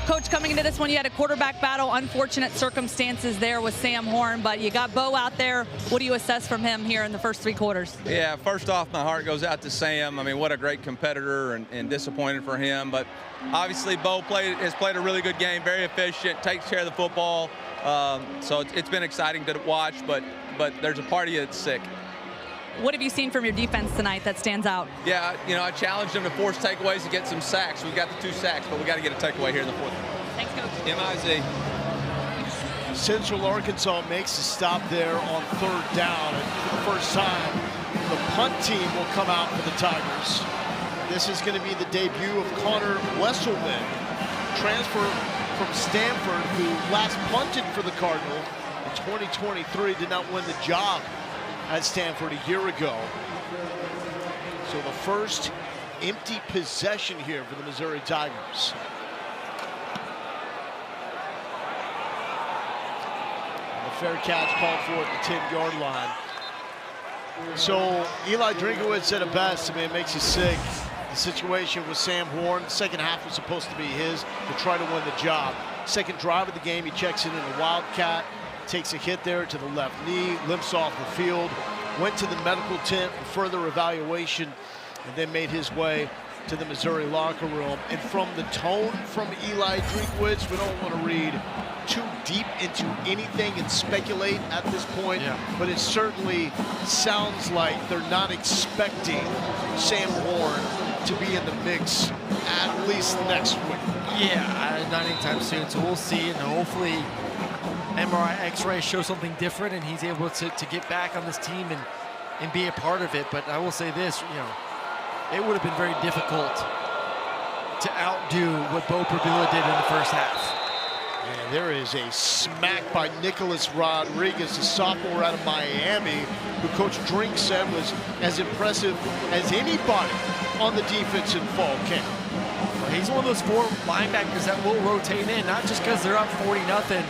Coach, coming into this one, you had a quarterback battle, unfortunate circumstances there with Sam Horn, but you got Bo out there. What do you assess from him here in the first three quarters? Yeah, first off, my heart goes out to Sam. I mean, what a great competitor, and disappointed for him. But obviously, Bo has played a really good game, very efficient, takes care of the football. So it's been exciting to watch, but there's a part of you that's sick. What have you seen from your defense tonight that stands out? Yeah, I challenged them to force takeaways and get some sacks. We got the 2 sacks, but we got to get a takeaway here in the fourth. Thanks, Coach. MIZ. Central Arkansas makes a stop there on third down, and for the first time, the punt team will come out for the Tigers. This is going to be the debut of Connor Wesselman, transfer from Stanford, who last punted for the Cardinal in 2023, did not win the job at Stanford a year ago. So the first empty possession here for the Missouri Tigers. And the fair catch called for at the 10-yard line. So Eli Drinkwitz said it best. I mean, it makes you sick. The situation with Sam Horn, second half was supposed to be his to try to win the job. Second drive of the game, he checks in a Wildcat, takes a hit there to the left knee, limps off the field, went to the medical tent for further evaluation, and then made his way to the Missouri locker room. And from the tone from Eli Drinkwitz, we don't want to read too deep into anything and speculate at this point, but it certainly sounds like they're not expecting Sam Horn to be in the mix at least next week. Yeah, not anytime soon, so we'll see, and hopefully MRI X-ray shows something different and he's able to get back on this team and be a part of it. But I will say this, it would have been very difficult to outdo what Bo Perbula did in the first half. And there is a smack by Nicholas Rodriguez, a sophomore out of Miami, who Coach Drink said was as impressive as anybody on the defense in fall camp. He's one of those 4 linebackers that will rotate in, not just because they're up 40-0,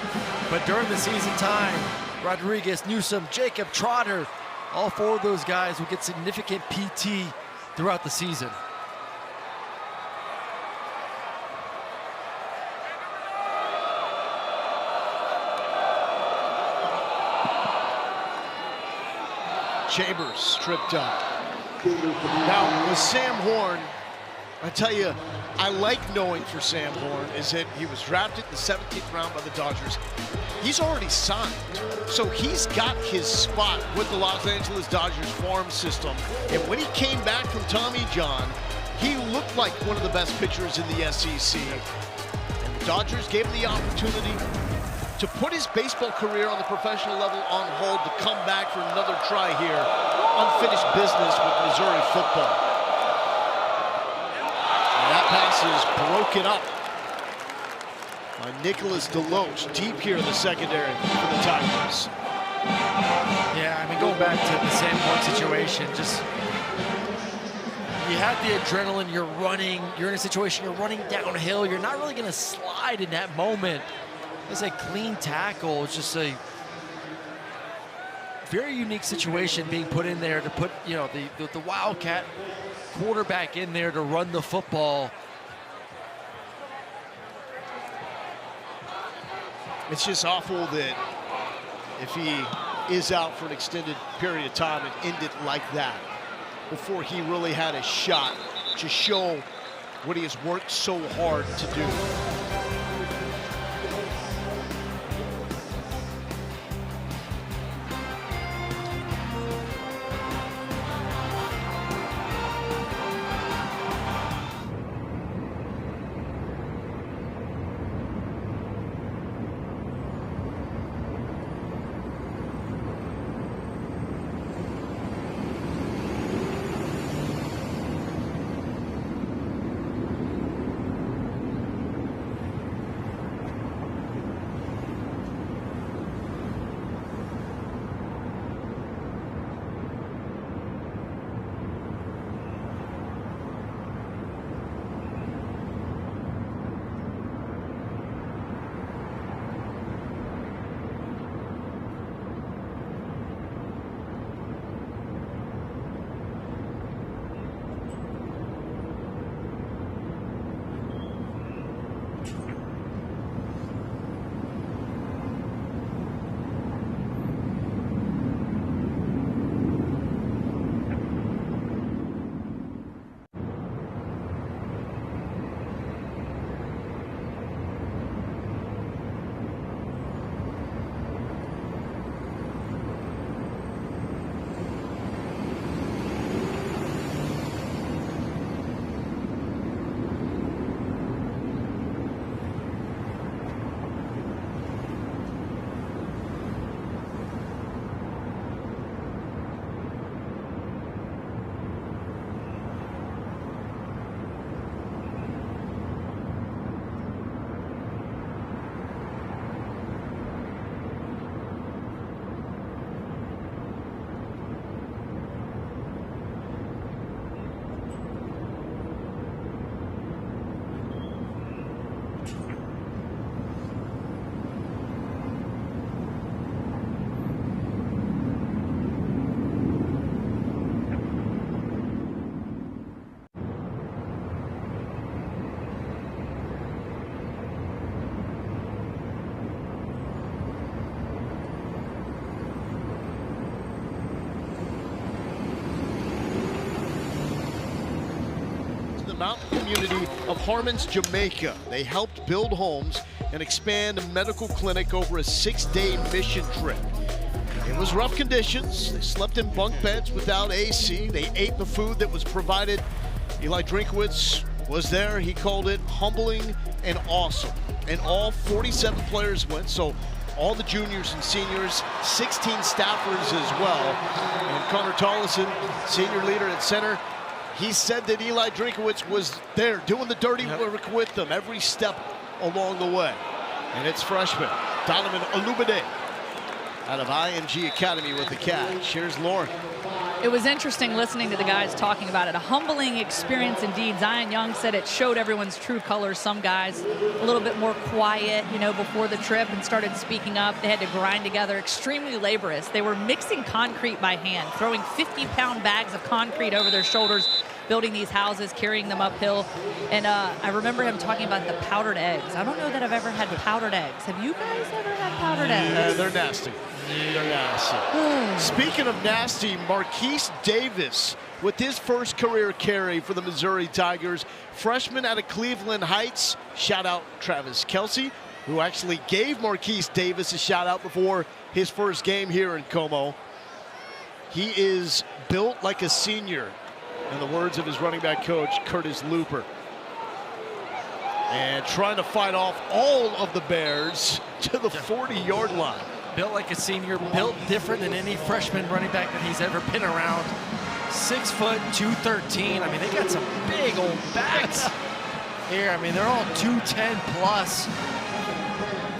but during the season time, Rodriguez, Newsome, Jacob, Trotter, all 4 of those guys will get significant PT throughout the season. Chambers stripped up. Now, with Sam Horn, I tell you, I like knowing for Sam Horn is that he was drafted in the 17th round by the Dodgers. He's already signed, so he's got his spot with the Los Angeles Dodgers farm system. And when he came back from Tommy John, he looked like one of the best pitchers in the SEC. And the Dodgers gave him the opportunity to put his baseball career on the professional level on hold to come back for another try here. Unfinished business with Missouri football. And that pass is broken up by Nicholas Deloach, deep here in the secondary for the Tigers. Yeah, I mean, going back to the Sam Horn situation, just you have the adrenaline, you're running, you're in a situation, you're running downhill, you're not really going to slide in that moment. It's a clean tackle. It's just a very unique situation being put in there to put, the Wildcat quarterback in there to run the football. It's just awful that if he is out for an extended period of time and end it like that before he really had a shot to show what he has worked so hard to do. Mountain community of Harmons, Jamaica. They helped build homes and expand a medical clinic over a 6-day mission trip. It was rough conditions. They slept in bunk beds without AC. They ate the food that was provided. Eli Drinkowitz was there. He called it humbling and awesome. And all 47 players went, so all the juniors and seniors, 16 staffers as well. And Connor Tollison, senior leader at center, he said that Eli Drinkowitz was there doing the dirty work with them every step along the way. And it's freshman Donovan Olumide out of IMG Academy with the catch. Here's Lauren. It was interesting listening to the guys talking about it. A humbling experience indeed. Zion Young said it showed everyone's true colors. Some guys a little bit more quiet, you know, before the trip and started speaking up. They had to grind together, extremely laborious. They were mixing concrete by hand, throwing 50-pound bags of concrete over their shoulders, building these houses, carrying them uphill. And I remember him talking about the powdered eggs. I don't know that I've ever had powdered eggs. Have you guys ever had powdered eggs? They're nasty. They're nasty. Speaking of nasty, Marquise Davis with his first career carry for the Missouri Tigers. Freshman out of Cleveland Heights. Shout out Travis Kelsey, who actually gave Marquise Davis a shout out before his first game here in Como. He is built like a senior, in the words of his running back coach, Curtis Looper. And trying to fight off all of the Bears to the 40-yard line. Built like a senior, built different than any freshman running back that he's ever been around. 6 foot, 213. I mean, they got some big old backs here. I mean, they're all 210 plus.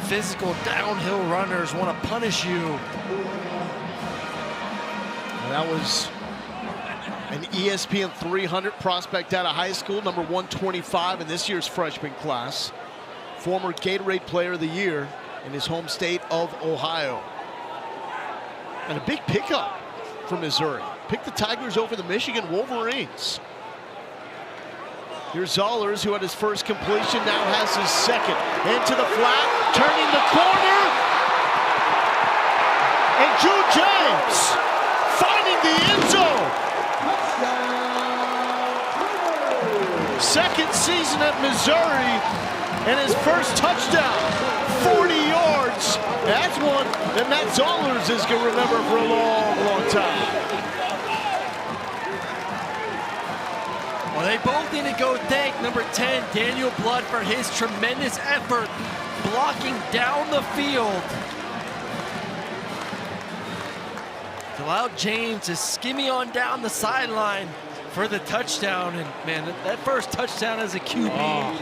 Physical downhill runners want to punish you. And that was an ESPN 300 prospect out of high school, number 125 in this year's freshman class. Former Gatorade Player of the Year in his home state of Ohio. And a big pickup for Missouri. Picked the Tigers over the Michigan Wolverines. Here's Zollers, who had his first completion, now has his second. Into the flat, turning the corner. And Jude James finding the end zone. Second season at Missouri, and his first touchdown. 40 yards. That's one that Matt Zollers is going to remember for a long, long time. Well, they both need to go thank number 10, Daniel Blood, for his tremendous effort blocking down the field to allow James to skimmy on down the sideline for the touchdown. And man, that first touchdown as a QB,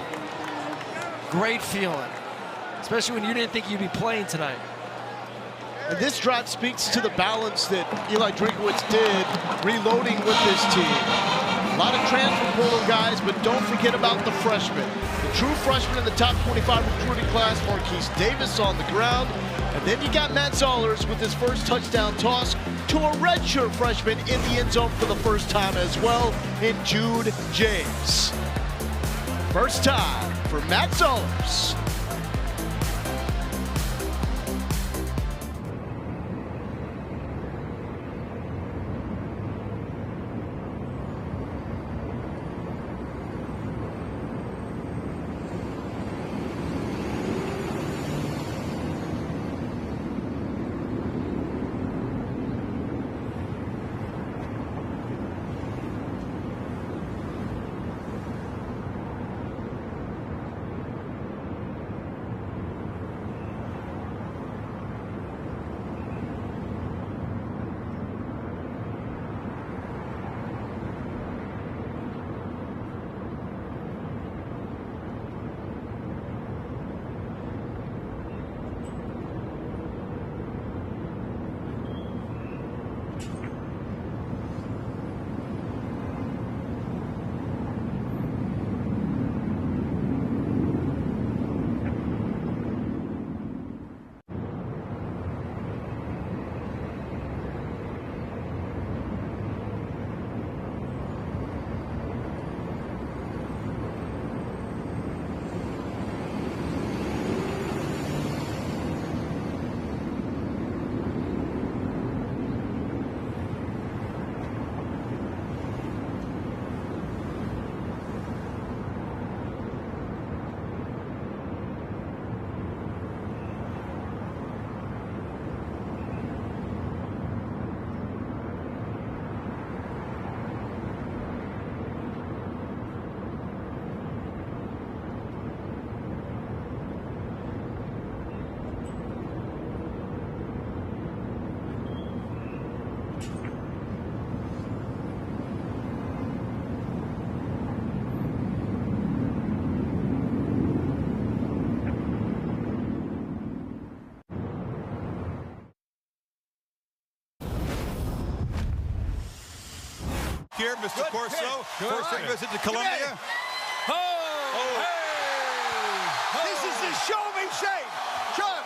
great feeling. Especially when you didn't think you'd be playing tonight. And this drive speaks to the balance that Eli Drinkowitz did reloading with this team. A lot of transfer portal guys, but don't forget about the freshmen. The true freshman in the top 25 recruiting class, Marquise Davis on the ground. And then you got Matt Zollers with his first touchdown toss to a redshirt freshman in the end zone for the first time as well, in Jude James. First time for Matt Zollers. here, Mr. Corso. First visit to Columbia. Oh! Hey! This is the show me shake. Chuck.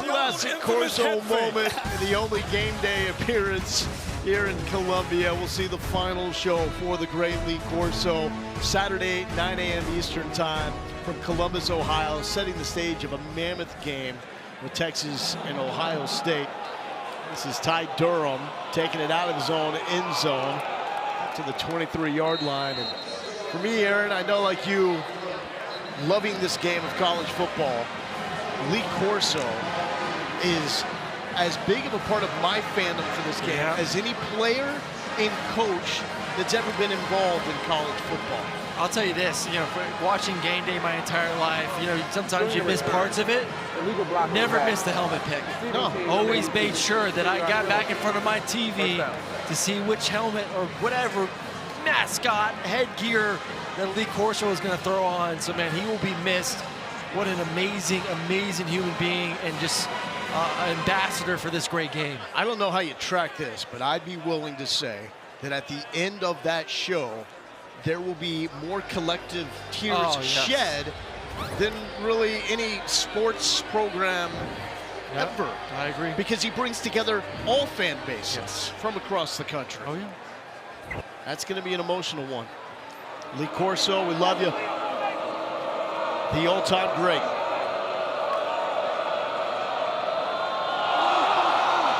Classic Corso moment in the only game day appearance here in Columbia. We'll see the final show for the great Lee Corso Saturday, 9 a.m. Eastern time from Columbus, Ohio, setting the stage of a mammoth game with Texas and Ohio State. This is Ty Durham taking it out of his own end zone to the 23-yard line. And for me, Aaron, I know like you, loving this game of college football, Lee Corso is as big of a part of my fandom for this game as any player and coach that's ever been involved in college football. I'll tell you this, for watching game day my entire life, sometimes you miss parts of it. Never missed the helmet pick. No. Always made sure that I got back in front of my TV to see which helmet or whatever mascot headgear that Lee Corso was going to throw on. So, man, he will be missed. What an amazing, amazing human being and just an ambassador for this great game. I don't know how you track this, but I'd be willing to say that at the end of that show, there will be more collective tears shed than really any sports program ever. I agree. Because he brings together all fan bases from across the country. Oh, yeah. That's going to be an emotional one. Lee Corso, we love you. The all-time great.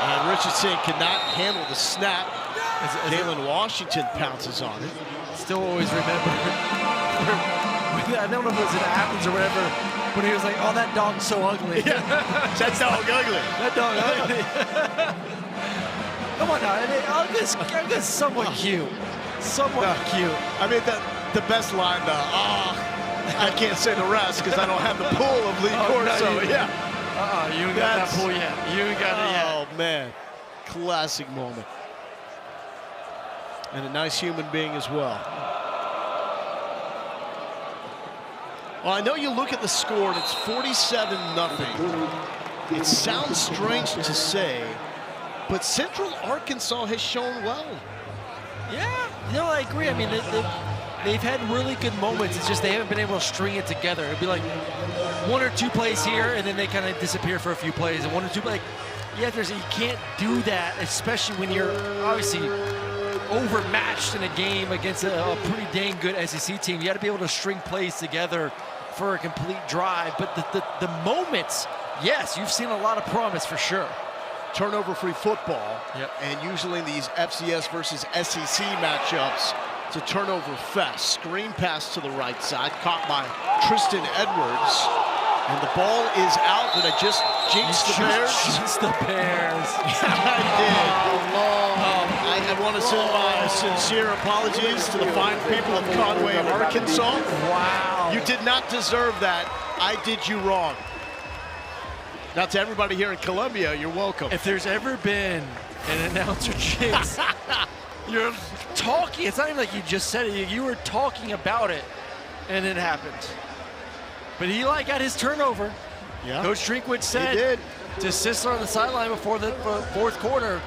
And Richardson cannot handle the snap. Jalen Washington pounces on it. Still always remember, I don't know if it was in Athens or whatever, when he was like, oh, that dog's so ugly. Yeah, that dog ugly. That dog ugly. Come on now, ugly is somewhat cute. Somewhat cute. I mean, the best line, I can't say the rest because I don't have the pool of Lee Corso. No, you ain't got that pool yet. You ain't got it yet. Oh, man. Classic moment. And a nice human being as well. Well, I know you look at the score and it's 47-0. It sounds strange to say, but Central Arkansas has shown well. Yeah, I agree. I mean, they've had really good moments. It's just they haven't been able to string it together. It'd be like one or two plays here, and then they kind of disappear for a few plays. And one or two, you can't do that, especially when you're obviously overmatched in a game against a pretty dang good SEC team. You got to be able to string plays together for a complete drive. But the moments, yes, you've seen a lot of promise for sure. Turnover-free football, and usually in these FCS versus SEC matchups, it's a turnover fest. Screen pass to the right side, caught by Tristan Edwards, and the ball is out. Did I just jinx the Bears? Jinx the Bears. I did. I want to send my sincere apologies to the fine people of Conway, Arkansas. Wow. You did not deserve that. I did you wrong. Now, to everybody here in Columbia, you're welcome. If there's ever been an announcer jinx, you're talking. It's not even like you just said it. You were talking about it, and it happened. But Eli got his turnover. Yeah. Coach Drinkwitz said to Sisler on the sideline before the fourth quarter,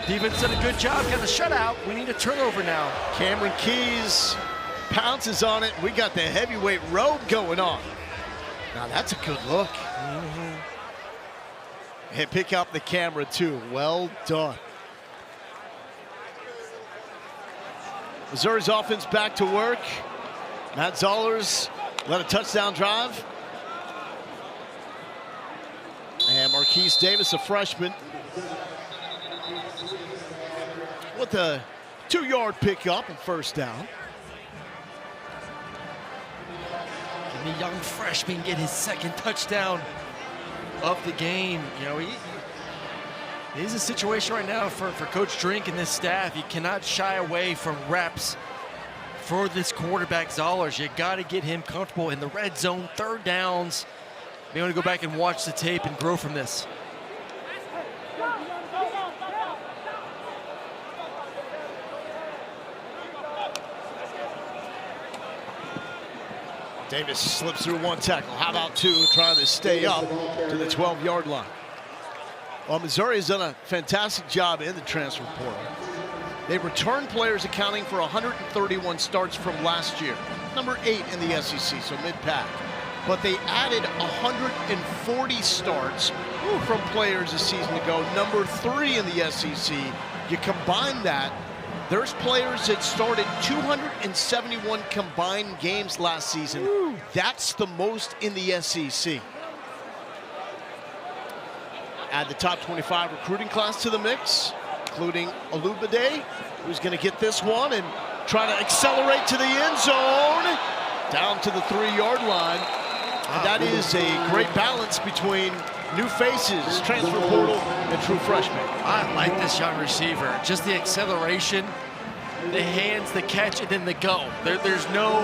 defense did a good job, got the shutout. We need a turnover now. Cameron Keys pounces on it. We got the heavyweight robe going on. Now, that's a good look. And pick up the camera, too. Well done. Missouri's offense back to work. Matt Zollers led a touchdown drive. And Marquise Davis, a freshman, with a 2-yard pickup and first down. Can the young freshman get his second touchdown of the game? He's a situation right now for Coach Drink and this staff. You cannot shy away from reps for this quarterback Zollers. You got to get him comfortable in the red zone, third downs. Be able to go back and watch the tape and grow from this. Davis slips through one tackle. How about two, trying to stay up to the 12-yard line. Well, Missouri has done a fantastic job in the transfer portal. They've returned players accounting for 131 starts from last year. Number 8 in the SEC, so mid-pack. But they added 140 starts from players a season ago. Number 3 in the SEC. You combine that, there's players that started 271 combined games last season. That's the most in the SEC. Add the top 25 recruiting class to the mix, including Olubade, who's going to get this one and try to accelerate to the end zone, down to the 3-yard line. And that is a great balance between new faces, transfer portal, and true freshmen. I like this young receiver. Just the acceleration, the hands, the catch, and then the go. There's no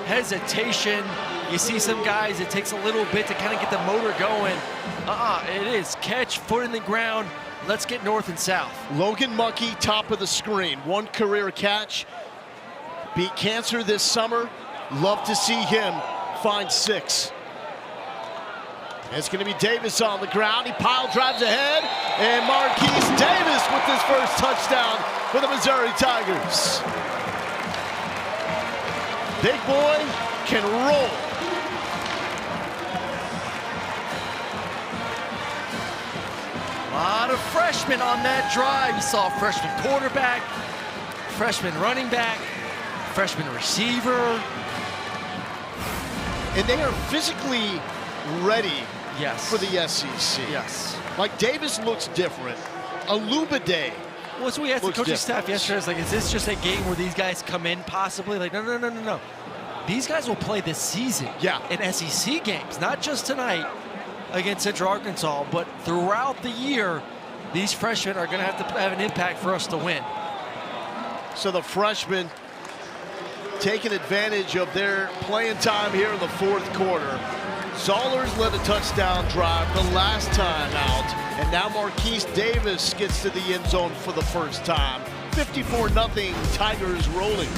hesitation. You see some guys, it takes a little bit to kind of get the motor going. It is catch, foot in the ground. Let's get north and south. Logan Muckey, top of the screen. 1 career catch. Beat cancer this summer. Love to see him find 6. It's going to be Davis on the ground. He pile drives ahead. And Marquise Davis with his first touchdown for the Missouri Tigers. Big boy can roll. A lot of freshmen on that drive. You saw a freshman quarterback, freshman running back, freshman receiver. And they are physically ready for the SEC. Yes. Like, Davis looks different. Olubade. Well, so we asked the coaching staff yesterday, I was like, is this just a game where these guys come in possibly? Like, no. These guys will play this season in SEC games, not just tonight against Central Arkansas, but throughout the year, these freshmen are going to have to have an impact for us to win. So the freshmen taking advantage of their playing time here in the 4th quarter. Zollers led a touchdown drive the last time out, and now Marquise Davis gets to the end zone for the first time. 54-0, Tigers rolling.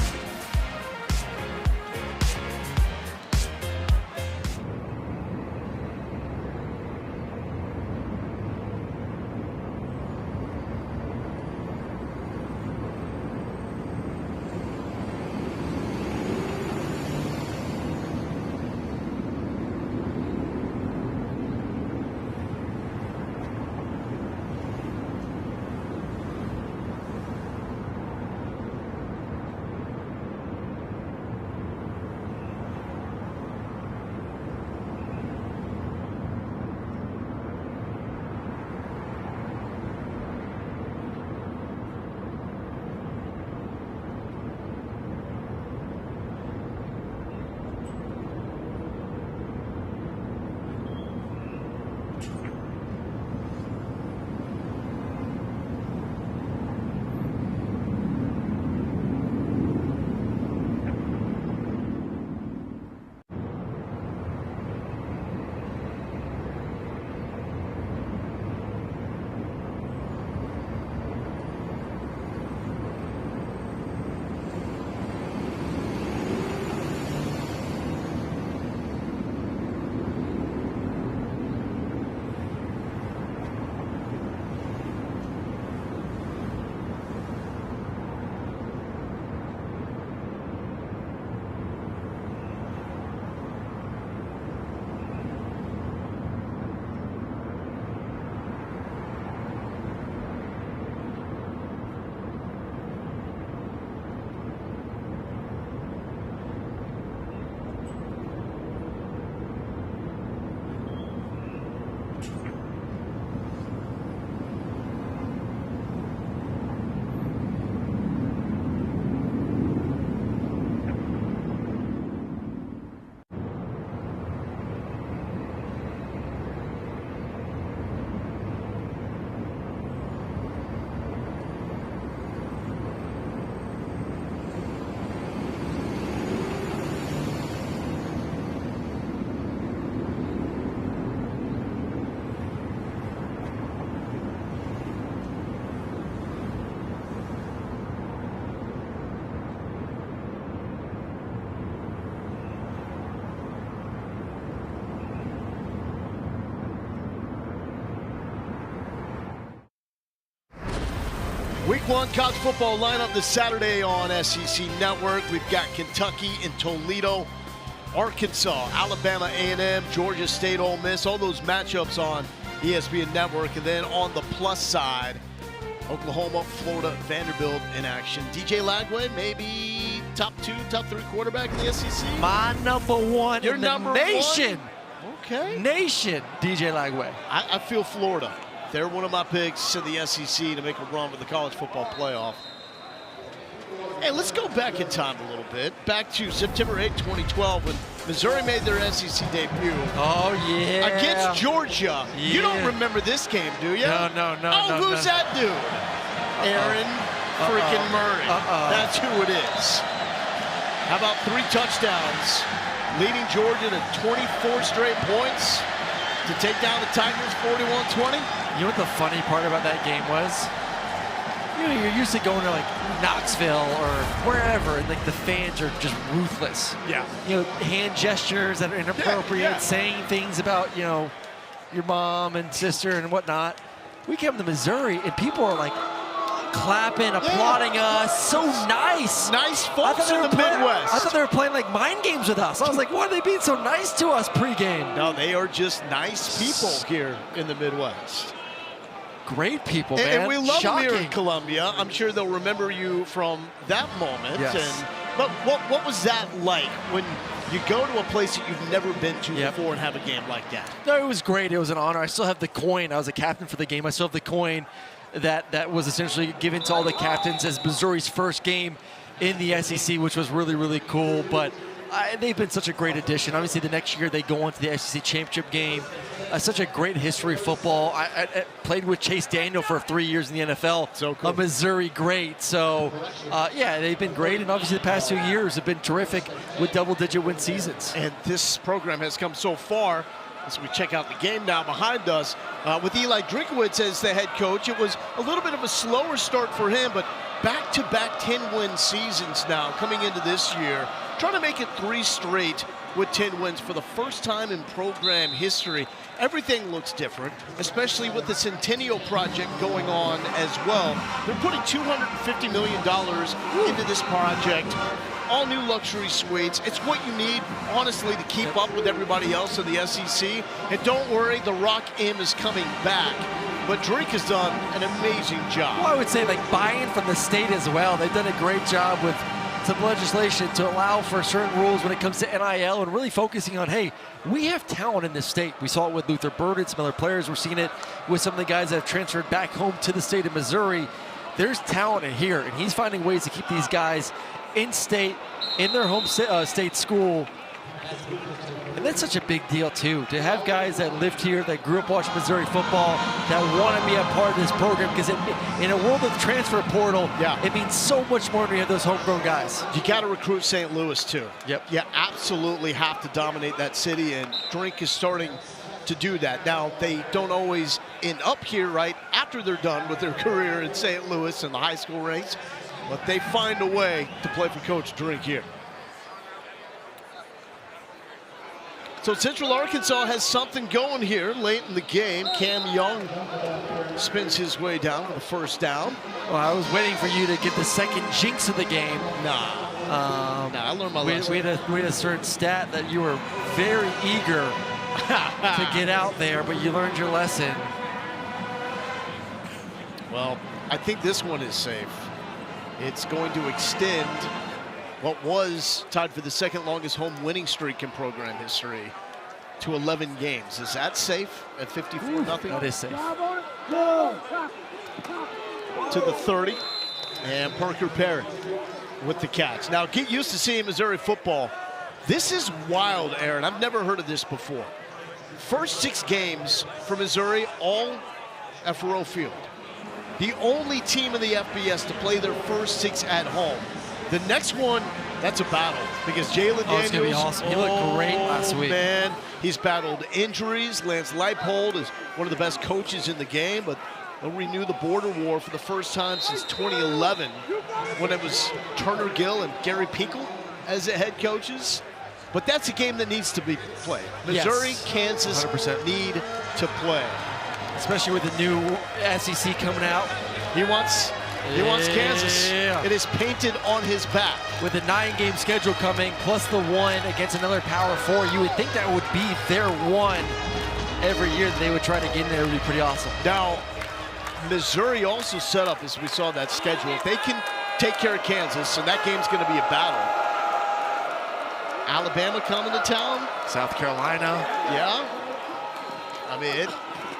Week 1 college football lineup this Saturday on SEC Network. We've got Kentucky and Toledo, Arkansas, Alabama A&M, Georgia State, Ole Miss, all those matchups on ESPN Network. And then on the plus side, Oklahoma, Florida, Vanderbilt in action. DJ Lagway, maybe top 2, top 3 quarterback in the SEC? My number one Your in the number nation. One? Okay. Nation, DJ Lagway. I feel Florida. They're one of my picks in the SEC to make a run with the college football playoff. Hey, let's go back in time a little bit. Back to September 8, 2012, when Missouri made their SEC debut. Oh, yeah. Against Georgia. Yeah. You don't remember this game, do you? No. Oh, who's that dude? Aaron freaking Murray. That's who it is. How about 3 touchdowns, leading Georgia to 24 straight points to take down the Tigers 41-20? You know what the funny part about that game was? You know, you're used to going to like Knoxville or wherever, and like the fans are just ruthless. Yeah. You know, hand gestures that are inappropriate, saying things about, you know, your mom and sister and whatnot. We came to Missouri, and people are like clapping, applauding us. So nice. Nice folks in the Midwest. I thought they were playing like mind games with us. I was like, why are they being so nice to us pregame? No, they are just nice people here in the Midwest. Great people, man. And we love them here in Shocking. Columbia. I'm sure they'll remember you from that moment. Yes. But what was that like when you go to a place that you've never been to before and have a game like that? No, it was great. It was an honor. I still have the coin. I was a captain for the game. I still have the coin that was essentially given to all the captains as Missouri's first game in the SEC, which was really, really cool. But they've been such a great addition. Obviously, the next year they go on to the SEC championship game. Such a great history of football. I played with Chase Daniel for 3 years in the NFL. So cool. A Missouri great. So, yeah, they've been great. And obviously the past 2 years have been terrific with double-digit win seasons. And this program has come so far. As we check out the game now behind us, with Eli Drinkowitz as the head coach, it was a little bit of a slower start for him, but back-to-back 10-win seasons now coming into this year, trying to make it 3 straight with 10 wins for the first time in program history. Everything looks different, especially with the Centennial Project going on as well. They're putting $250 million into this project. All new luxury suites. It's what you need, honestly, to keep up with everybody else in the SEC. And don't worry, the Rock M is coming back. But Drink has done an amazing job. Well, I would say like buy-in from the state as well. They've done a great job with some legislation to allow for certain rules when it comes to NIL and really focusing on, hey, we have talent in this state. We saw it with Luther Bird and some other players. We're seeing it with some of the guys that have transferred back home to the state of Missouri. There's talent in here, and he's finding ways to keep these guys in state, in their home state school. And that's such a big deal, too, to have guys that lived here, that grew up watching Missouri football, that want to be a part of this program, because in a world of the transfer portal, it means so much more when you have those homegrown guys. You got to recruit St. Louis, too. Yep. You absolutely have to dominate that city, and Drink is starting to do that. Now, they don't always end up here right after they're done with their career in St. Louis and the high school ranks, but they find a way to play for Coach Drink here. So Central Arkansas has something going here late in the game. Cam Young spins his way down for the first down. Well, I was waiting for you to get the second jinx of the game. Nah, I learned my lesson. We had a certain stat that you were very eager to get out there, but you learned your lesson. Well, I think this one is safe. It's going to extend what was tied for the second longest home winning streak in program history to 11 games. Is that safe at 54-0? That is safe. To the 30, and Parker Perry with the catch. Now, get used to seeing Missouri football. This is wild, Aaron. I've never heard of this before. First 6 games for Missouri, all at Faurot Field. The only team in the FBS to play their first 6 at home. The next one, that's a battle, because Jalen Daniels, it's gonna be awesome. He looked great last week. Man, he's battled injuries. Lance Leipold is one of the best coaches in the game, but they'll renew the border war for the first time since 2011, when it was Turner Gill and Gary Pinkel as the head coaches. But that's a game that needs to be played. Missouri, yes, Kansas 100%. need to play. Especially with the new SEC coming out. He wants He wants Kansas. Yeah. It is painted on his back. With a 9-game schedule coming, plus the one against another Power 4, you would think that would be their one every year that they would try to get in there. It would be pretty awesome. Now, Missouri also set up, as we saw that schedule, if they can take care of Kansas, and that game's going to be a battle. Alabama coming to town. South Carolina. Yeah. I mean,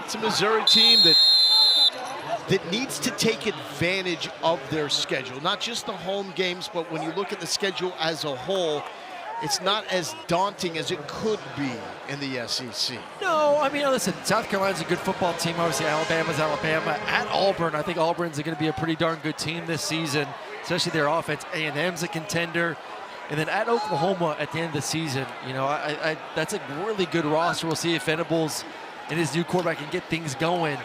it's a Missouri team that needs to take advantage of their schedule. Not just the home games, but when you look at the schedule as a whole, it's not as daunting as it could be in the SEC. No, I mean, listen, South Carolina's a good football team. Obviously, Alabama's Alabama. At Auburn, I think Auburn's going to be a pretty darn good team this season, especially their offense. A&M's a contender. And then at Oklahoma at the end of the season, you know, that's a really good roster. We'll see if Venables and his new quarterback can get things going.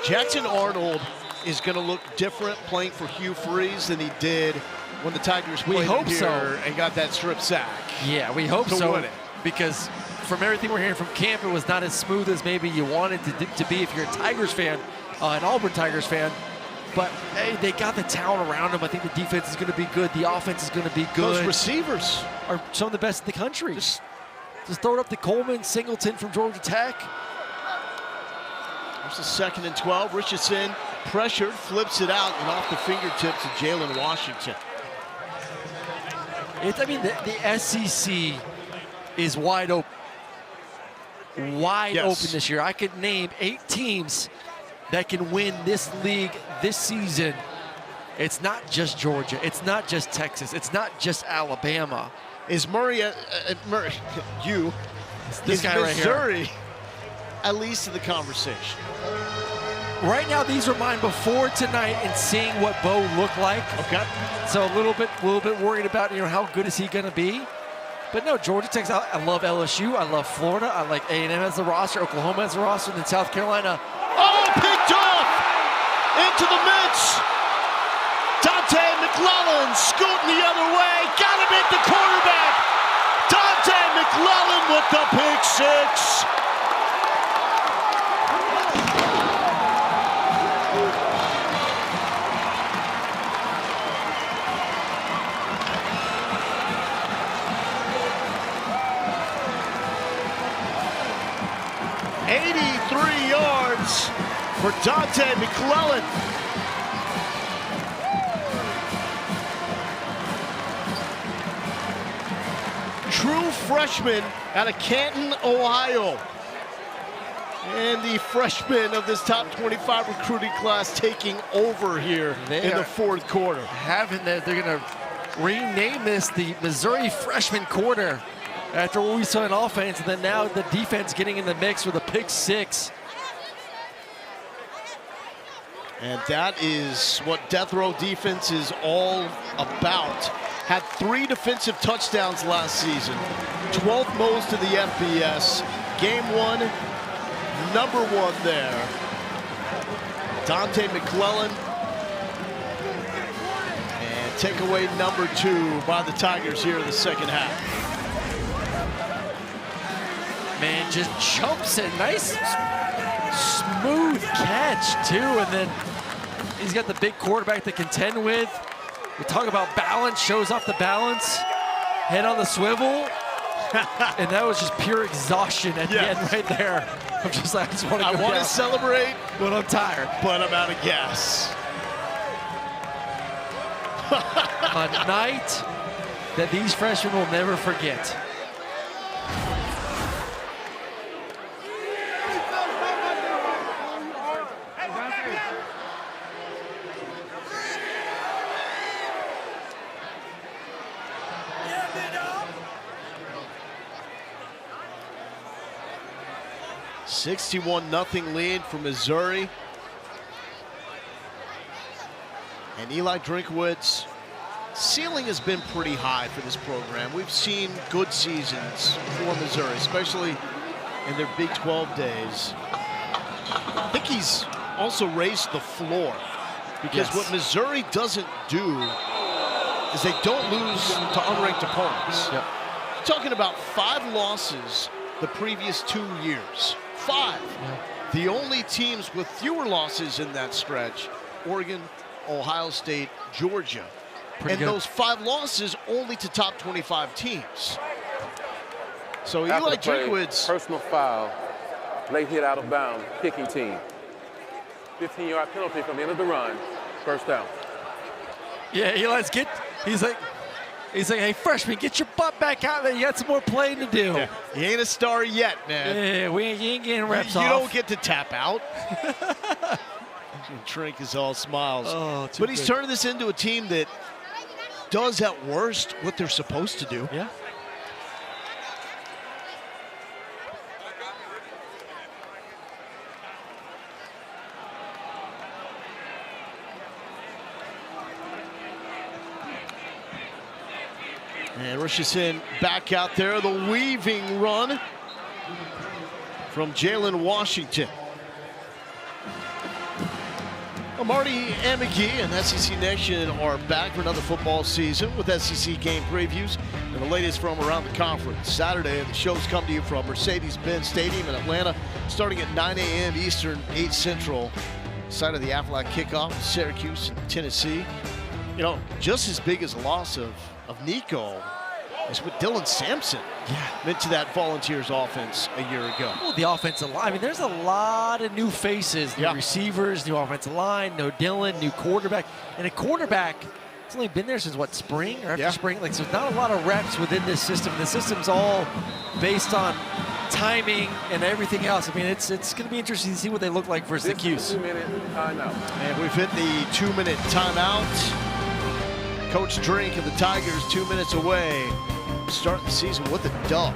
Jackson Arnold is going to look different playing for Hugh Freeze than he did when the Tigers played him here and got that strip sack. Yeah, we hope so. Win it. Because from everything we're hearing from camp, it was not as smooth as maybe you wanted to be if you're a Tigers fan, an Auburn Tigers fan. But, hey, they got the talent around them. I think the defense is going to be good. The offense is going to be good. Those receivers are some of the best in the country. Just throw it up to Coleman, Singleton from Georgia Tech. There's a 2nd and 12. Richardson pressured, flips it out, and off the fingertips of Jalen Washington. I mean, the SEC is wide open. Wide open this year. I could name 8 teams that can win this league this season. It's not just Georgia. It's not just Texas. It's not just Alabama. Is Murray, this guy right here, Missouri at least in the conversation? Right now, these are mine before tonight and seeing what Bo looked like. Okay. So a little bit worried about, you know, how good is he going to be? But no, Georgia, Texas, I love LSU. I love Florida. I like A&M as the roster. Oklahoma as the roster. And then South Carolina. Oh, picked off into the midst. Dante McClellan scooting the other way. Got him at the quarterback. Dante McClellan with the pick 6. For Dante McClellan. True freshman out of Canton, Ohio. And the freshman of this top 25 recruiting class taking over here in the 4th quarter. They're going to rename this the Missouri freshman quarter after what we saw in offense, and then now the defense getting in the mix with a pick 6. And that is what death row defense is all about. Had 3 defensive touchdowns last season. 12th most in the FBS. Game 1, number 1 there. Dante McClellan. And takeaway number 2 by the Tigers here in the 2nd half. Man, just jumps it. Nice, smooth catch, too. And then he's got the big quarterback to contend with. We talk about balance, shows off the balance. Head on the swivel. And that was just pure exhaustion at the end right there. I'm just like, I just want to go I want to celebrate, but I'm tired. But I'm out of gas. A night that these freshmen will never forget. .0 lead for Missouri. And Eli Drinkwitz, ceiling has been pretty high for this program. We've seen good seasons for Missouri, especially in their Big 12 days. I think he's also raised the floor, because what Missouri doesn't do is they don't lose to unranked opponents. Yep. Talking about 5 losses the previous 2 years. 5. The only teams with fewer losses in that stretch Oregon, Ohio State, Georgia. Pretty and good. those 5 losses only to top 25 teams. So After Eli the play, Drinkwitz. personal foul, late hit out of bounds, kicking team. 15-yard penalty from the end of the run, first down. Yeah, Eli's he's like, hey, freshman, get your butt back out there. You got some more playing to do. Yeah. He ain't a star yet, man. Yeah, you ain't getting reps off. You don't get to tap out. Trink is all smiles. Oh, but he's turning this into a team that does at worst what they're supposed to do. Yeah. And Richardson back out there, the weaving run from Jalen Washington. Well, Marty and McGee and SEC Nation are back for another football season with SEC game previews and the latest from around the conference. Saturday, the shows come to you from Mercedes-Benz Stadium in Atlanta, starting at 9 a.m. Eastern, 8 Central. Site of the Aflac kickoff in Syracuse, Tennessee. You know, just as big as a loss of Nico is what Dylan Sampson meant to that Volunteers offense a year ago. Well, the offensive line, I mean, there's a lot of new faces, new receivers, new offensive line, no Dylan, new quarterback. And a quarterback, it's only been there since, what, spring or after spring? Like, so there's not a lot of reps within this system. The system's all based on timing and everything else. I mean, it's going to be interesting to see what they look like versus the Cuse. 2-minute timeout. And we've hit the 2-minute timeout. Coach Drink of the Tigers 2 minutes away, starting the season with a dub.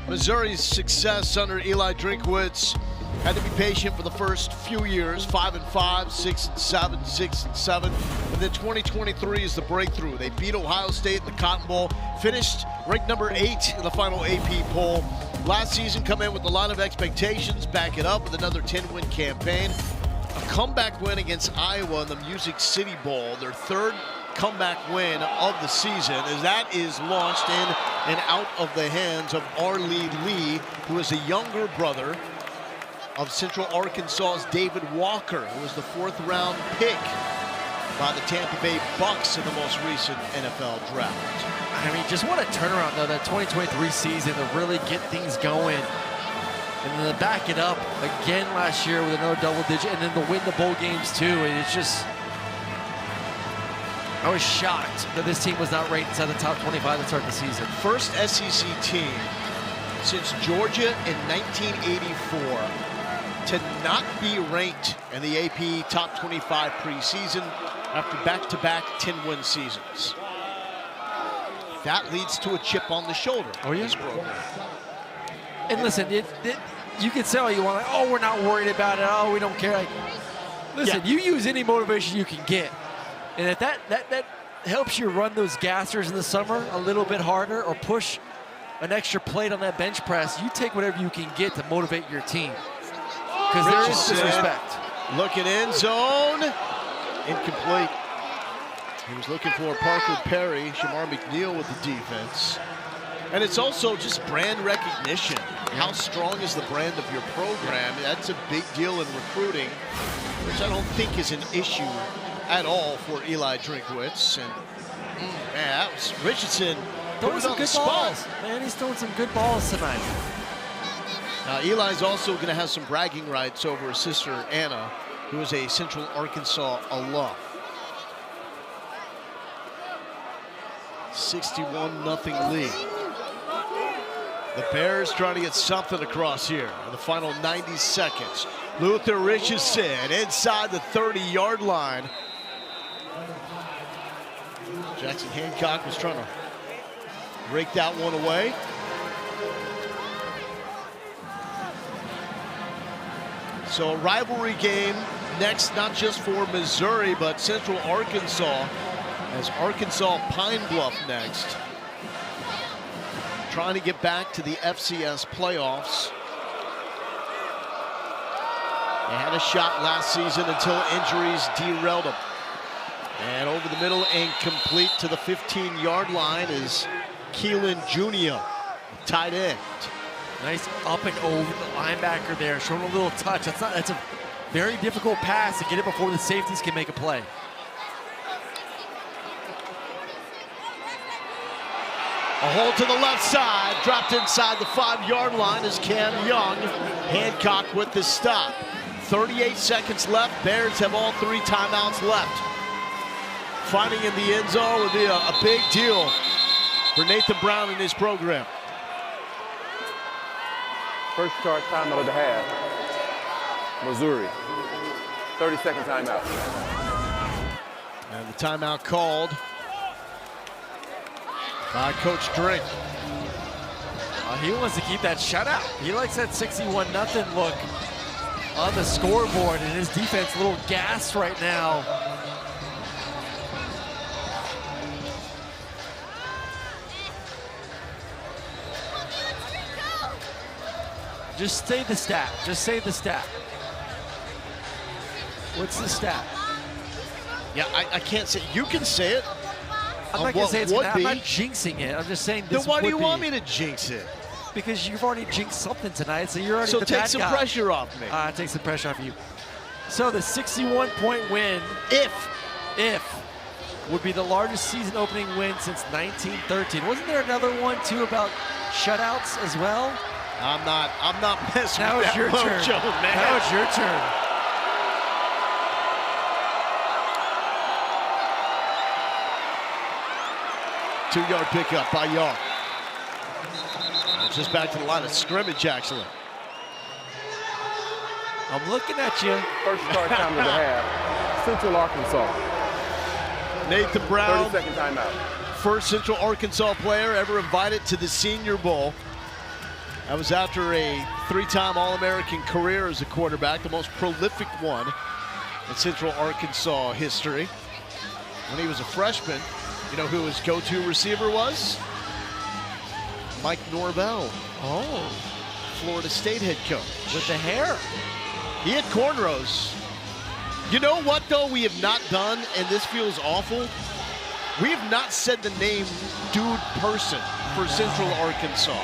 Missouri's success under Eli Drinkwitz had to be patient for the first few years, 5-5, 6-7, 6-7, and then 2023 is the breakthrough. They beat Ohio State in the Cotton Bowl, finished ranked number 8 in the final AP poll. Last season, come in with a lot of expectations, back it up with another 10-win campaign. A comeback win against Iowa in the Music City Bowl, their third comeback win of the season, as that is launched in and out of the hands of Arlie Lee, who is a younger brother of Central Arkansas's David Walker, who was the 4th-round pick by the Tampa Bay Bucks in the most recent NFL draft. I mean, just what a turnaround, though, that 2023 season to really get things going. And then to back it up again last year with another double digit, and then to win the bowl games, too. And it's just, I was shocked that this team was not ranked inside the top 25 to start the season. First SEC team since Georgia in 1984 to not be ranked in the AP top 25 preseason after back-to-back 10-win seasons. That leads to a chip on the shoulder. Oh, yeah. This program. And listen, you can say all you want, like, oh, we're not worried about it, oh, we don't care. Like, listen, you use any motivation you can get. And if that helps you run those gassers in the summer a little bit harder or push an extra plate on that bench press, you take whatever you can get to motivate your team. Because there is disrespect. Looking end zone. Incomplete. He was looking for Parker Perry. Shamar McNeil with the defense. And it's also just brand recognition. How strong is the brand of your program? That's a big deal in recruiting, which I don't think is an issue at all for Eli Drinkwitz. And man, that was Richardson throwing some good balls. Man, he's throwing some good balls tonight. Now, Eli's also going to have some bragging rights over his sister, Anna, who is a Central Arkansas alum. 61-0 lead. The Bears trying to get something across here in the final 90 seconds. Luther Richardson inside the 30-yard line. Jackson Hancock was trying to rake that one away. So a rivalry game next, not just for Missouri, but Central Arkansas, as Arkansas Pine Bluff next. Trying to get back to the FCS playoffs. They had a shot last season until injuries derailed them. And over the middle, incomplete to the 15-yard line is Keelan Jr., tight end. Nice up and over the linebacker there, showing a little touch. That's a very difficult pass to get it before the safeties can make a play. A hole to the left side, dropped inside the 5-yard line is Cam Young. Hancock with the stop. 38 seconds left. Bears have all 3 timeouts left. Finding in the end zone would be a big deal for Nathan Brown and his program. First start timeout of the half. Missouri. 30-second timeout. And the timeout called by Coach Drink. He wants to keep that shutout. He likes that 61-0 look on the scoreboard, and his defense a little gassed right now. Just say the stat. Just say the stat. What's the stat? Yeah, I can't say. You can say it. I'm not going to say it's going to happen. I'm not jinxing it. I'm just saying this. Then why do you would want be. me to jinx it? Because you've already jinxed something tonight, so you're already so the take bad some guy. pressure off me. Take some pressure off you. So the 61-point win, if would be the largest season opening win since 1913. Wasn't there another one too about shutouts as well? I'm not messing now with it's that your turn. mojo, man. Now it's your turn. Two-yard pickup by Young. Just back to the line of scrimmage, actually. I'm looking at you. First start time of the half. Central Arkansas. Nathan Brown. 30-second timeout. First Central Arkansas player ever invited to the Senior Bowl. That was after a 3-time All-American career as a quarterback, the most prolific one in Central Arkansas history. When he was a freshman, you know who his go-to receiver was? Mike Norvell. Oh. Florida State head coach. With the hair. He had cornrows. You know what, though, we have not done, and this feels awful? We have not said the name Dude Person for Central Arkansas.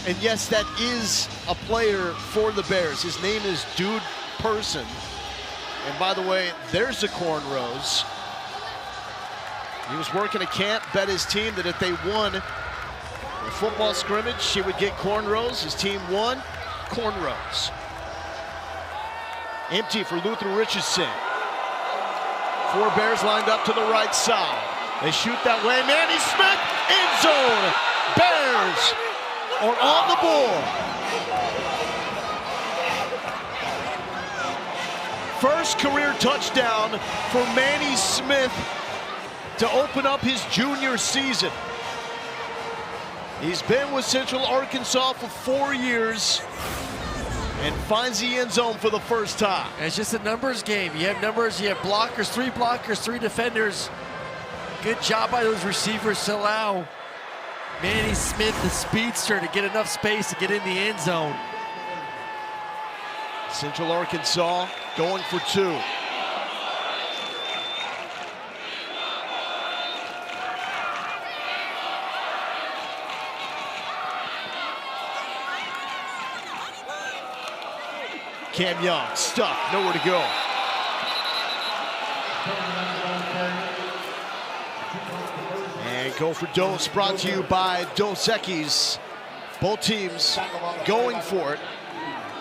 And yes, that is a player for the Bears. His name is Dude Person. And by the way, there's the cornrows. He was working a camp, bet his team that if they won the football scrimmage, she would get cornrows. His team won, cornrows. Empty for Luther Richardson. 4 Bears lined up to the right side. They shoot that way. Manny Smith, end zone. Bears are on the board. First career touchdown for Manny Smith to open up his junior season. He's been with Central Arkansas for 4 years and finds the end zone for the first time. And it's just a numbers game. You have numbers, you have blockers, 3 defenders. Good job by those receivers to allow Manny Smith, the speedster, to get enough space to get in the end zone. Central Arkansas going for 2. Cam Young, stuck, nowhere to go. And go for Dose, brought to you by Dos Equis. Both teams going for it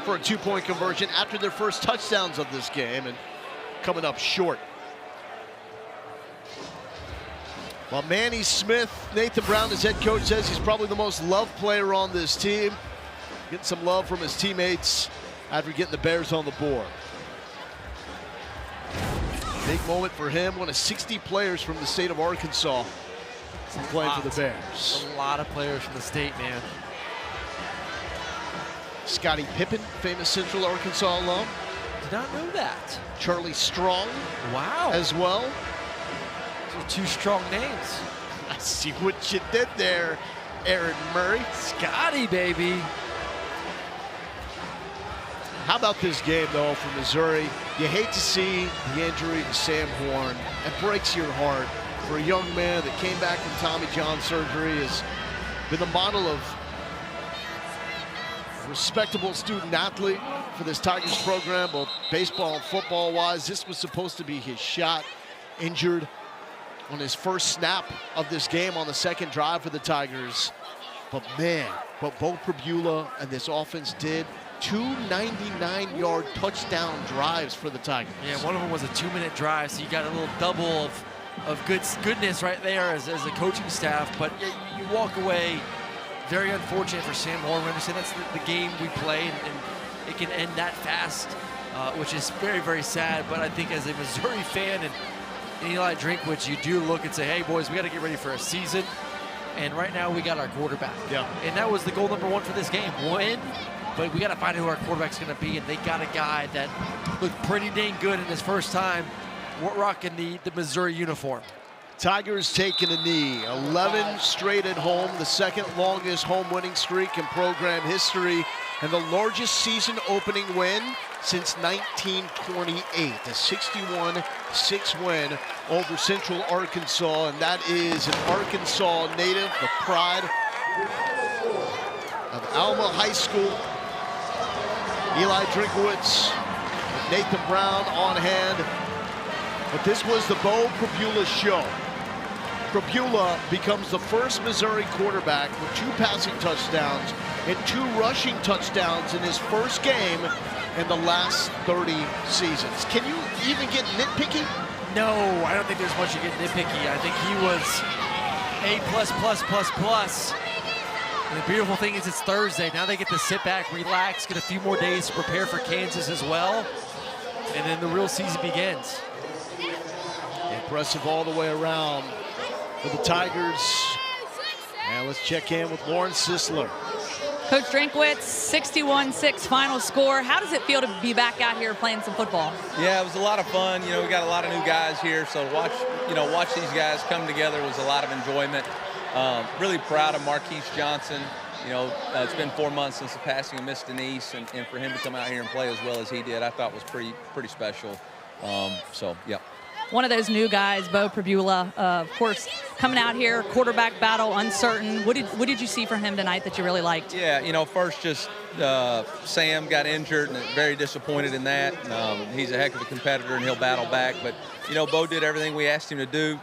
for a 2-point conversion after their first touchdowns of this game and coming up short. While Manny Smith, Nathan Brown, his head coach, says he's probably the most loved player on this team. Getting some love from his teammates after getting the Bears on the board. Big moment for him. One of 60 players from the state of Arkansas playing for the Bears. A lot of players from the state, man. Scottie Pippen, famous Central Arkansas alum. Did not know that. Charlie Strong. Wow. As well. Those are 2 strong names. I see what you did there, Aaron Murray. Scotty, baby. How about this game, though, for Missouri? You hate to see the injury to Sam Horn. It breaks your heart for a young man that came back from Tommy John surgery, has been the model of a respectable student athlete for this Tigers program, both baseball and football-wise. This was supposed to be his shot. Injured on his first snap of this game on the second drive for the Tigers. But man, what Bo Pribula and this offense did, 2 99-yard touchdown drives for the Tigers. Yeah, one of them was a 2-minute drive, so you got a little double of goodness right there as a coaching staff. But you walk away very unfortunate for Sam Horn. We understand that's the game we play, and it can end that fast, which is very, very sad. But I think as a Missouri fan and Eli Drinkwitz, you do look and say, hey, boys, we got to get ready for a season. And right now we got our quarterback. Yeah. And that was the goal number 1 for this game, win. But we got to find out who our quarterback's going to be, and they got a guy that looked pretty dang good in his first time rocking the Missouri uniform. Tigers taking a knee, 11 straight at home, the second longest home winning streak in program history, and the largest season opening win since 1928, a 61-6 win over Central Arkansas, and that is an Arkansas native, the pride of Alma High School. Eli Drinkwitz, Nathan Brown on hand. But this was the Bo Pribula show. Pribula becomes the first Missouri quarterback with 2 passing touchdowns and 2 rushing touchdowns in his first game in the last 30 seasons. Can you even get nitpicky? No, I don't think there's much you get nitpicky. I think he was A+++++. And the beautiful thing is it's Thursday. Now they get to sit back, relax, get a few more days to prepare for Kansas as well. And then the real season begins. Impressive all the way around for the Tigers. And let's check in with Lauren Sisler. Coach Drinkwitz, 61-6 final score. How does it feel to be back out here playing some football? Yeah, it was a lot of fun. You know, we got a lot of new guys here, so watch these guys come together was a lot of enjoyment. Really proud of Marquise Johnson. You know, it's been 4 months since the passing of Miss Denise, and for him to come out here and play as well as he did, I thought was pretty special. So, yeah. one of those new guys, Bo Pribula, of course, coming out here, quarterback battle, uncertain. What did you see from him tonight that you really liked? Yeah, you know, first just Sam got injured and very disappointed in that. He's a heck of a competitor and he'll battle back. But, you know, Bo did everything we asked him to do,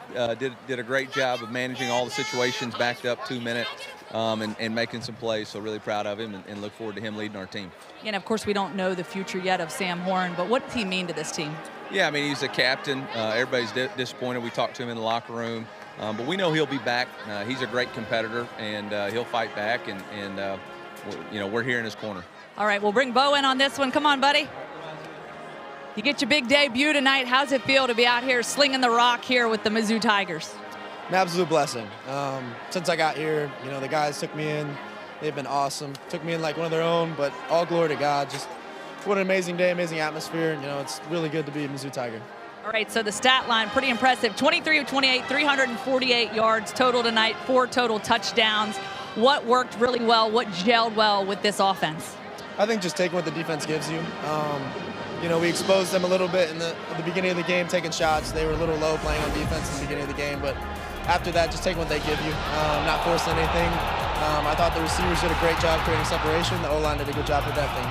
did a great job of managing all the situations, backed up 2 minutes and making some plays. So really proud of him and look forward to him leading our team. And, of course, we don't know the future yet of Sam Horn, but what does he mean to this team? Yeah, I mean, he's a captain. Everybody's disappointed. We talked to him in the locker room. But we know he'll be back. He's a great competitor, and he'll fight back, and you know, we're here in his corner. All right, we'll bring Bo in on this one. Come on, buddy. You get your big debut tonight. How's it feel to be out here slinging the rock here with the Mizzou Tigers? An absolute blessing. Since I got here, you know, the guys took me in. They've been awesome. Took me in like one of their own, but all glory to God. Just what an amazing day, amazing atmosphere. You know, it's really good to be a Mizzou Tiger. All right, so the stat line, pretty impressive. 23 of 28, 348 yards total tonight, 4 total touchdowns. What worked really well? What gelled well with this offense? I think just taking what the defense gives you. You know, we exposed them a little bit at the beginning of the game, taking shots. They were a little low playing on defense in the beginning of the game, but after that, just taking what they give you, not forcing anything. I thought the receivers did a great job creating separation. The O-line did a good job protecting.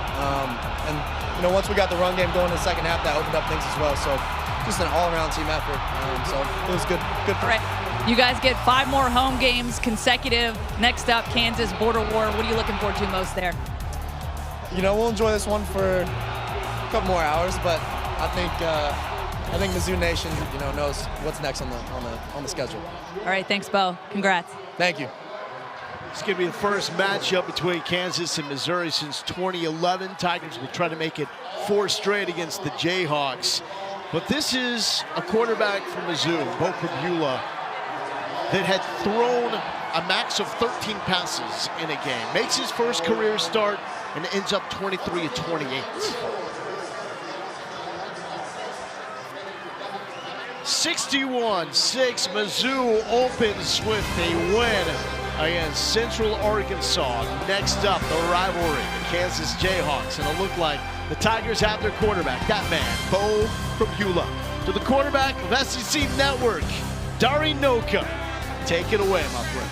And, you know, once we got the run game going in the second half, that opened up things as well. So just an all-around team effort. So it was good. All right. You guys get 5 more home games consecutive. Next up, Kansas Border War. What are you looking forward to most there? You know, we'll enjoy this one for a couple more hours, but I think Mizzou Nation, you know, knows what's next on the schedule. All right, thanks, Bo. Congrats. Thank you. It's going to be the first matchup between Kansas and Missouri since 2011. Tigers will try to make it 4 straight against the Jayhawks. But this is a quarterback from Mizzou, Bo Pribula, that had thrown a max of 13 passes in a game. Makes his first career start and ends up 23 of 28. 61-6, Mizzou opens with a win against Central Arkansas. Next up, the rivalry, the Kansas Jayhawks, and it looked like the Tigers have their quarterback, that man, Bo Pribula. To the quarterback of SEC Network, Dari Noka. Take it away, my friend.